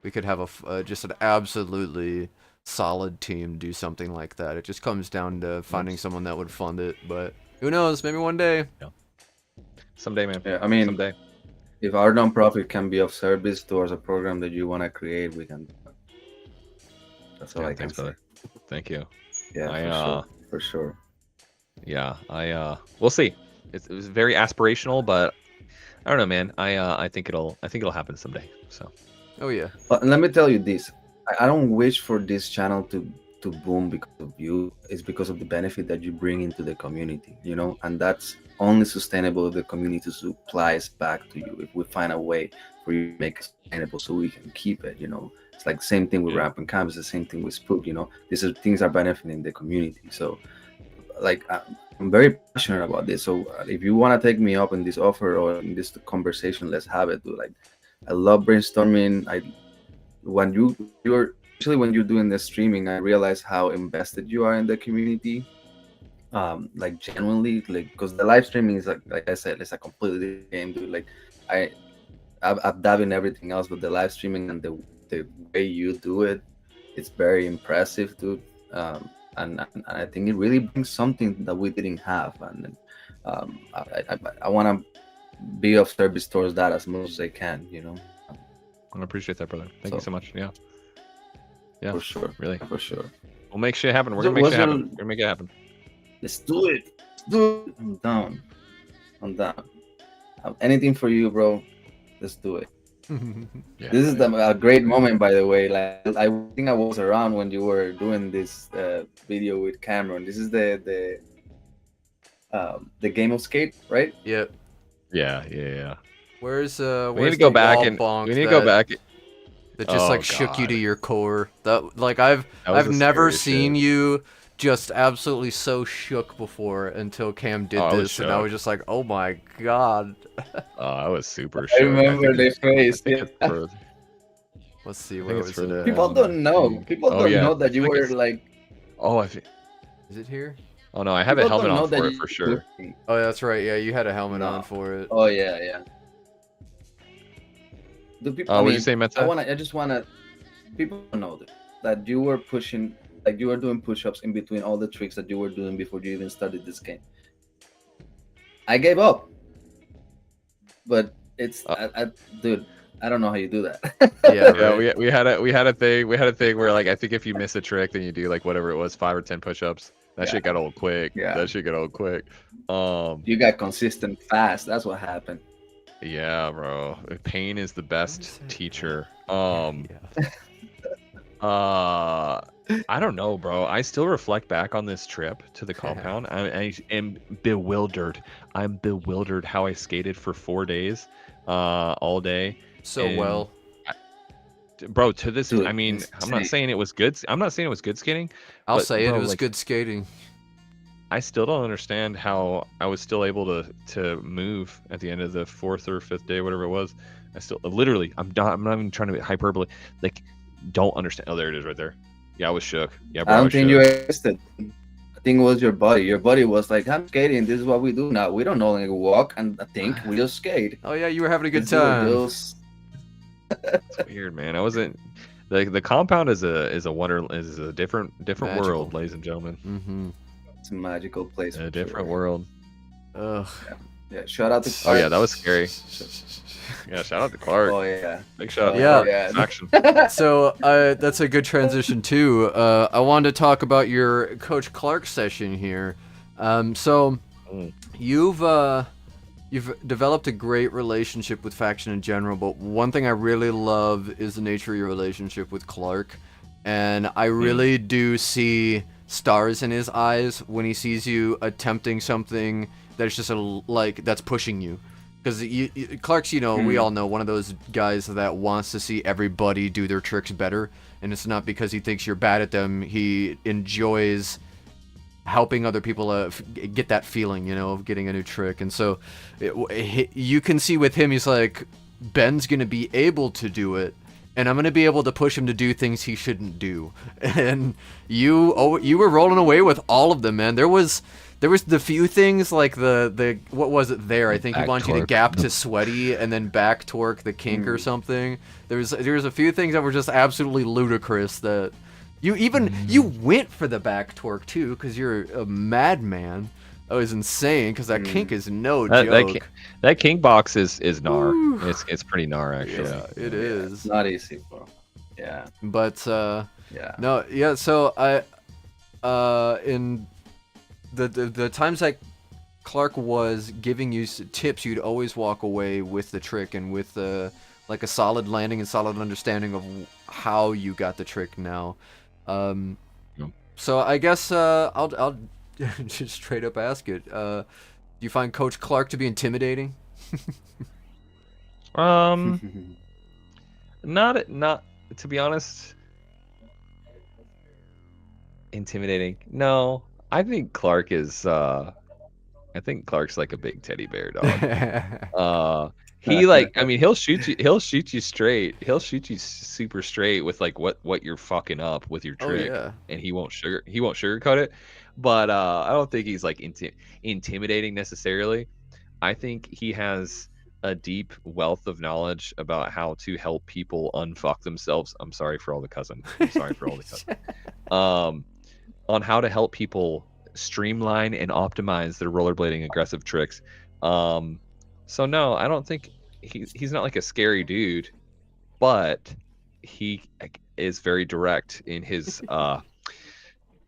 we could have just an absolutely solid team do something like that. It just comes down to finding someone that would fund it, but who knows? Maybe one day.
Yeah. Someday, man.
Yeah, I mean,
someday.
If our nonprofit can be of service towards a program that you want to create, we can. That's all I can say.
Thank you.
Yeah, for sure.
Yeah, we'll see. It was very aspirational, but I don't know, man. I think it'll happen someday. So.
Oh yeah.
But let me tell you this: I don't wish for this channel to boom because of you. It's because of the benefit that you bring into the community, you know, and that's only sustainable if the community supplies back to you. If we find a way for you to make it sustainable, so we can keep it, you know. It's like the same thing with Ramp and Camp. It's the same thing with Spook, you know. Things are benefiting the community. So, like, I'm very passionate about this. So, if you want to take me up in this offer or in this conversation, let's have it. Like, I love brainstorming. When you're doing the streaming, I realize how invested you are in the community. Like genuinely, like, because the live streaming is like I said, it's a completely different game, dude. Like, I've dabbled in everything else, but the live streaming and the way you do it, it's very impressive, dude. And I think it really brings something that we didn't have, and I want to be of service towards that as much as I can, you know.
I appreciate that, brother. Thank you so much. Yeah,
for sure,
really,
for sure.
We'll make shit happen. We're gonna make shit happen. We're gonna make it happen.
Let's do it. I'm down. Anything for you, bro. Let's do it. This is a great moment, by the way. Like, I think I was around when you were doing this video with Cameron. This is the game of skate, right?
Yep.
Yeah.
Where's
we need to go back and we need to go back.
That just shook you to your core. That, like, I've never seen you just absolutely so shook before until Cam did this, and I was just like, oh my god.
I was super shook.
I remember the face.
Let's see, where was it?
People don't know. People don't know that you were like.
Is it here?
Oh no, I have a helmet on for it for sure.
Oh, that's right. Yeah, you had a helmet on for it.
Oh yeah. The people.
What did you say, Meta?
I just wanna. people don't know that you were pushing, like you were doing push-ups in between all the tricks that you were doing before you even started this game. I gave up, but it's dude, I don't know how you do that.
Yeah,
Yeah,
right.
we had a thing where like I think if you miss a trick, then you do like whatever it was, 5 or 10 push-ups. That shit got old quick.
Yeah.
That shit got old quick.
You got consistent fast. That's what happened.
Yeah, bro. Pain is the best teacher. I don't know, bro. I still reflect back on this trip to the compound. I am bewildered. I'm bewildered how I skated for 4 days, all day.
So well.
Bro, to this,
Dude,
I mean,
insane.
I'm not saying it was good. I'm not saying it was good skating.
I'll
but,
say
bro,
it was
like,
good skating.
I still don't understand how I was still able to move at the end of the 4th or 5th day, whatever it was. I still literally, I'm not even trying to be hyperbole. Like, don't understand. Oh, there it is, right there. Yeah, I was shook. Yeah, bro,
I
I
don't
was
think
shook.
you existed. I think it was your body. Your body was like, I'm skating. This is what we do now. We don't no longer walk and think. We just skate.
Oh yeah, you were having a good
This is what
time.
those-
It's weird, man. I wasn't. The compound is a different
Magical.
world, ladies and gentlemen.
Mm-hmm.
It's a magical place.
A
for
different
sure.
world.
Ugh.
Yeah, shout out to
Oh
Clark.
yeah, that was scary. Yeah, shout out to Clark.
Oh yeah.
Big shout out to
Yeah.
Clark. Action.
So that's a good transition too. I wanted to talk about your Coach Clark session here. So you've developed a great relationship with Faction in general, but one thing I really love is the nature of your relationship with Clark, and I really do see stars in his eyes when he sees you attempting something that's just that's pushing you. Because Clark's, we all know, one of those guys that wants to see everybody do their tricks better, and it's not because he thinks you're bad at them. He enjoys helping other people get that feeling, of getting a new trick. And so you can see with him, he's like, Ben's going to be able to do it, and I'm going to be able to push him to do things he shouldn't do. And you were rolling away with all of them, man. There was the few things like the what was it there? I think he wanted you to gap to sweaty and then back torque the kink or something. There was a few things that were just absolutely ludicrous that you went for the back torque too because you're a madman. That was insane because that kink is no joke.
That kink box is gnar. It's pretty gnar actually.
Yeah, it is.
It's not easy, bro. Yeah.
But
Yeah.
no, yeah. So in the times that Clark was giving you tips, you'd always walk away with the trick and with like a solid landing and solid understanding of how you got the trick now. So I guess I'll just straight up ask it. Do you find Coach Clark to be intimidating?
Not to be honest. Intimidating. No. I think Clark is Clark's like a big teddy bear dog. He'll shoot you straight. He'll shoot you super straight with like what you're fucking up with your trick.
Oh, yeah.
And he won't sugarcoat it. But I don't think he's like intimidating necessarily. I think he has a deep wealth of knowledge about how to help people unfuck themselves. I'm sorry for all the cussing. On how to help people streamline and optimize their rollerblading aggressive tricks. So no, I don't think he's not like a scary dude, but he is very direct in his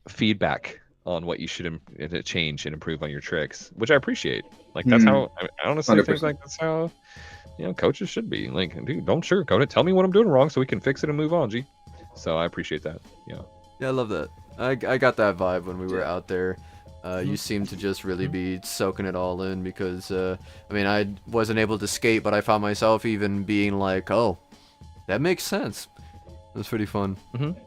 feedback on what you should change and improve on your tricks, which I appreciate. Like that's how I honestly
100%.
think like that's how coaches should be. Like, dude, don't sugarcoat it. Tell me what I'm doing wrong so we can fix it and move on, G. So I appreciate that. Yeah.
Yeah, I love that. I got that vibe when we were out there. You seemed to just really be soaking it all in because, I wasn't able to skate, but I found myself even being like, oh, that makes sense. It was pretty fun.
Mm-hmm.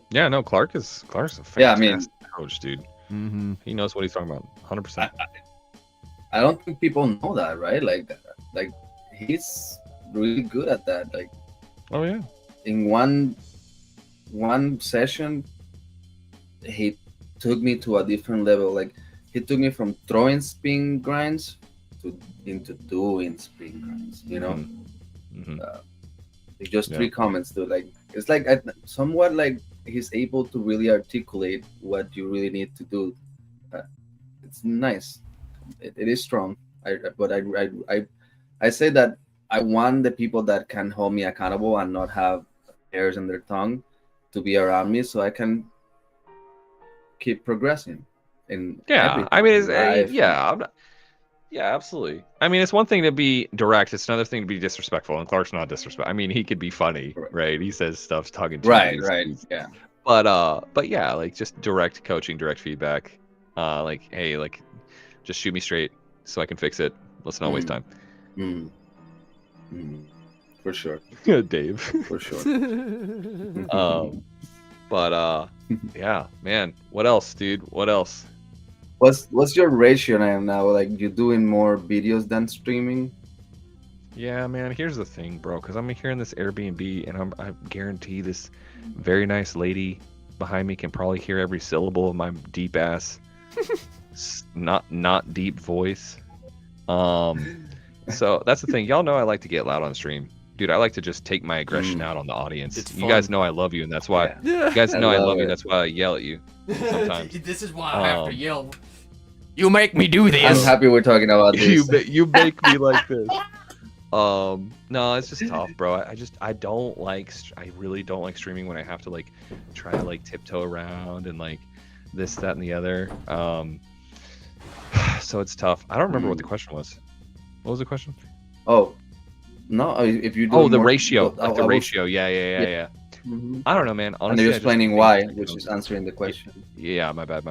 Yeah, no, Clark's a fantastic coach, dude.
Mm-hmm.
He knows what he's talking about, 100%.
I don't think people know that, right? Like he's really good at that. Like,
Oh yeah.
in one session, he took me to a different level. Like, he took me from throwing spin grinds into doing spin grinds.
Mm-hmm.
Just 3 comments, dude. Like it's like somewhat like he's able to really articulate what you really need to do. It's nice. It is strong. I say that I want the people that can hold me accountable and not have hairs on their tongue to be around me, so I can keep progressing in
Yeah, I
everything,
mean,
in life.
I'm not, yeah, absolutely. I mean, it's one thing to be direct; it's another thing to be disrespectful. And Clark's not disrespectful. I mean, he could be funny, right? He says stuff tongue in cheek.
Right, yeah.
But yeah, like just direct coaching, direct feedback. Like, hey, like, just shoot me straight so I can fix it. Let's not waste time.
For sure.
Dave.
For sure.
But yeah, man. What else, dude? What else?
What's your ratio now? Like, you doing more videos than streaming?
Yeah, man. Here's the thing, bro. Because I'm here in this Airbnb, and I guarantee this very nice lady behind me can probably hear every syllable of my deep ass, not deep voice. So that's the thing. Y'all know I like to get loud on stream. Dude, I like to just take my aggression out on the audience. You guys know I love you, and that's why.
Yeah.
You guys know I love you, and that's why I yell at you sometimes.
This is why I have to yell. You make me do this.
I'm happy we're talking about this.
You make me like this. No, it's just tough, bro. I really don't like streaming when I have to like try to like tiptoe around and like this, that, and the other. So it's tough. I don't remember what the question was. What was the question?
Oh, no, if you do
the ratio, like the ratio. Yeah.
Mm-hmm.
I don't know, man. Honestly,
and you're explaining why, which is answering the question.
Yeah, my bad.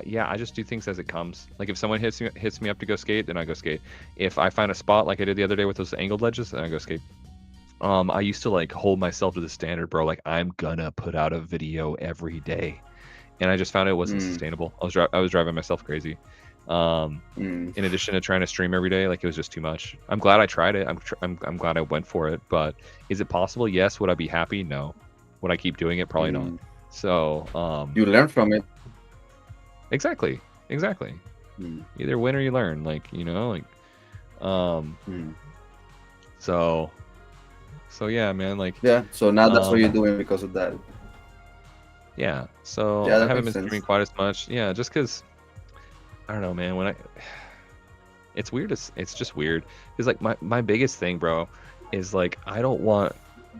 Yeah, I just do things as it comes. Like if someone hits me up to go skate, then I go skate. If I find a spot like I did the other day with those angled ledges, then I go skate. I used to like hold myself to the standard, bro. Like I'm gonna put out a video every day, and I just found it wasn't sustainable. I was driving myself crazy. In addition to trying to stream every day, like it was just too much. I'm glad I tried it. I'm glad I went for it. But is it possible? Yes. Would I be happy? No. Would I keep doing it? Probably not. So
you learn from it.
Exactly. Either win or you learn. Like So yeah, man. Like
yeah. So now that's what you're doing because of that.
Yeah. So
yeah,
I haven't been streaming quite as much. Yeah, just because. I don't know, man. It's weird. It's just weird because like my biggest thing, bro, is like I don't want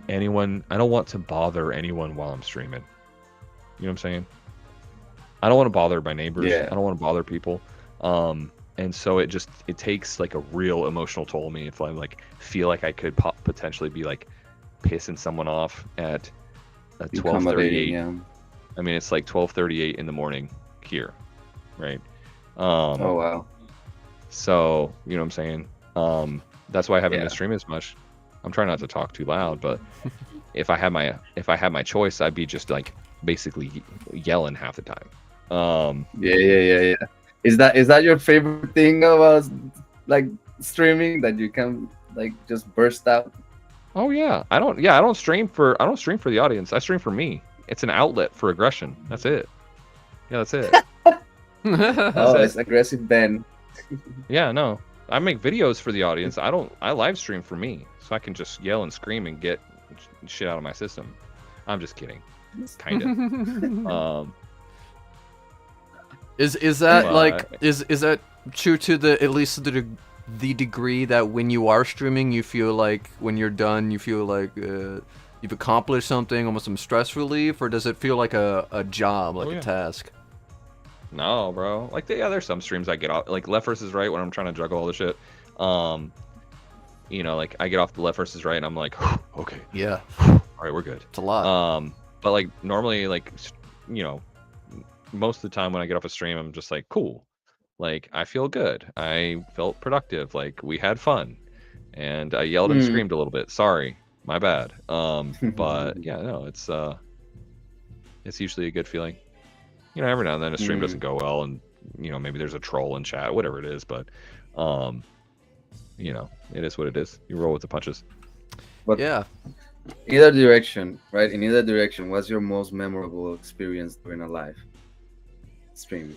to bother anyone while I'm streaming. You know what I'm saying? I don't want to bother my neighbors.
Yeah.
I don't want to bother people. And so it takes like a real emotional toll on me if I like feel like I could potentially be like pissing someone off at 12:38.
Yeah.
I mean, it's like 12:38 in the morning here, right?
Oh wow.
So you know what I'm saying? That's why I haven't been streaming as much. I'm trying not to talk too loud, but if I had my choice, I'd be just like basically yelling half the time.
Yeah. Is that your favorite thing about like streaming, that you can like just burst out?
Oh yeah. I don't stream for the audience. I stream for me. It's an outlet for aggression. That's it. Yeah, that's it.
It's aggressive Ben.
Yeah, no. I make videos for the audience. I live stream for me, so I can just yell and scream and get shit out of my system. I'm just kidding. Kinda.
Is that like is that true to at least the degree that when you are streaming you feel like when you're done you feel like you've accomplished something, almost some stress relief, or does it feel like a job, like a task?
No, bro. Like, there's some streams I get off, like Left vs. Right, when I'm trying to juggle all the shit. Like I get off the Left vs. Right, and I'm like, okay,
yeah,
all right, we're good.
It's a lot.
But like normally, like most of the time when I get off a stream, I'm just like, cool. Like I feel good. I felt productive. Like we had fun, and I yelled and screamed a little bit. Sorry, my bad. But yeah, no, it's usually a good feeling. Every now and then a stream doesn't go well, and maybe there's a troll in chat, whatever it is, but it is what it is. You roll with the punches.
But
yeah.
Either direction, right? In either direction, what's your most memorable experience during a live stream?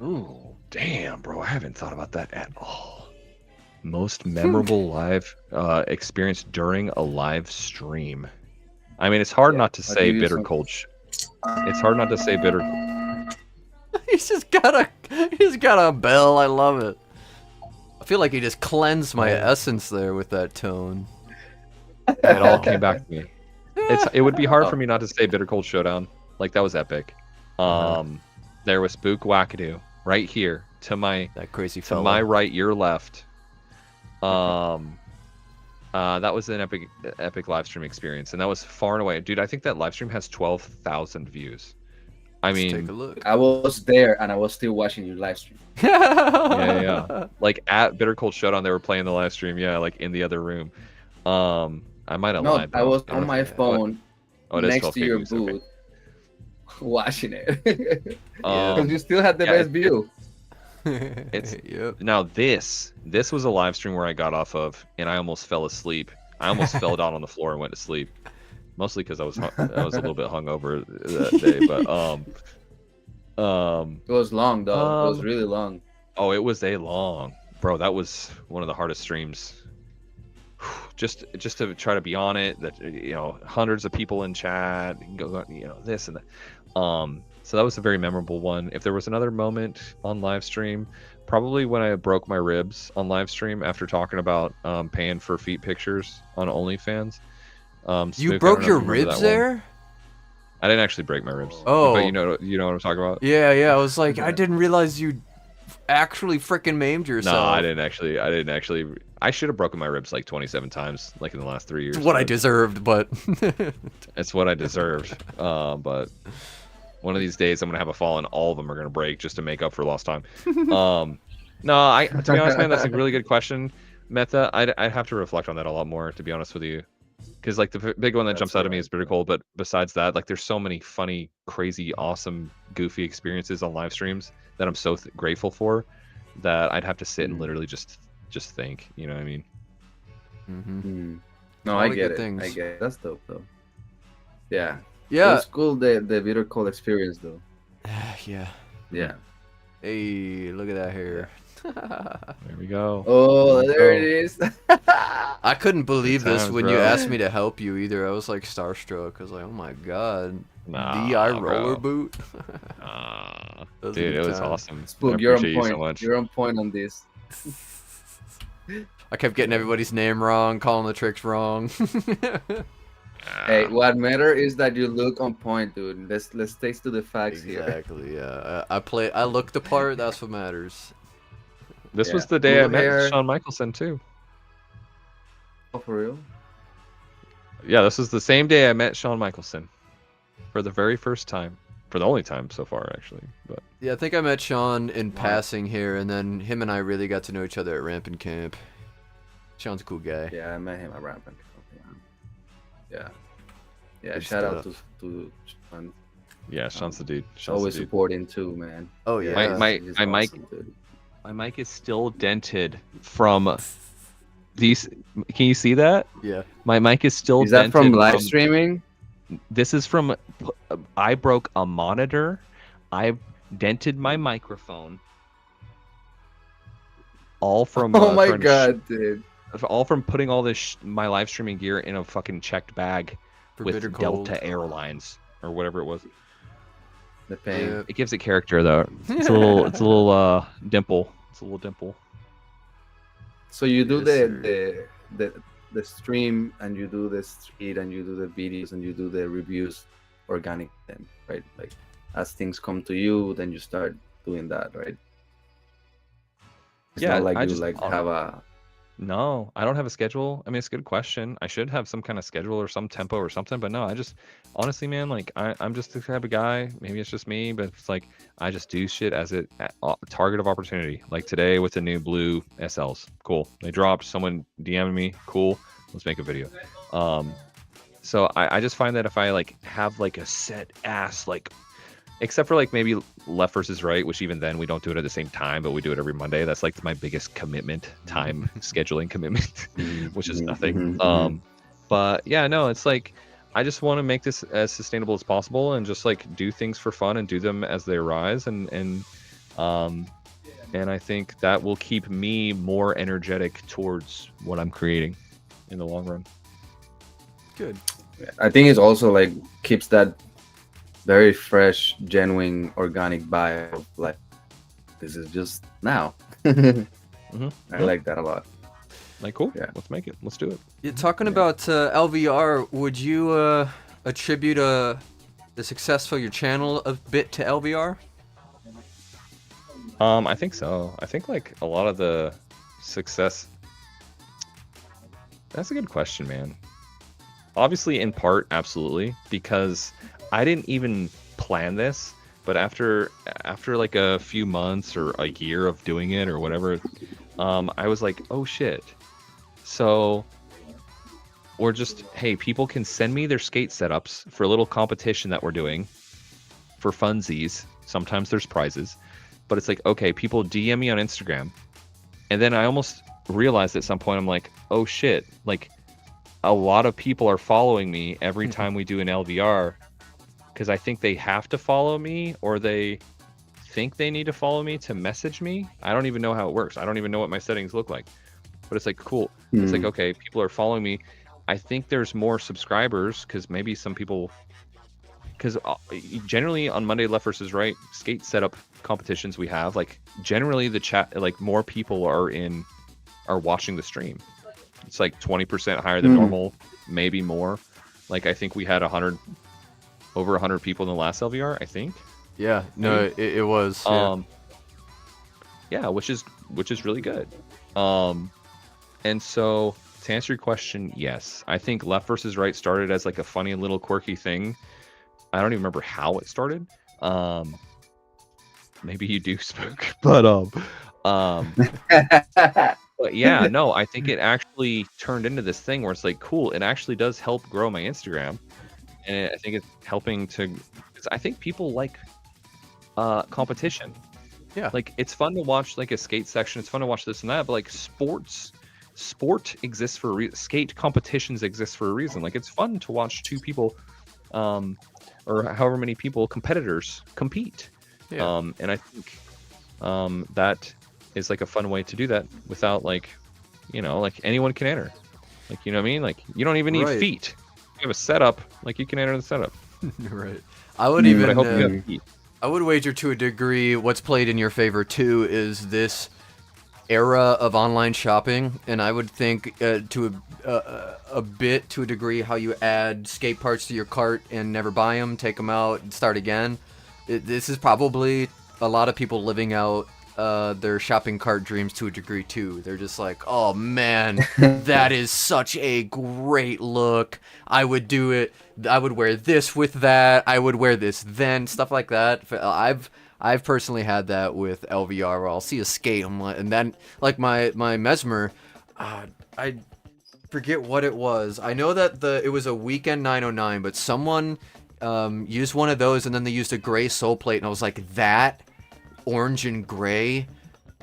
Ooh, damn, bro. I haven't thought about that at all. Most memorable live experience during a live stream. I mean, it's hard not to say bitter cold. It's hard not to say bitter.
He's got a bell. I love it. I feel like he just cleansed my essence there with that tone.
It all came back to me. It would be hard for me not to say bitter cold showdown. Like, that was epic. There was Spook Wackadoo right here to
that crazy fella.
my right, your left. That was an epic live stream experience, and that was far and away, dude. I think that live stream has 12,000 views. I mean,
take a look.
I was there and I was still watching your live stream.
yeah. Like at Bitter Cold Showdown, they were playing the live stream. Yeah, like in the other room. I might have lied.
I was on my phone next to your booth,
okay.
watching it because you still had the best view.
Now this was a live stream where I got off of and I almost fell asleep. I almost fell down on the floor and went to sleep, mostly because I was a little bit hungover that day. But
it was long though. It was really long.
Oh, it was bro. That was one of the hardest streams. Just to try to be on it. That hundreds of people in chat. Go this and that. So that was a very memorable one. If there was another moment on live stream, probably when I broke my ribs on live stream after talking about paying for feet pictures on OnlyFans.
You broke your ribs there?
I didn't actually break my ribs.
Oh,
but you know what I'm talking about?
Yeah. I was like, I didn't realize you actually freaking maimed yourself.
No, I didn't actually. I should have broken my ribs like 27 times, like in the last 3 years.
It's what I deserved, but
it's what I deserved. But one of these days, I'm gonna have a fall, and all of them are gonna break just to make up for lost time. To be honest, man, that's a really good question, Meta. I'd have to reflect on that a lot more, to be honest with you, because like the big one that jumps out at me is Bitter Cold. But besides that, like there's so many funny, crazy, awesome, goofy experiences on live streams that I'm so grateful for that I'd have to sit and literally just think. You know what I mean?
Mm-hmm.
No, I get it. I get it. That's dope though. Yeah.
Yeah.
It's cool the Bitter Cold experience though.
Yeah.
Hey,
look at that hair.
There we go.
Oh, there it is.
I couldn't believe this when you
bro.
asked me to help you either. I was like starstruck. I was like, oh my god. DI roller boot.
Dude, it was awesome.
Spook, you're on point. You're on point on this.
I kept getting everybody's name wrong, calling the tricks wrong.
Hey, what matter is that you look on point, dude. Let's take to the facts here.
Exactly. Yeah. I look the part. That's what matters.
This was the day I met Shawn Michaelson too.
Oh, for real?
Yeah, this was the same day I met Shawn Michaelson for the very first time. For the only time so far, actually. But
yeah, I think I met Shawn in passing here, and then him and I really got to know each other at Rampant Camp. Shawn's a cool guy.
Yeah, I met him at Rampant Camp. Yeah. Shout out to Shawn.
Yeah, Shawn's the dude.
Always supporting too, man.
Oh yeah.
My mic is still dented from these. Can you see that?
Yeah.
My mic is still
dented. Is that from live
from
streaming?
This is from. I broke a monitor. I dented my microphone. All from.
Oh my god, dude!
All from putting all this my live streaming gear in a fucking checked bag with Delta Airlines or whatever it was.
The pain.
Yeah.
It gives it character though. It's a little. It's a little dimple. It's a little dimple.
So you do the stream, and you do the street, and you do the videos, and you do the reviews organic then, right? Like as things come to you, then you start doing that, right? It's not like I just have a.
No, I don't have a schedule. I mean, it's a good question. I should have some kind of schedule or some tempo or something, but no, I just honestly, man, like I'm just the type of guy. Maybe it's just me, but it's like I just do shit as a target of opportunity. Like today with the new blue SLs, cool. They dropped. Someone DM'd me, cool. Let's make a video. So I just find that if I like have like a set ass like. Except for like maybe left versus right, which even then we don't do it at the same time, but we do it every Monday. That's like my biggest commitment, time scheduling commitment, which is nothing. But yeah, no, it's like I just want to make this as sustainable as possible and just like do things for fun and do them as they arise. And And I think that will keep me more energetic towards what I'm creating in the long run.
Good.
I think it's also like keeps that very fresh, genuine, organic vibe of like this is just now. I like that a lot.
Like, cool.
Yeah.
Let's make it. Let's do it.
Yeah, talking about LVR, would you attribute the success of your channel a bit to LVR?
I think so. I think like a lot of the success. That's a good question, man. Obviously, in part, absolutely, because I didn't even plan this, but after like a few months or a year of doing it or whatever, I was like, oh shit. So we're just, hey, people can send me their skate setups for a little competition that we're doing for funsies. Sometimes there's prizes, but it's like, okay, people DM me on Instagram. And then I almost realized at some point, I'm like, oh shit, like a lot of people are following me every time we do an LVR because I think they have to follow me or they think they need to follow me to message me. I don't even know how it works. I don't even know what my settings look like. But it's like, cool. It's like, okay, people are following me. I think there's more subscribers because maybe some people, because generally on Monday Left versus Right skate setup competitions we have, like generally the chat, like more people are watching the stream. It's like 20% higher than normal, maybe more. Like I think we had over 100 people in the last LVR, I think.
Yeah, no, it was.
Yeah, which is really good. And so to answer your question, yes, I think Left versus Right started as like a funny little quirky thing. I don't even remember how it started. Maybe you do, Spook, but but yeah, no, I think it actually turned into this thing where it's like, cool, it actually does help grow my Instagram, and I think it's helping to, because I think people like competition.
Yeah,
like it's fun to watch like a skate section. It's fun to watch this and that, but like sport exists for a reason. Skate competitions exist for a reason. Like it's fun to watch two people, or however many people, competitors compete. Yeah. And I think that is like a fun way to do that without like, like anyone can enter. Like, you know what I mean? Like you don't even need feet. You have a setup, like you can enter the setup.
Right. I would even.
But I hope you have feet.
I would wager to a degree what's played in your favor too is this era of online shopping, and I would think to a bit to a degree how you add skate parts to your cart and never buy them, take them out, and start again. This is probably a lot of people living out their shopping cart dreams to a degree too. They're just like, oh man, that is such a great look. I would do it. I would wear this with that. I would wear this then. Stuff like that. I've personally had that with LVR where I'll see a skate, and then like my Mesmer, I forget what it was. I know that it was a Weekend 909, but someone used one of those and then they used a gray sole plate, and I was like, that orange and gray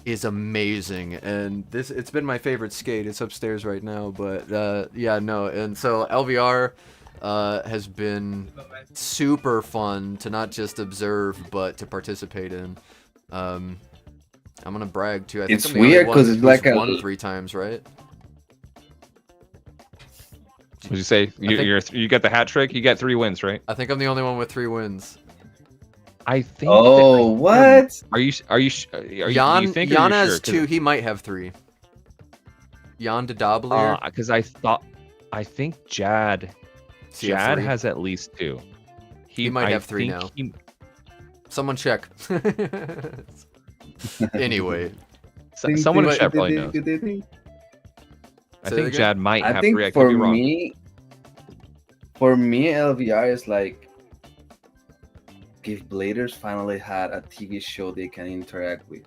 is amazing, and it's been my favorite skate. It's upstairs right now, but yeah, no, and so LVR has been super fun to not just observe but to participate in. I'm gonna brag too. I think
It's
I'm the only
weird
one
because it's
who's
like
won 3 times, right?
What did you say? You got the hat trick. You got 3 wins, right?
I think I'm the only one with 3 wins.
I think.
Oh, what?
Are you?
Jan,
do you think,
Jan
or
has
sure?
2. He might have 3. Jan de Dablier.
Because I think Jad has at least 2.
He might have 3 now. Someone check. Anyway,
someone in chat probably knows. I think Jad might have 3. I could be wrong.
For me, LVR is like if Bladers finally had a TV show they can interact with.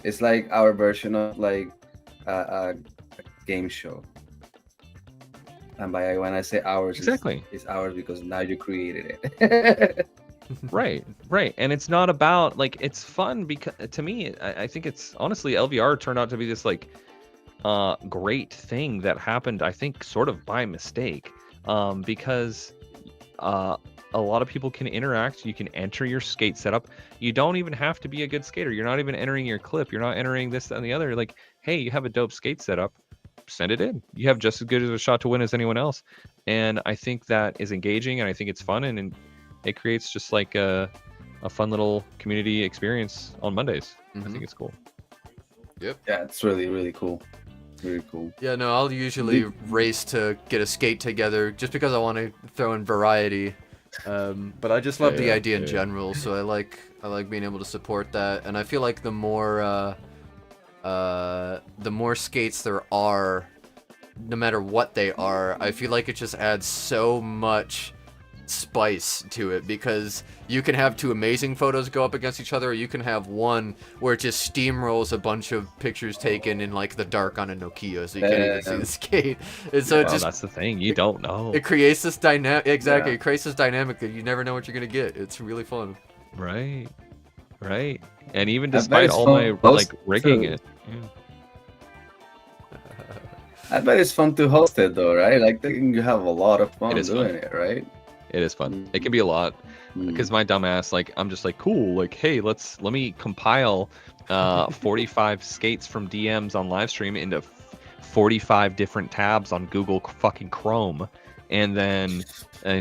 It's like our version of like a game show. And when I say ours,
exactly,
it's ours because now you created it.
Right. And it's not about like, it's fun because to me, I think it's honestly LVR turned out to be this like great thing that happened, I think sort of by mistake, because a lot of people can interact. You can enter your skate setup. You don't even have to be a good skater. You're not even entering your clip. You're not entering this, that, and the other. Like, hey, you have a dope skate setup, send it in. You have just as good as a shot to win as anyone else. And I think that is engaging, and I think it's fun, and it creates just like a fun little community experience on Mondays. I think it's cool.
Yep.
Yeah, it's really, really cool. Very cool.
Yeah, no, I'll usually race to get a skate together just because I want to throw in variety. But I just love the idea in general, so I like being able to support that. And I feel like the more skates there are, no matter what they are, I feel like it just adds so much spice to it, because you can have two amazing photos go up against each other, or you can have one where it just steamrolls a bunch of pictures taken in like the dark on a Nokia, so you can't even see the skate. And so it just,
that's the thing, you don't know.
It creates this dynamic. Exactly, it creates this dynamic that you never know what you're gonna get. It's really fun.
Right. And even despite all my like rigging it.
I bet it's fun to host it though, right? Like you have a lot of fun doing it, right?
It is fun. It can be a lot, because my dumbass, like, I'm just like, cool, like, hey, let me compile 45 skates from DMs on Livestream into 45 different tabs on Google fucking Chrome, and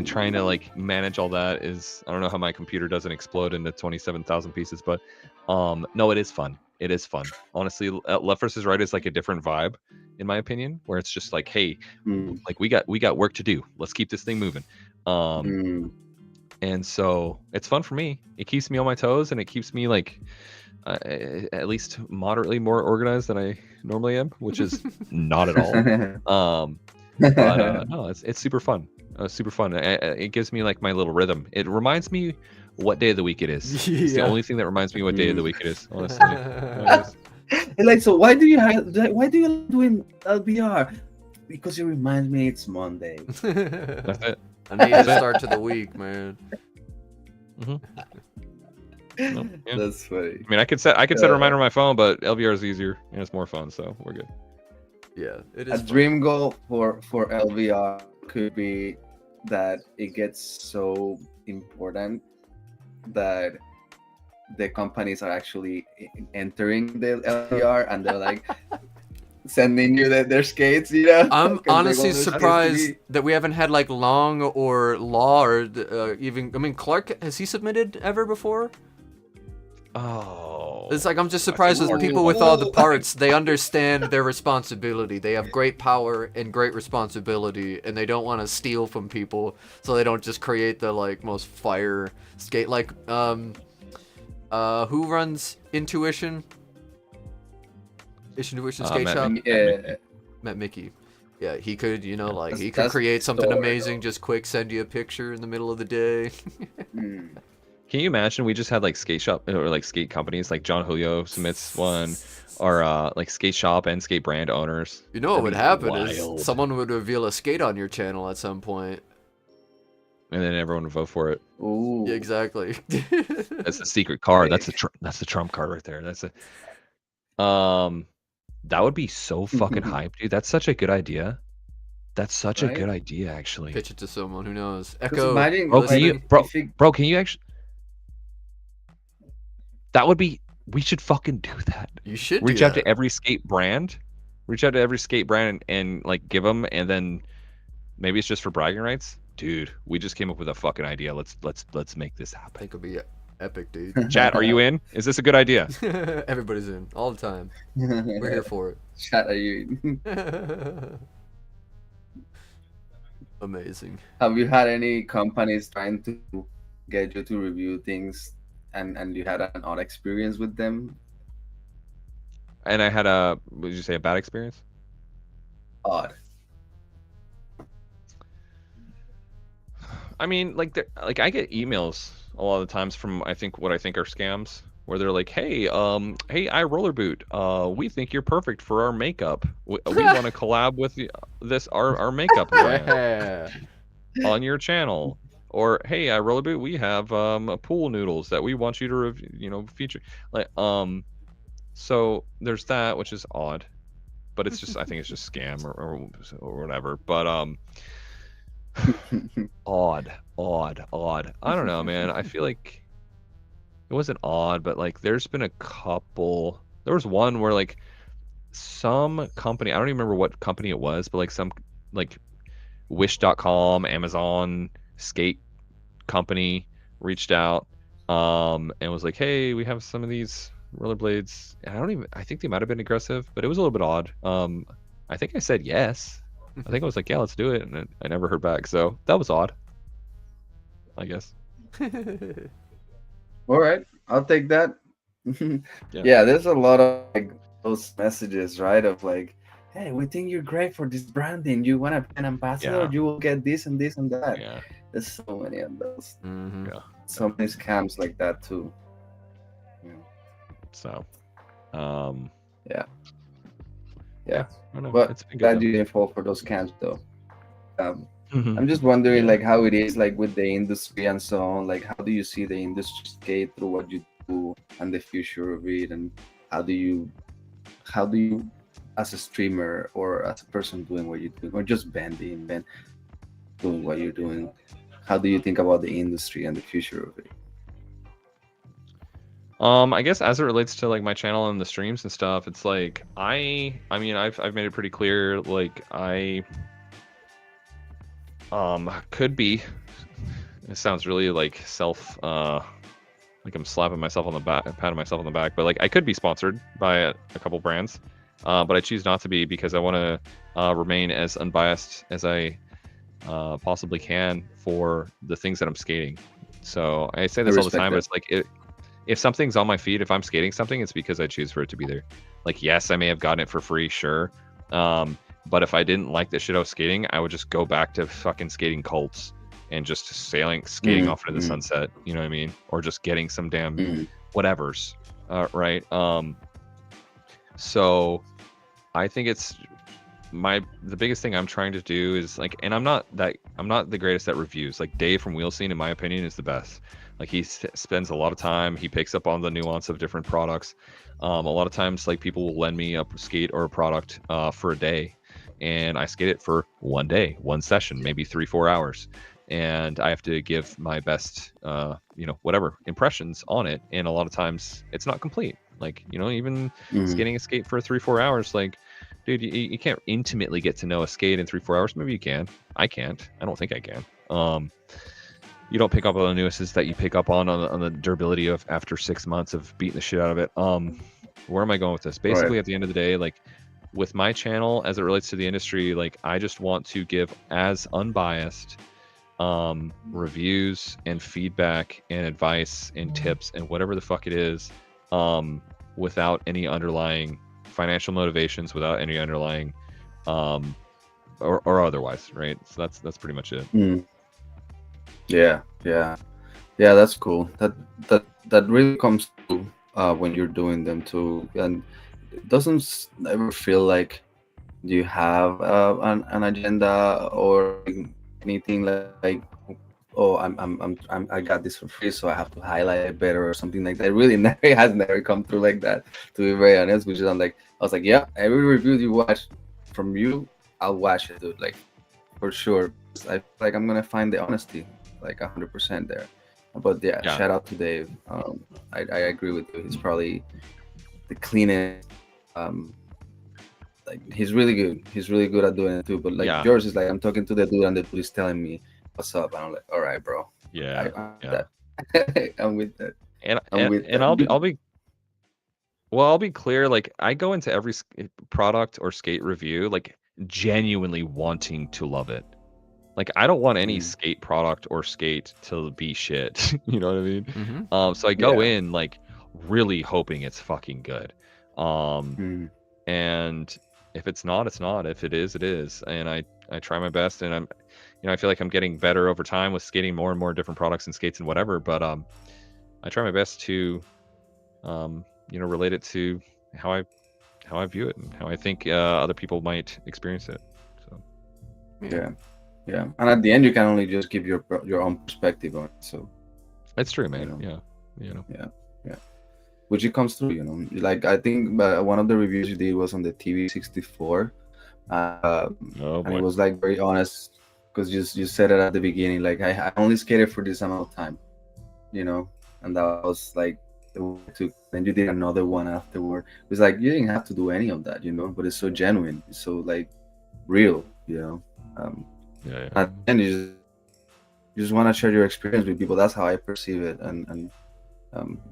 trying to like manage all that is, I don't know how my computer doesn't explode into 27,000 pieces, but no, it is fun. It is fun. Honestly, Left vs. Right is like a different vibe, in my opinion, where it's just like, hey, like we got work to do. Let's keep this thing moving. And so it's fun for me. It keeps me on my toes, and it keeps me like at least moderately more organized than I normally am, which is not at all. But no, it's super fun. Super fun. It gives me like my little rhythm. It reminds me what day of the week it is. It's the only thing that reminds me what day of the week it is, honestly.
And like, so why do you doing LBR? Because you remind me it's Monday.
That's it.
I need to start to the week, man.
That's funny.
I mean, I could set a reminder on my phone, but LBR is easier and it's more fun, so we're good.
Yeah, it is.
A dream goal for LBR could be that it gets so important that the companies are actually entering the LBR, and they're like sending you their skates, you know?
I'm honestly surprised that we haven't had like Long or Law or even, I mean, Clark, has he submitted ever before?
Oh,
it's like, I'm just surprised with people with all the parts. They understand their responsibility. They have great power and great responsibility, and they don't want to steal from people, so they don't just create the like most fire skate. Like who runs Intuition Skate Shop? Matt Mickey. Yeah, he could, you know, like he could create something amazing, just quick, send you a picture in the middle of the day.
Can you imagine we just had like skate shop or like skate companies, like John Julio submits one, or like skate shop and skate brand owners?
You know what would happen is someone would reveal a skate on your channel at some point,
and then everyone would vote for it.
Ooh,
yeah, exactly.
That's the secret card. That's the trump card right there. That's it. That would be so fucking hype, dude. That's such a good idea. That's such a good idea, actually.
Pitch it to someone. Who knows? Echo.
Bro, can you actually? That would be. We should fucking do that.
You should
reach out to every skate brand. Reach out to every skate brand and like give them, and then maybe it's just for bragging rights, dude. We just came up with a fucking idea. Let's make this happen.
It could be epic, dude.
Chat, are you in? Is this a good idea?
Everybody's in all the time. We're here for it.
Chat, are you in?
Amazing.
Have you had any companies trying to get you to review things, and you had an odd experience with them?
And I had would you say a bad experience?
Odd.
I mean, like I get emails a lot of the times from what I think are scams, where they're like, hey, I roller boot. We think you're perfect for our makeup. We want to collab with our makeup brand on your channel. Or hey, I roller boot. We have pool noodles that we want you to feature. Like so there's that, which is odd, but it's just I think it's just scam or whatever. But Odd. I don't know, man. I feel like it wasn't odd, but like there's been a couple. There was one where like some company, I don't even remember what company it was, but like some like Wish.com, Amazon skate company reached out and was like, "Hey, we have some of these rollerblades." And I think they might have been aggressive, but it was a little bit odd. I think I said yes. I think I was like, "Yeah, let's do it," and I never heard back. So that was odd, I guess.
All right, I'll take that.
Yeah.
Yeah, there's a lot of like those messages, right? Of like, hey, we think you're great for this branding. You want to be an ambassador?
Yeah.
You will get this and this and that.
Yeah.
There's so many of those.
Mhm.
Yeah.
So many scams like that too. Yeah.
So,
Yeah.
I don't know.
But
It's been
glad
good.
you didn't fall for those scams though.
Though.
I'm just wondering
Yeah.
like how it is like with the industry and so on. Like how do you see the industry skate through what you do and the future of it, and how do you as a streamer or as a person doing what you're doing, or just Ben doing what you're doing, how do you think about the industry and the future of it?
I guess as it relates to like my channel and the streams and stuff, it's like I mean I've made it pretty clear like I could be, it sounds really like like I'm slapping myself on the back, patting myself on the back, but like I could be sponsored by a couple brands, but I choose not to be because I want to remain as unbiased as I possibly can for the things that I'm skating. So I say this all the time, but it's like if something's on my feed, if I'm skating something, it's because I choose for it to be there. Like, yes, I may have gotten it for free, sure. But if I didn't like the shit I was skating, I would just go back to fucking skating Colts and just skating off into the sunset. You know what I mean? Or just getting some damn whatevers, right? So I think it's the biggest thing I'm trying to do is like, and I'm not the greatest at reviews. Like Dave from Wheel Scene, in my opinion, is the best. Like he spends a lot of time, he picks up on the nuance of different products. A lot of times, like people will lend me a skate or a product for a day, and I skate it for one day, one session, maybe 3-4 hours, and I have to give my best, whatever impressions on it. And a lot of times, it's not complete. Like even skating a skate for 3-4 hours, like, dude, you can't intimately get to know a skate in 3-4 hours. Maybe you can. I can't. I don't think I can. You don't pick up on the nuances that you pick up on the durability of after 6 months of beating the shit out of it. Where am I going with this? Basically, At the end of the day, like with my channel, as it relates to the industry, like I just want to give as unbiased reviews and feedback and advice and tips and whatever the fuck it is, without any underlying financial motivations, without any underlying or otherwise, right? So that's pretty much it.
Yeah, that's cool. That really comes through when you're doing them too, and it doesn't ever feel like you have an agenda or anything like oh I got this for free, so I have to highlight it better or something like that. It really has never come through like that, to be very honest. Which is I was like, yeah, every review you watch from you, I'll watch it, dude. Like for sure. I feel like I'm gonna find the honesty like 100% there. But yeah, shout out to Dave. I agree with you. He's probably the cleanest. Like he's really good. He's really good at doing it too. But like yours is like I'm talking to the dude and the dude is telling me what's up, and I'm like, all right, bro. I'm with that.
I'll be clear. Like I go into every product or skate review like genuinely wanting to love it. Like I don't want any skate product or skate to be shit. You know what I mean? So I go in like really hoping it's fucking good. And if it's not, it's not. If it is, it is. And I try my best, and I feel like I'm getting better over time with skating more and more different products and skates and whatever. But I try my best to relate it to how I view it and how I think other people might experience it. So
yeah, and at the end you can only just give your own perspective on it. So
it's true, man. Yeah.
Which it comes through, like I think one of the reviews you did was on the TV 64, and it was like very honest because you said it at the beginning, like I only skated for this amount of time, you know, and that was like the one I took. Then you did another one afterward. It was like you didn't have to do any of that, you know, but it's so genuine, it's so like real, you know.
Yeah.
And you just want to share your experience with people. That's how I perceive it, and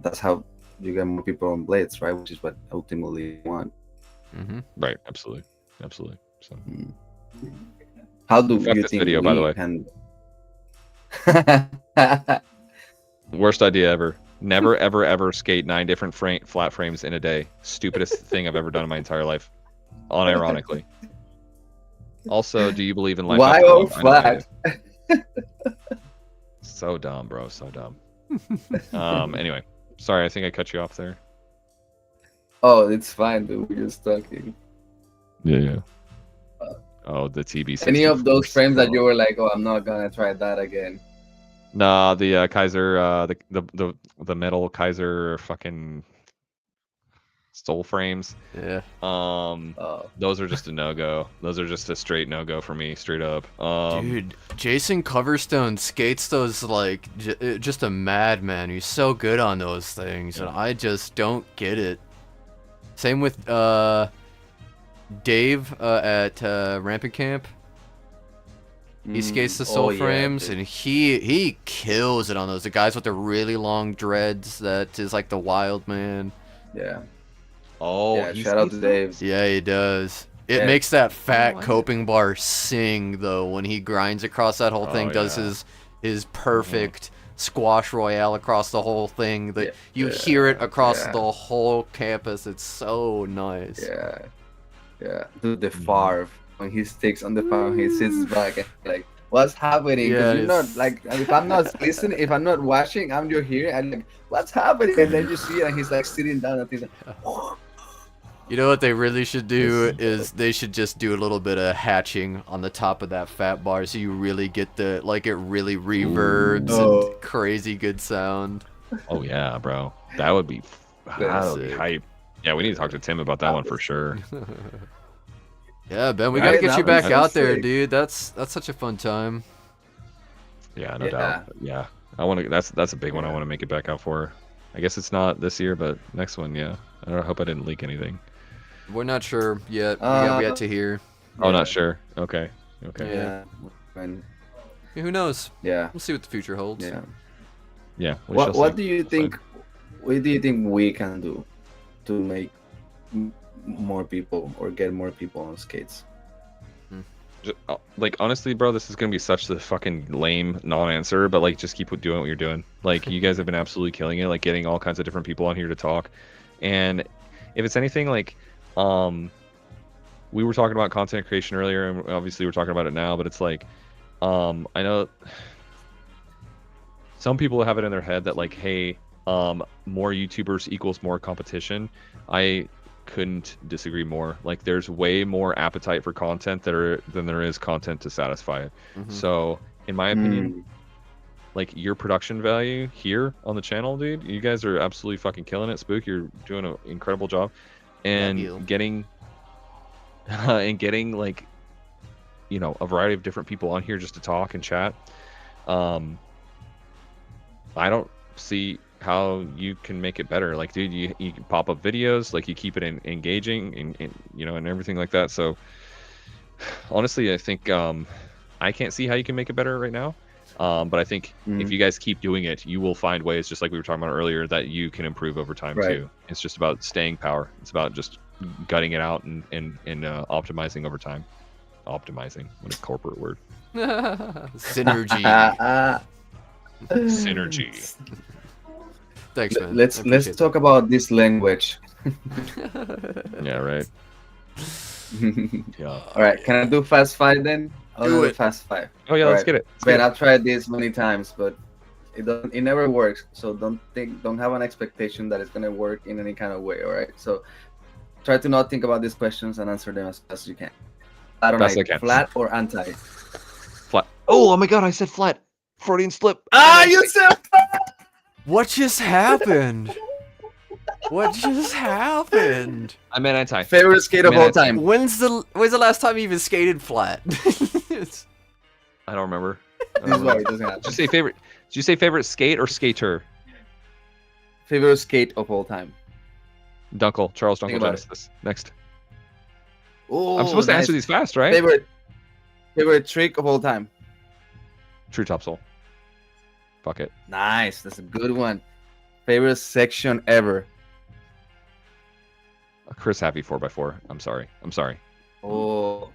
that's how you get more people on blades, right? Which is what ultimately you want.
Right. Absolutely. So.
How do
Fuck
you
this
think
video, by the way.
can...
Worst idea ever. Never, ever skate 9 different flat frames in a day. Stupidest thing I've ever done in my entire life. Unironically. Also, do you believe in life
Why
after
all
love? I know I
flat?
do. So dumb, bro. So dumb. Anyway, sorry. I think I cut you off there.
Oh, it's fine, dude. We're just talking.
Yeah. Oh, the TB.
Any of those frames that you were like, oh, I'm not gonna try that again?
Nah, the Kaiser, the metal Kaiser fucking stole frames.
Yeah.
Those are just a no-go. Those are just a straight no-go for me, straight up.
Dude, Jason Coverstone skates those like just a madman. He's so good on those things, and I just don't get it. Same with Dave at Rampant Camp. He skates the soul frames, and he kills it on those. The guys with the really long dreads, that is like the wild man.
Yeah.
Oh,
yeah, shout out to Dave.
Yeah, he does. It makes that fat coping bar sing, though, when he grinds across that whole thing, does his perfect squash royale across the whole thing. That you hear it across the whole campus. It's so nice.
Yeah. Dude, the Favre, when he sticks on the Favre, he sits back and like, what's happening? Because you're not like, if I'm not listening, if I'm not watching, I'm just hearing, and like, what's happening? And then you see it, and he's like sitting down, and he's like,
You know what they really should do is they should just do a little bit of hatching on the top of that fat bar, so you really get the, like, it really reverbs and crazy good sound.
Oh yeah, bro. That would be hype. Yeah, we need to talk to Tim about that one for sure.
Yeah, Ben, we gotta get you back out there, dude. That's such a fun time.
Yeah, no doubt. Yeah, I want to. That's a big one. I want to make it back out for. I guess it's not this year, but next one, yeah. I hope I didn't leak anything.
We're not sure yet. We have yet to hear.
Oh, not sure. Okay.
Yeah. Who knows?
Yeah.
We'll see what the future holds.
Yeah.
What do you think? What do you think we can do to make more people or get more people on skates?
Like, honestly, bro, this is gonna be such the fucking lame non-answer, but like, just keep doing what you're doing. Like, you guys have been absolutely killing it, like getting all kinds of different people on here to talk. And if it's anything like, we were talking about content creation earlier, and obviously we're talking about it now, but it's like, I know some people have it in their head that like, hey, more YouTubers equals more competition. I couldn't disagree more. Like, there's way more appetite for content than there is content to satisfy it. So in my opinion, like, your production value here on the channel, dude, you guys are absolutely fucking killing it. Spook, you're doing an incredible job, and getting like, you know, a variety of different people on here just to talk and chat. I don't see how you can make it better. Like, dude, you can pop up videos, like, you keep it engaging and you know, and everything like that. So honestly, I think I can't see how you can make it better right now, but I think if you guys keep doing it, you will find ways, just like we were talking about earlier, that you can improve over time too. It's just about staying power. It's about just gutting it out and optimizing over time. Optimizing, what a corporate word.
Synergy.
Synergy.
Thanks, man.
Let's talk about this language.
Yeah, right. Yeah.
All right, can I do fast five then? I'll do fast five.
Oh yeah, let's get it.
Ben, I've tried this many times, but it never works. So don't have an expectation that it's gonna work in any kind of way. All right. So try to not think about these questions and answer them as fast as you can. I don't know, flat or anti?
Flat. Oh my god, I said flat. Freudian slip.
You said flat!
What just happened? What just happened?
I meant anti.
Favorite skate of all time.
When's the last time you even skated flat?
I don't remember.
This is why it doesn't happen.
Did you say favorite skate or skater?
Favorite skate of all time.
Charles
Think
Dunkel
about it.
Genesis. Next.
Oh,
I'm supposed to
nice.
answer these fast, right?
Favorite trick of all time.
True topsoul. Fuck it.
Nice. That's a good one. Favorite section ever.
Chris Happy 4x4. I'm sorry.
Oh,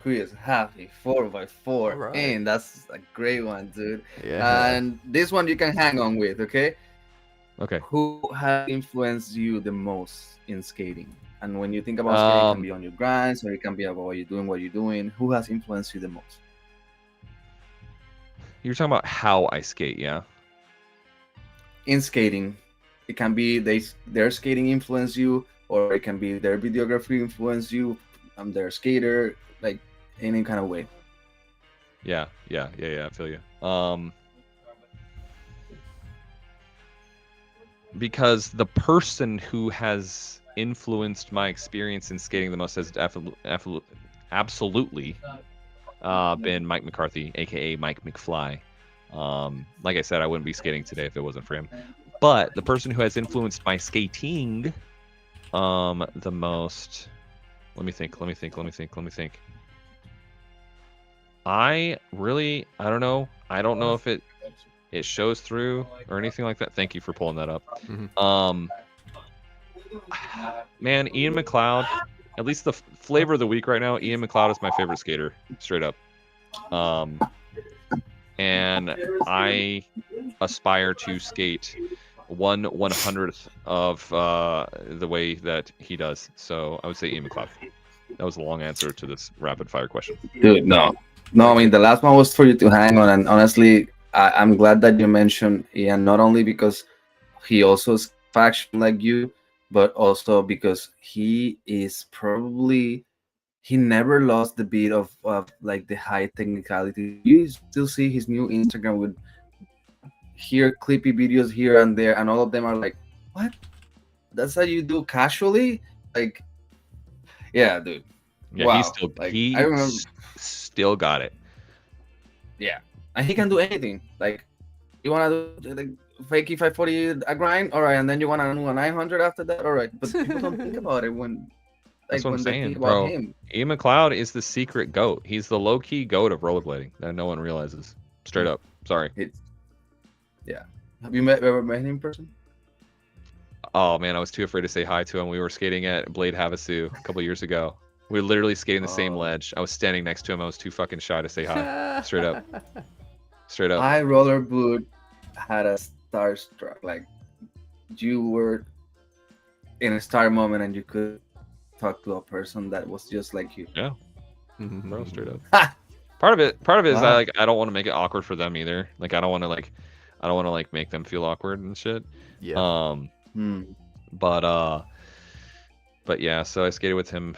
Chris Happy 4x4.
All right.
And that's a great one, dude.
Yeah.
And this one you can hang on with, okay?
Okay.
Who has influenced you the most in skating? And when you think about skating, it can be on your grinds or it can be about what you're doing. Who has influenced you the most?
You're talking about how I skate, yeah?
In skating, it can be their skating influence you, or it can be their videography influence you. Their skater, like any kind of way.
Yeah. I feel you. Because the person who has influenced my experience in skating the most has absolutely been Mike McCarthy, aka Mike McFly. Like I said, I wouldn't be skating today if it wasn't for him. But the person who has influenced my skating the most. Let me think. I don't know. I don't know if it shows through or anything like that. Thank you for pulling that up.
Mhm.
Man, Ian McLeod, at least the flavor of the week right now, Ian McLeod is my favorite skater, straight up. And I aspire to skate 1/100th of the way that he does. So I would say Ian McLeod. That was a long answer to this rapid fire question.
Dude, no. I mean, the last one was for you to hang on, and honestly, I'm glad that you mentioned Ian, not only because he also is faction like you, but also because he never lost the beat of like the high technicality. You still see his new Instagram with clippy videos here and there, and all of them are like, what? That's how you do casually? Like, yeah, dude.
Yeah,
Wow.
I remember, still got it.
Yeah, and he can do anything. Like, you wanna do like fakey 540 a grind, all right, and then you wanna do a 900 after that, all right. But people don't think about it when.
That's what I'm
they
saying,
think
bro.
about him.
Ian McLeod is the secret goat. He's the low-key goat of rollerblading that no one realizes. Straight up. Sorry.
Yeah. Have you ever met him in person?
Oh man, I was too afraid to say hi to him. We were skating at Blade Havasu a couple years ago. We were literally skating the same ledge. I was standing next to him. I was too fucking shy to say hi. Straight up.
My roller boot had a starstruck. Like, you were in a star moment and you could talk to a person that was just like you.
Yeah. Bro, straight up. Part of it is
Wow.
I don't want to make it awkward for them either. Like I don't want to make them feel awkward and shit.
Yeah.
But yeah, so I skated with him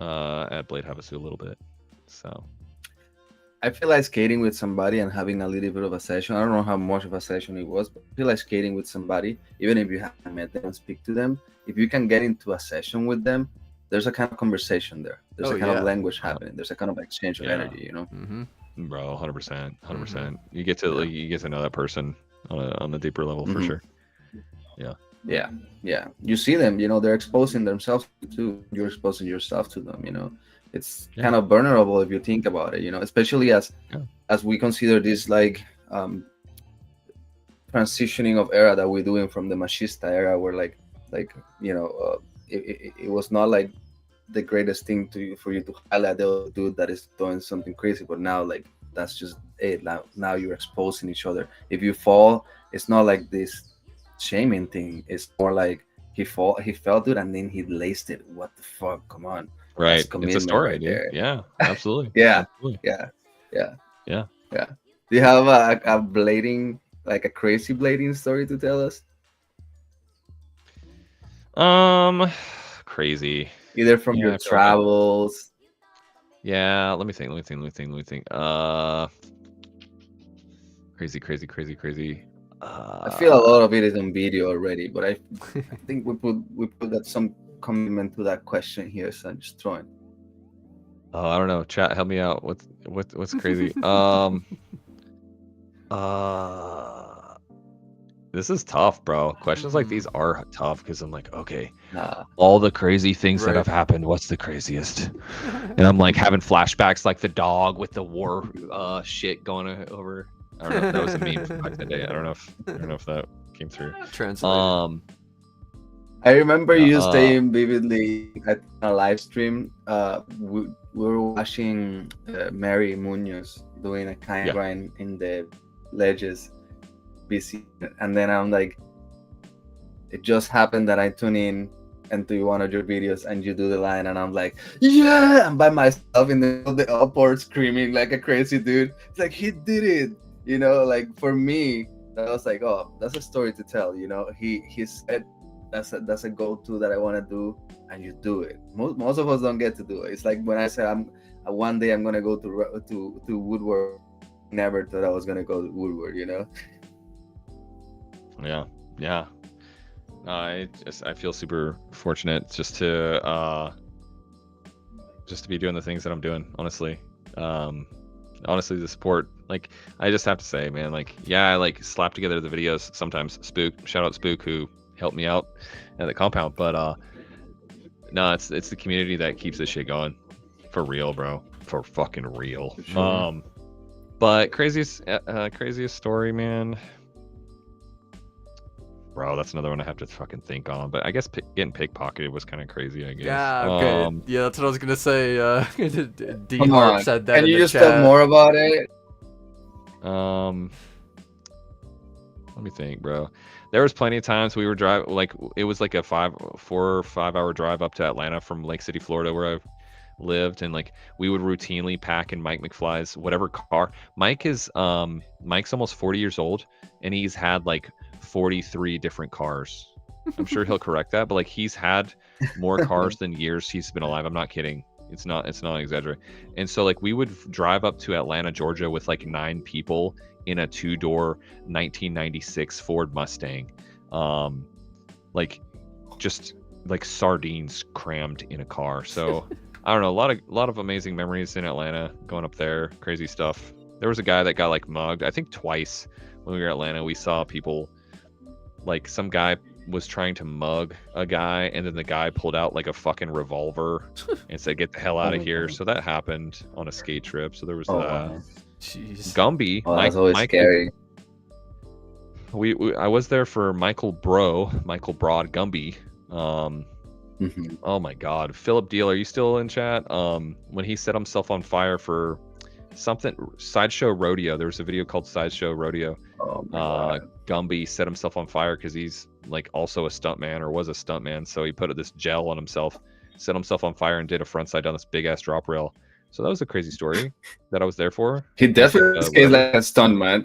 at Blade Havasu a little bit. So
I feel like skating with somebody and having a little bit of a session. I don't know how much of a session it was, but I feel like skating with somebody, even if you haven't met them and speak to them, if you can get into a session with them, there's a kind of conversation there. There's a kind of language happening. There's a kind of exchange of energy, you know?
Bro, 100%. You get to know that person on a deeper level for sure. Yeah. You see them, they're exposing themselves to, you're exposing yourself to them, It's kind of vulnerable if you think about it, especially as we consider this like transitioning of era that we're doing from the machista era, where it was not like the greatest thing for you to highlight the dude that is doing something crazy, but now like that's just it. Now you're exposing each other. If you fall, it's not like this shaming thing. It's more like he fell, dude, and then he laced it. What the fuck? Come on. Right. It's a story, dude.
There.
Yeah, absolutely.
Yeah.
Absolutely.
Yeah. Do you have a blading, like a crazy blading story to tell us?
Crazy.
Either from your travels.
Yeah, let me think. Crazy.
I feel a lot of it is on video already, but I think we put some commitment to that question here, so I'm just throwing.
Oh, I don't know. Chat, help me out. What's crazy? This is tough, bro. Questions like these are tough because I'm like, okay,
Nah.
all the crazy things that
Right.
have happened. What's the craziest? And I'm like having flashbacks, like the dog with the war shit going over. I don't know if that was a meme from back in the day. I don't know if that came through.
Translated.
I remember you
Uh,
saying vividly at a live stream. We were watching Mary Munoz doing a kind
Yeah.
grind in the ledges, BC, and then I'm like, it just happened that I tune in into one of your videos and you do the line, and I'm like, yeah, I'm by myself in the upward screaming like a crazy dude. It's like he did it, you know. Like for me, that was like, oh, that's a story to tell, you know. He said that's a go-to that I want to do, and you do it. Most of us don't get to do it. It's like when I said one day I'm gonna go to woodwork. Never thought I was gonna go to woodwork, you know.
Yeah. I feel super fortunate just to be doing the things that I'm doing. Honestly, the support. Like I just have to say, man. Like I like slap together the videos sometimes. Spook, shout out Spook who helped me out at the compound. But no, it's the community that keeps this shit going, for real, bro. For fucking real.
Sure.
But craziest story, man. Bro, that's another one I have to fucking think on. But I guess getting pickpocketed was kind of crazy, I guess.
Yeah, okay. Yeah, that's what I was gonna say. D
Come
Harp
on.
said that
Can
in
you
the
just
chat.
talk more about it?
Let me think, bro. There was plenty of times we were driving, like it was like a 4 or 5 hour drive up to Atlanta from Lake City, Florida, where I lived, and like we would routinely pack in Mike McFly's whatever car. Mike's almost 40 years old, and he's had like 43 different cars. I'm sure he'll correct that, but like he's had more cars than years he's been alive. I'm not kidding. It's not exaggerating. And so like we would drive up to Atlanta, Georgia with like 9 people in a 2-door 1996 Ford Mustang. Like just like sardines crammed in a car. So I don't know, a lot of amazing memories in Atlanta, going up there, crazy stuff. There was a guy that got like mugged, I think twice when we were in Atlanta. We saw people, like some guy was trying to mug a guy, and then the guy pulled out like a fucking revolver and said, "Get the hell out of here." So that happened on a skate trip. So there was
Wow.
Jeez.
Gumby.
Oh, that's always scary.
I was there for Michael Broad Gumby. Oh my God, Philip Deal, are you still in chat? When he set himself on fire for something, Sideshow Rodeo. There was a video called Sideshow Rodeo.
Oh my God.
Gumby set himself on fire because he's like also a stuntman, or was a stuntman. So he put this gel on himself, set himself on fire, and did a frontside down this big ass drop rail. So that was a crazy story that I was there for.
He definitely skates like a stunt man.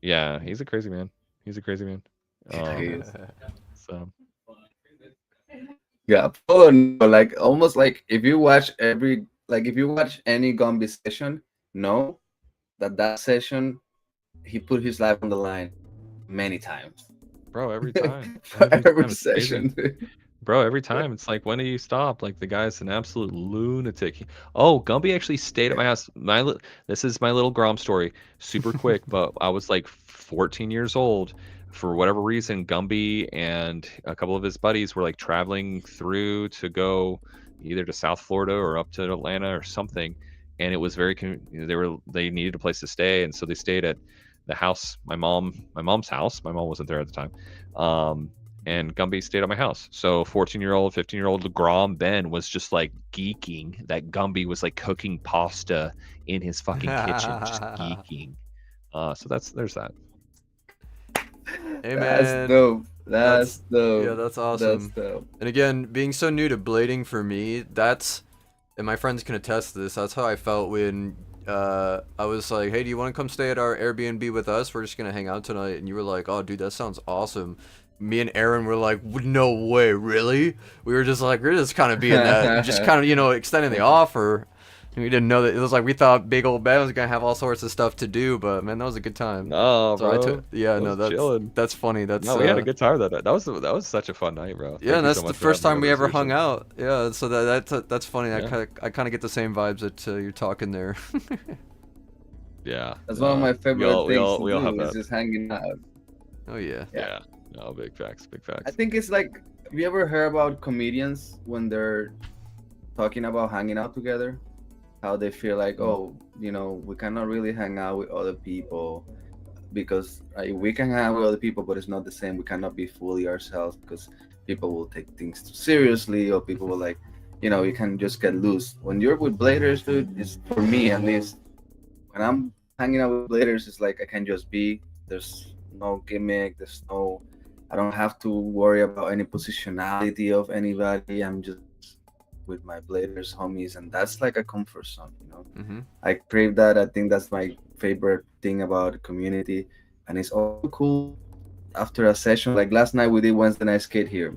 Yeah, he's a crazy man.
He is.
So
Yeah, follow, like almost like if you watch any Gumby session, know that session he put his life on the line many times.
bro, every time.
Every
It's crazy.
session.
Bro, every time it's like, when do you stop? Like the guy's an absolute lunatic. Oh, Gumby actually stayed at my house. This is my little Grom story, super quick. But I was like 14 years old. For whatever reason, Gumby and a couple of his buddies were like traveling through to go either to South Florida or up to Atlanta or something. And it was they needed a place to stay, and so they stayed at the house, my mom's house. My mom wasn't there at the time. And Gumby stayed at my house. So 14-year-old, 15-year-old Grom Ben was just like geeking that Gumby was like cooking pasta in his fucking kitchen, just geeking. So there's that.
Hey,
That's
man.
dope. That's dope.
Yeah, that's awesome.
That's dope.
And again, being so new to blading for me, and my friends can attest to this, that's how I felt when I was like, hey, do you want to come stay at our Airbnb with us? We're just going to hang out tonight. And you were like, oh, dude, that sounds awesome. Me and Aaron were like, no way, really? We were just like, we're just kind of being that, just kind of, extending the offer. We didn't know that. It was like we thought Big Old Ben was gonna have all sorts of stuff to do, but man, that was a good time.
No,
So
bro.
that's funny. That's
No, we had a good time that night. That was such a fun night, bro.
Yeah, and that's the first time we ever hung
out.
out. Yeah, so that's funny.
Yeah.
I kind of get the same vibes that you're talking there.
Yeah.
That's one of my favorite things
we
to
all have
do, is
that.
just hanging out.
Oh yeah.
Yeah. No, big facts, big facts.
I think it's like, have you ever heard about comedians when they're talking about hanging out together? How they feel like, oh, you know, we cannot really hang out with other people because we can hang out with other people, but it's not the same. We cannot be fully ourselves because people will take things too seriously, or people will like, you know, you can just get loose. When you're with bladers, dude, it's, for me at least, when I'm hanging out with bladers, it's like I can just be. There's no gimmick. I don't have to worry about any positionality of anybody. I'm just with my bladers homies, and that's like a comfort zone, you know.
Mm-hmm.
I crave that. I think that's my favorite thing about the community, and it's also cool after a session. Like last night, we did Wednesday night skate here.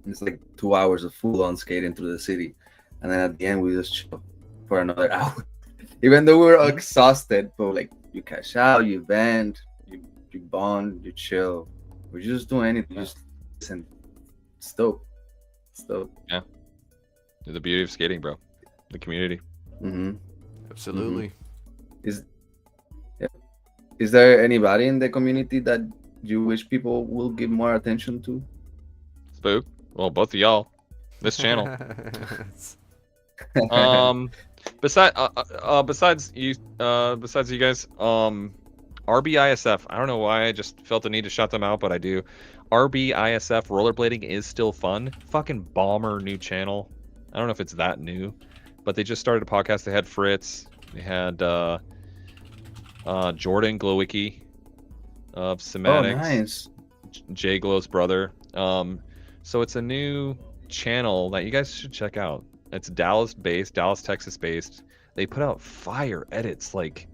It's like 2 hours of full-on skating through the city, and then at the end we just chill for another hour. Even though we were exhausted, but like you cash out, you vent, you bond, you chill. We're just doing anything, just listen. It's dope.
Yeah. The beauty of skating, bro. The community.
Mm-hmm.
Absolutely.
Is there anybody in the community that you wish people will give more attention to?
Spook. Well, both of y'all. This channel. Besides you guys, RBISF. I don't know why I just felt the need to shout them out, but I do. RBISF rollerblading is still fun. Fucking bomber new channel. I don't know if it's that new, but they just started a podcast. They had Fritz. They had Jordan Glowicki of Semantics.
Oh, nice.
Jay Glow's brother. So it's a new channel that you guys should check out. It's Dallas, Texas based. They put out fire edits like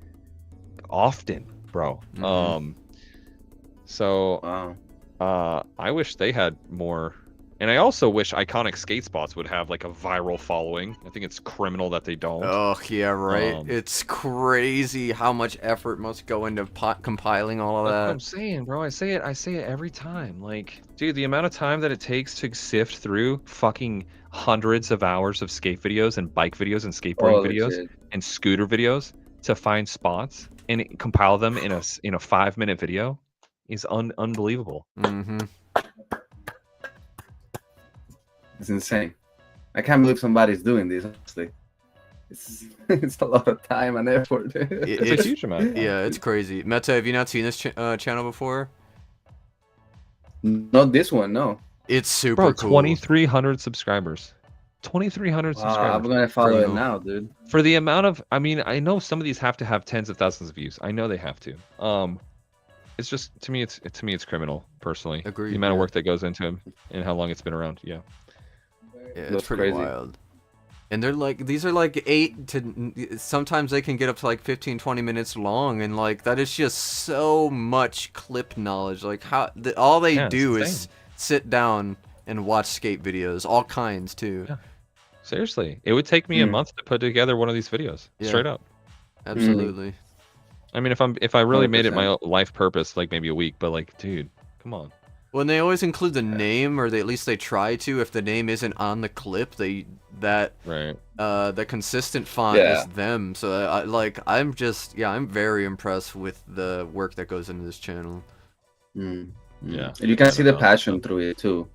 often, bro.
Mm-hmm.
So I wish they had more. And I also wish Iconic Skate Spots would have like a viral following. I think it's criminal that they don't.
Oh yeah, right. It's crazy how much effort must go into compiling all of
That's
that.
what I'm saying, bro. I say it every time. Like, dude, the amount of time that it takes to sift through fucking hundreds of hours of skate videos and bike videos and skateboarding videos and scooter videos to find spots and compile them in a 5-minute video is unbelievable.
Mm-hmm.
It's insane. I can't believe somebody's doing this, honestly. It's a lot of time and effort.
It's a huge amount.
Yeah, it's crazy. Meta, have you not seen this channel before?
Not this one, no.
It's super cool.
2,300 subscribers. 2,300 subscribers.
I'm gonna follow it now, dude.
For the amount of, I mean, I know some of these have to have tens of thousands of views. I know they have to. It's just to me, it's criminal personally.
Agreed.
The amount of work that goes into them and how long it's been around. Yeah.
Yeah, it's
That's
pretty
crazy.
wild. And they're like, these are like 8 to, sometimes they can get up to like 15, 20 minutes long. And like, that is just so much clip knowledge. Like all they do is sit down and watch skate videos, all kinds too.
Yeah. Seriously. It would take me a month to put together one of these videos.
Yeah.
Straight up.
Absolutely.
I mean, if I really made it
100%.
my life purpose, like maybe a week, but like, dude, come on.
Well, and they always include the name, or at least they try to. If the name isn't on the clip, the consistent font is them. So I'm very impressed with the work that goes into this channel.
Yeah.
And you can see the passion through it too.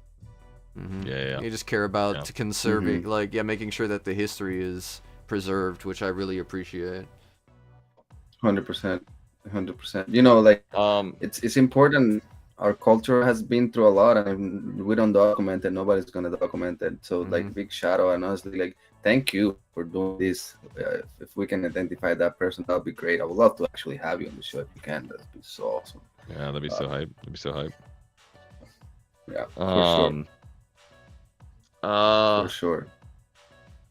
Mm-hmm.
Yeah.
You just care about conserving, making sure that the history is preserved, which I really appreciate.
100%. You know, like it's important. Our culture has been through a lot, and we don't document it. Nobody's gonna document it. So, like, big shout out, and honestly, like, thank you for doing this. If we can identify that person, that would be great. I would love to actually have you on the show if you can. That'd be so awesome.
Yeah, that'd be so hype.
Yeah, for sure.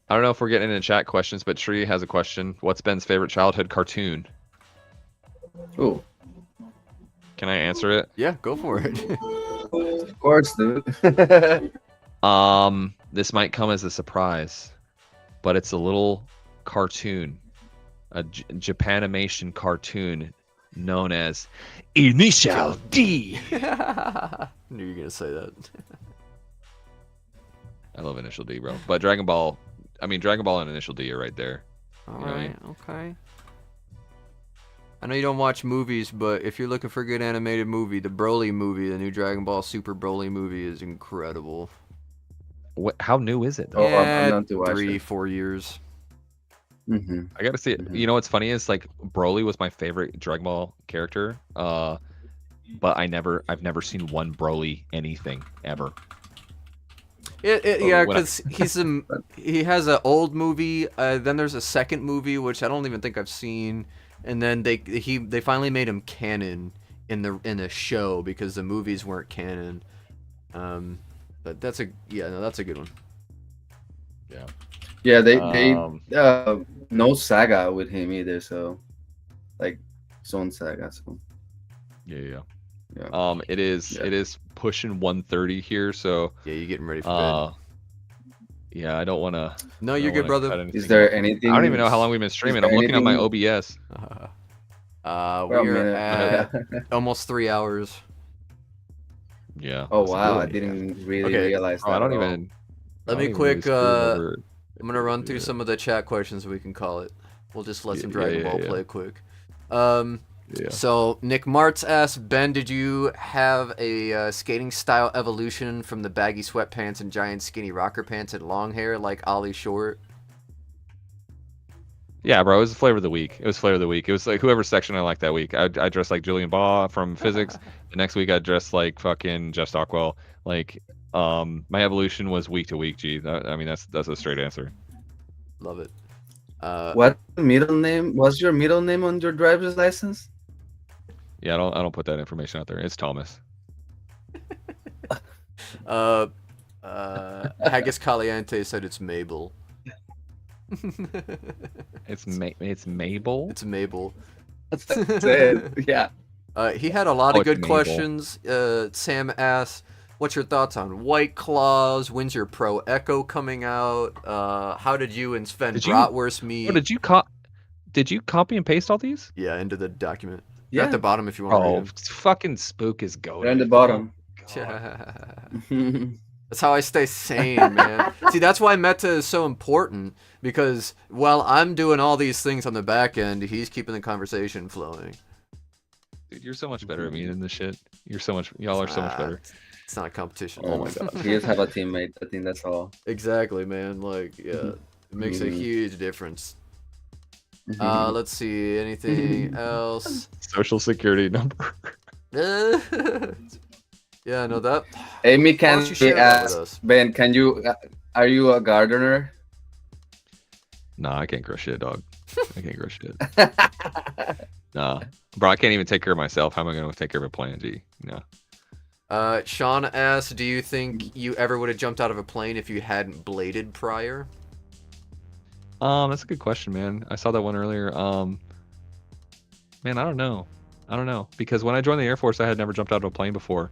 I don't know if we're getting into chat questions, but Tree has a question. What's Ben's favorite childhood cartoon?
Oh.
Can I answer it?
Yeah, go for it.
Of course, dude.
This might come as a surprise, but it's a little cartoon, a Japanimation cartoon known as Initial D.
Knew you were gonna say that.
I love Initial D, bro. But Dragon Ball and Initial D are right there.
All
You know what I
right, okay. I know you don't watch movies, but if you're looking for a good animated movie, the Broly movie, the new Dragon Ball Super Broly movie, is incredible.
How new is it?
Oh, I'm not to watch
3-4 years.
Mm-hmm.
I gotta see it.
Mhm.
You know what's funny is like Broly was my favorite Dragon Ball character, but I've never seen one Broly anything ever.
Yeah, because he has an old movie. Then there's a second movie which I don't even think I've seen, and then they finally made him canon in the show because the movies weren't canon. But that's a good one.
Yeah.
Yeah, they no saga with him either. So, like, Zone Saga. So.
Yeah.
Yeah.
It is pushing 1:30 here, so
Yeah, you're getting ready for bed.
yeah, I don't want to.
No, you're good, brother.
Is there anything?
I don't even know how long we've been streaming. I'm looking at my OBS.
We're at almost 3 hours.
Yeah.
Oh
that's a
wow,
good
I
one.
didn't really
Okay.
realize that.
I don't
at all.
even.
Let
I
me
don't even
quick.
really screw over-
I'm gonna run through
Yeah.
some of the chat questions, we can call it. We'll just let some
Yeah,
Dragon
yeah,
Ball
yeah.
play quick.
Yeah.
So Nick Martz asked, Ben, did you have a skating style evolution from the baggy sweatpants and giant skinny rocker pants and long hair like Ollie Short?
Yeah, bro, it was flavor of the week. It was like whoever section I liked that week. I dressed like Julian Baugh from physics. The next week I dressed like fucking Just Ockwell. Like, my evolution was week to week. G. I mean, that's a straight answer.
Love it.
What middle name was your middle name on your driver's license?
Yeah, I don't put that information out there. It's Thomas.
Haggis Caliente said it's Mabel.
It's Mabel.
It's Mabel.
That's what I said. Yeah.
He had a lot
Oh,
of
it's
good
Mabel.
questions. Sam asks, what's your thoughts on White Claws? When's your Pro Echo coming out? How did you and Sven
Did you-
Bratwurst meet?
Oh, did you copy and paste all these?
Yeah, into the document.
Yeah.
At the bottom if you want
Oh,
to
fucking Spook is going.
Right on the bottom.
read them. That's how I stay sane, man. See, that's why meta is so important, because while I'm doing all these things on the back end, he's keeping the conversation flowing.
Dude, you're so much better at me than this shit. Y'all are so much better.
It's not a competition.
Oh my god. You just have a teammate. I think that's all.
Exactly, man. Like, yeah, it makes a
Mhm.
huge difference.
Mhm.
Let's see, anything else?
Social security number.
Yeah, no, that.
Amy
Why don't you share that with
asked,
us?
Ben, are you a gardener?
Nah, I can't grow shit, dog. I can't grow shit. Nah, bro, I can't even take care of myself. How am I gonna take care of a plant? G? No.
Sean asked, do you think you ever would have jumped out of a plane if you hadn't bladed prior?
That's a good question, man. I saw that one earlier. Man, I don't know, because when I joined the Air Force, I had never jumped out of a plane before,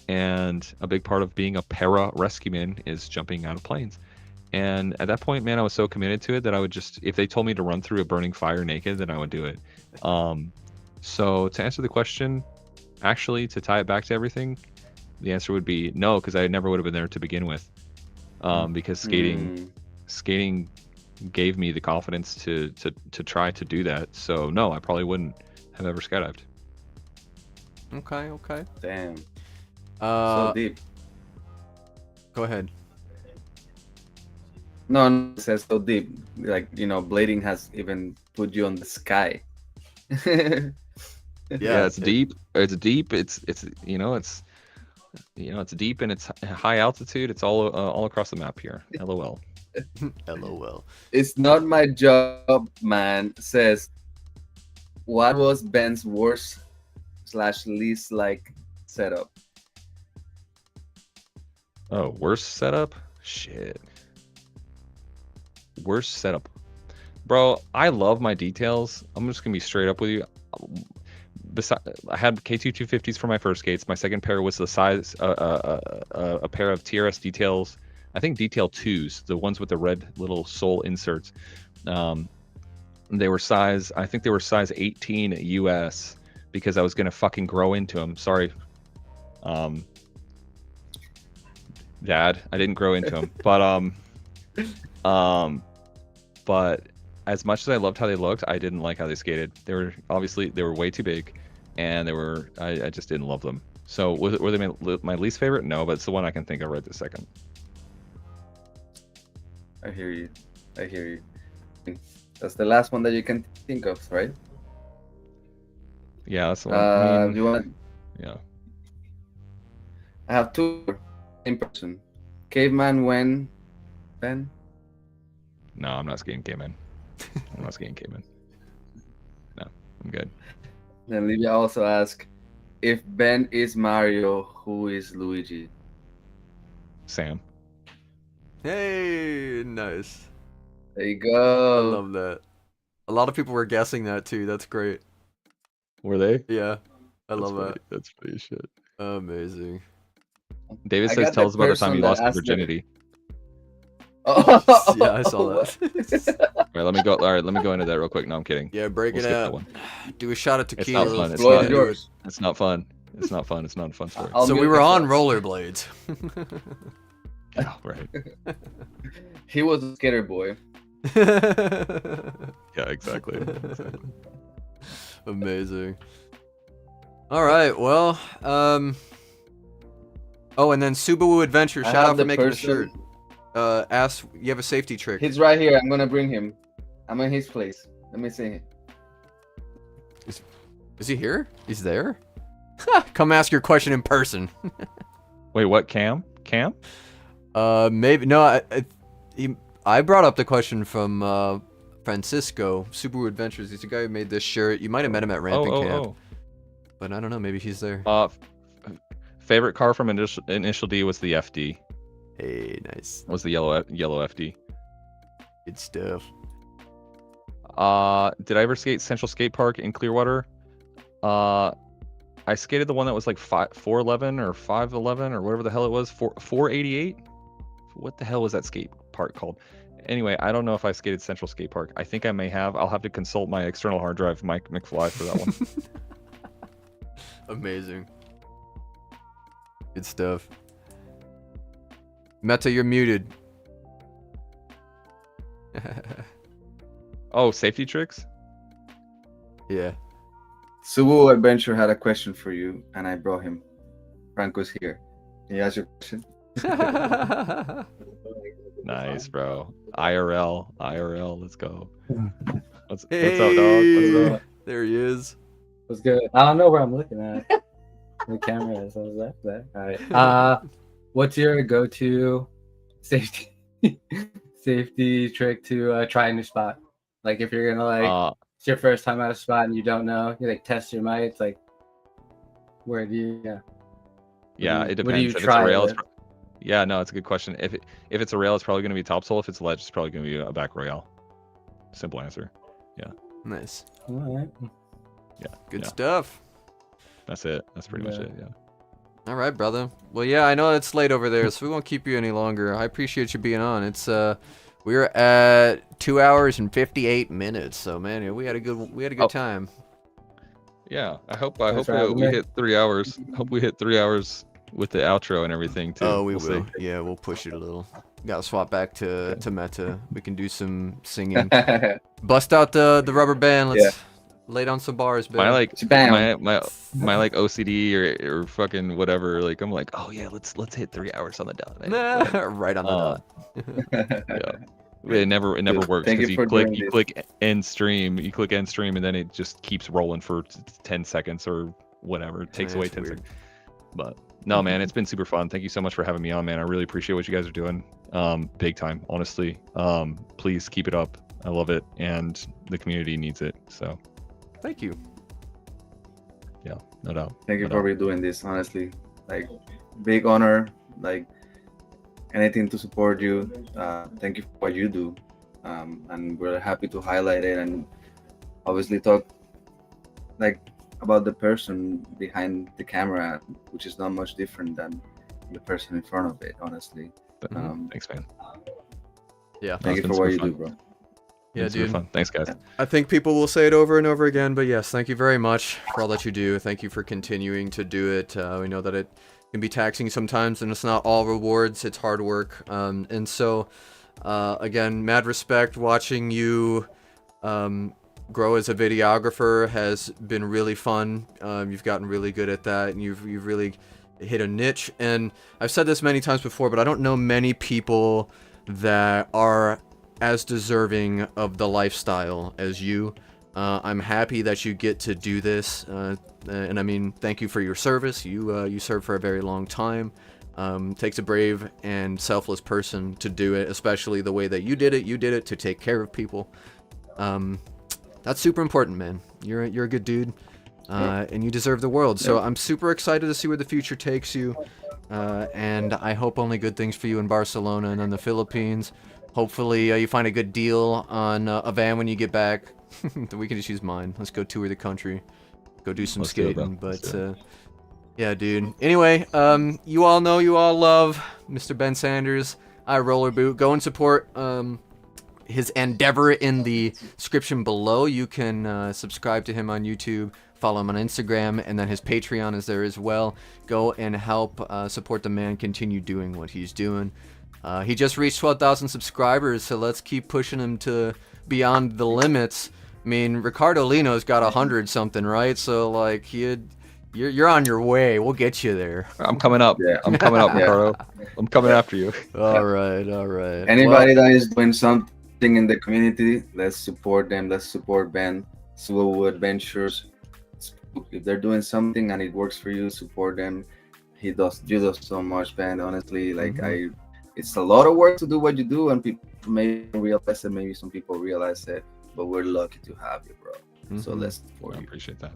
and a big part of being a para rescueman is jumping out of planes. And at that point, man, I was so committed to it that I would just, if they told me to run through a burning fire naked, then I would do it. So to answer the question, actually, to tie it back to everything, the answer would be no, because I never would have been there to begin with. Because skating gave me the confidence to try to do that. So no, I probably wouldn't have ever skydived.
Okay.
Damn. So deep.
Go ahead.
No, it says so deep. Like, blading has even put you on the sky.
Yeah, it's deep. It's deep. It's deep and it's high altitude. It's all across the map here. LOL.
LOL.
It's not my job, man. Says, what was Ben's worst / least like setup?
Oh, worst setup? Shit. Worst setup. Bro, I love my details. I'm just gonna be straight up with you. I had K2 250s for my first skates. My second pair was the size, a pair of TRS details. I think detail 2s, the ones with the red little sole inserts. They were size, I think they were size 18 US because I was gonna fucking grow into them. Sorry, Dad, I didn't grow into them, but as much as I loved how they looked, I didn't like how they skated. They were way too big, and I just didn't love them. So were they my least favorite? No, but it's the one I can think of right this second.
I hear you. That's the last one that you can think of, right?
Yeah, that's the one. I mean,
you want?
yeah.
I have two in person. Caveman when? Ben?
No, I'm not skating Caveman. I'm not skating Caveman. No, I'm good.
Then Livia also asked, if Ben is Mario, who is Luigi?
Sam.
Hey, nice.
There you
I
go.
love that. A lot of people were guessing that too. That's great.
Were they?
Yeah, I love that.
That's funny as shit.
Amazing.
David
I
says,
got
tell
the
us about the time
person
you
that
lost your
asked the-
virginity.
Oh,
Yeah, I saw that.
All right, let me go. All right, let me go into that real quick. No, I'm kidding.
Yeah, break
We'll
it
skip that
out.
one.
Do a shot of
It's
tequila.
not fun. It's
Floor
not.
is yours.
It's not fun. It's not fun. It's not a fun story.
I'll
So we
mute
were on
myself.
rollerblades.
Yeah, right.
He was a skater boy.
Yeah, exactly.
Amazing. All right, well, oh, and then Subaru Adventure,
I
shout
have
out for
the
making
person-
the shirt. Ask, you have a safety trick.
He's right here. I'm gonna bring him. I'm in his place. Let me see him.
Is he here? He's there? Come ask your question in person.
Wait, what? Cam? Cam?
Maybe, no, I brought up the question from, Francisco, Subaru Adventures. He's the guy who made this shirt. You might have met him at Ramping Camp. But I don't know, maybe he's there.
Favorite car from Initial D was the FD.
Hey, nice.
Was the yellow FD.
Good stuff.
Did I ever skate Central Skate Park in Clearwater? I skated the one that was like 411 or 511 or whatever the hell it was. 488. What the hell was that skate park called? Anyway, I don't know if I skated Central Skate Park. I think I may have. I'll have to consult my external hard drive, Mike McFly, for that one.
Amazing. Good stuff. Meta, you're muted.
Oh, safety tricks?
Yeah.
Subaru Adventure had a question for you, and I brought him. Franco's here. Can you ask your question?
Nice, bro. IRL, let's go. What's up, dog?
Hey,
What's up?
there he is.
What's good? I don't know where I'm looking at. The camera is. I was left there. All right. What's your go-to safety trick to try a new spot? Like if you're gonna it's your first time at a spot and you don't know, you like test your might. Like where do you?
Yeah, it depends.
What do you
If it's
try
a rail,
with?
yeah, no, it's a good question. If it's a rail, it's probably going to be topsoil. If it's ledge, it's probably going to be a back rail. Simple answer.
Nice.
All right.
Yeah.
Good
yeah.
stuff.
That's it. That's pretty much
Yeah.
it. Yeah.
All right, brother. Well, yeah, I know it's late over there, so we won't keep you any longer. I appreciate you being on. It's we're at 2 hours and 58 minutes. So man, yeah, we had a good time.
Yeah. I hope
Thanks for having
we
me.
hit 3 hours. Hope we hit 3 hours with the outro and everything too.
Oh, we
We'll
will.
see.
Yeah, we'll push it a little. Gotta swap back to Meta. We can do some singing. Bust out the rubber band. Let's lay down some bars, baby.
My like
Bam.
my like OCD or fucking whatever. Like I'm like, oh yeah, let's hit 3 hours on the dot. Whatever.
Right on the dot.
Yeah. It never works
Thank
because
you
you
for
click
doing this.
end stream, and then it just keeps rolling for 10 seconds or whatever. It takes
Yeah,
away
it's
10
weird.
seconds. But no, man, it's been super fun. Thank you so much for having me on, man. I really appreciate what you guys are doing. Big time, honestly. Please keep it up. I love it, and the community needs it. So
Thank you.
yeah, no doubt.
Thank you
no
for doing this, honestly. Like, big honor. Like, anything to support you. Thank you for what you do. And we're happy to highlight it and obviously talk like about the person behind the camera, which is not much different than the person in front of it, honestly.
doubt. Thanks, man.
Yeah.
Thank
it's
you
been
for what
super
you do,
fun.
bro.
Yeah,
super
dude.
fun. Thanks, guys.
I think people will say it over and over again, but yes, thank you very much for all that you do. Thank you for continuing to do it. We know that it can be taxing sometimes, and it's not all rewards. It's hard work. And so, again, mad respect. Watching you grow as a videographer has been really fun. You've gotten really good at that, and you've really hit a niche. And I've said this many times before, but I don't know many people that are as deserving of the lifestyle as you. I'm happy that you get to do this, and I mean, thank you for your service. You served for a very long time. Takes a brave and selfless person to do it, especially the way that you did it. You did it to take care of people. That's super important, man. You're a good dude, and you deserve the world. So I'm super excited to see where the future takes you, and I hope only good things for you in Barcelona and then the Philippines. Hopefully you find a good deal on a van when you get back. We can just use mine. Let's go tour the country, go do some skating. Yeah, dude. Anyway, you all know, you all love Mr. Ben Sanders. I roller boot. Go and support his endeavor in the description below. You can subscribe to him on YouTube, follow him on Instagram, and then his Patreon is there as well. Go and help support the man continue doing what he's doing. He just reached 12,000 subscribers, so let's keep pushing him to beyond the limits. I mean, Ricardo Lino's got 100 something, right? So like, you're on your way. We'll get you there.
I'm coming up.
Yeah.
I'm coming up, Ricardo. I'm coming after you.
All right.
Anybody that is doing something in the community, let's support them. Let's support Ben. Swowood Ventures. If they're doing something and it works for you, support them. You do so much, Ben. Honestly, like it's a lot of work to do what you do, and people may realize it. Maybe some people realize it, but we're lucky to have you, bro. So let's support
I
you.
appreciate that.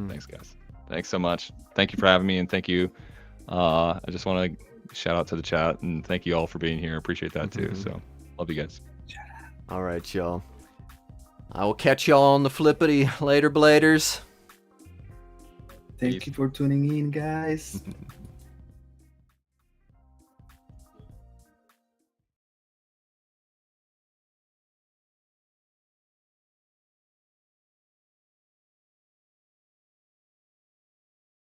Thanks, guys. Thanks so much. Thank you for having me, and thank you. I just want to shout out to the chat, and thank you all for being here. I appreciate that too. So love you guys.
All right, y'all. I will catch y'all on the flippity later, bladers.
Thank you for tuning in, guys.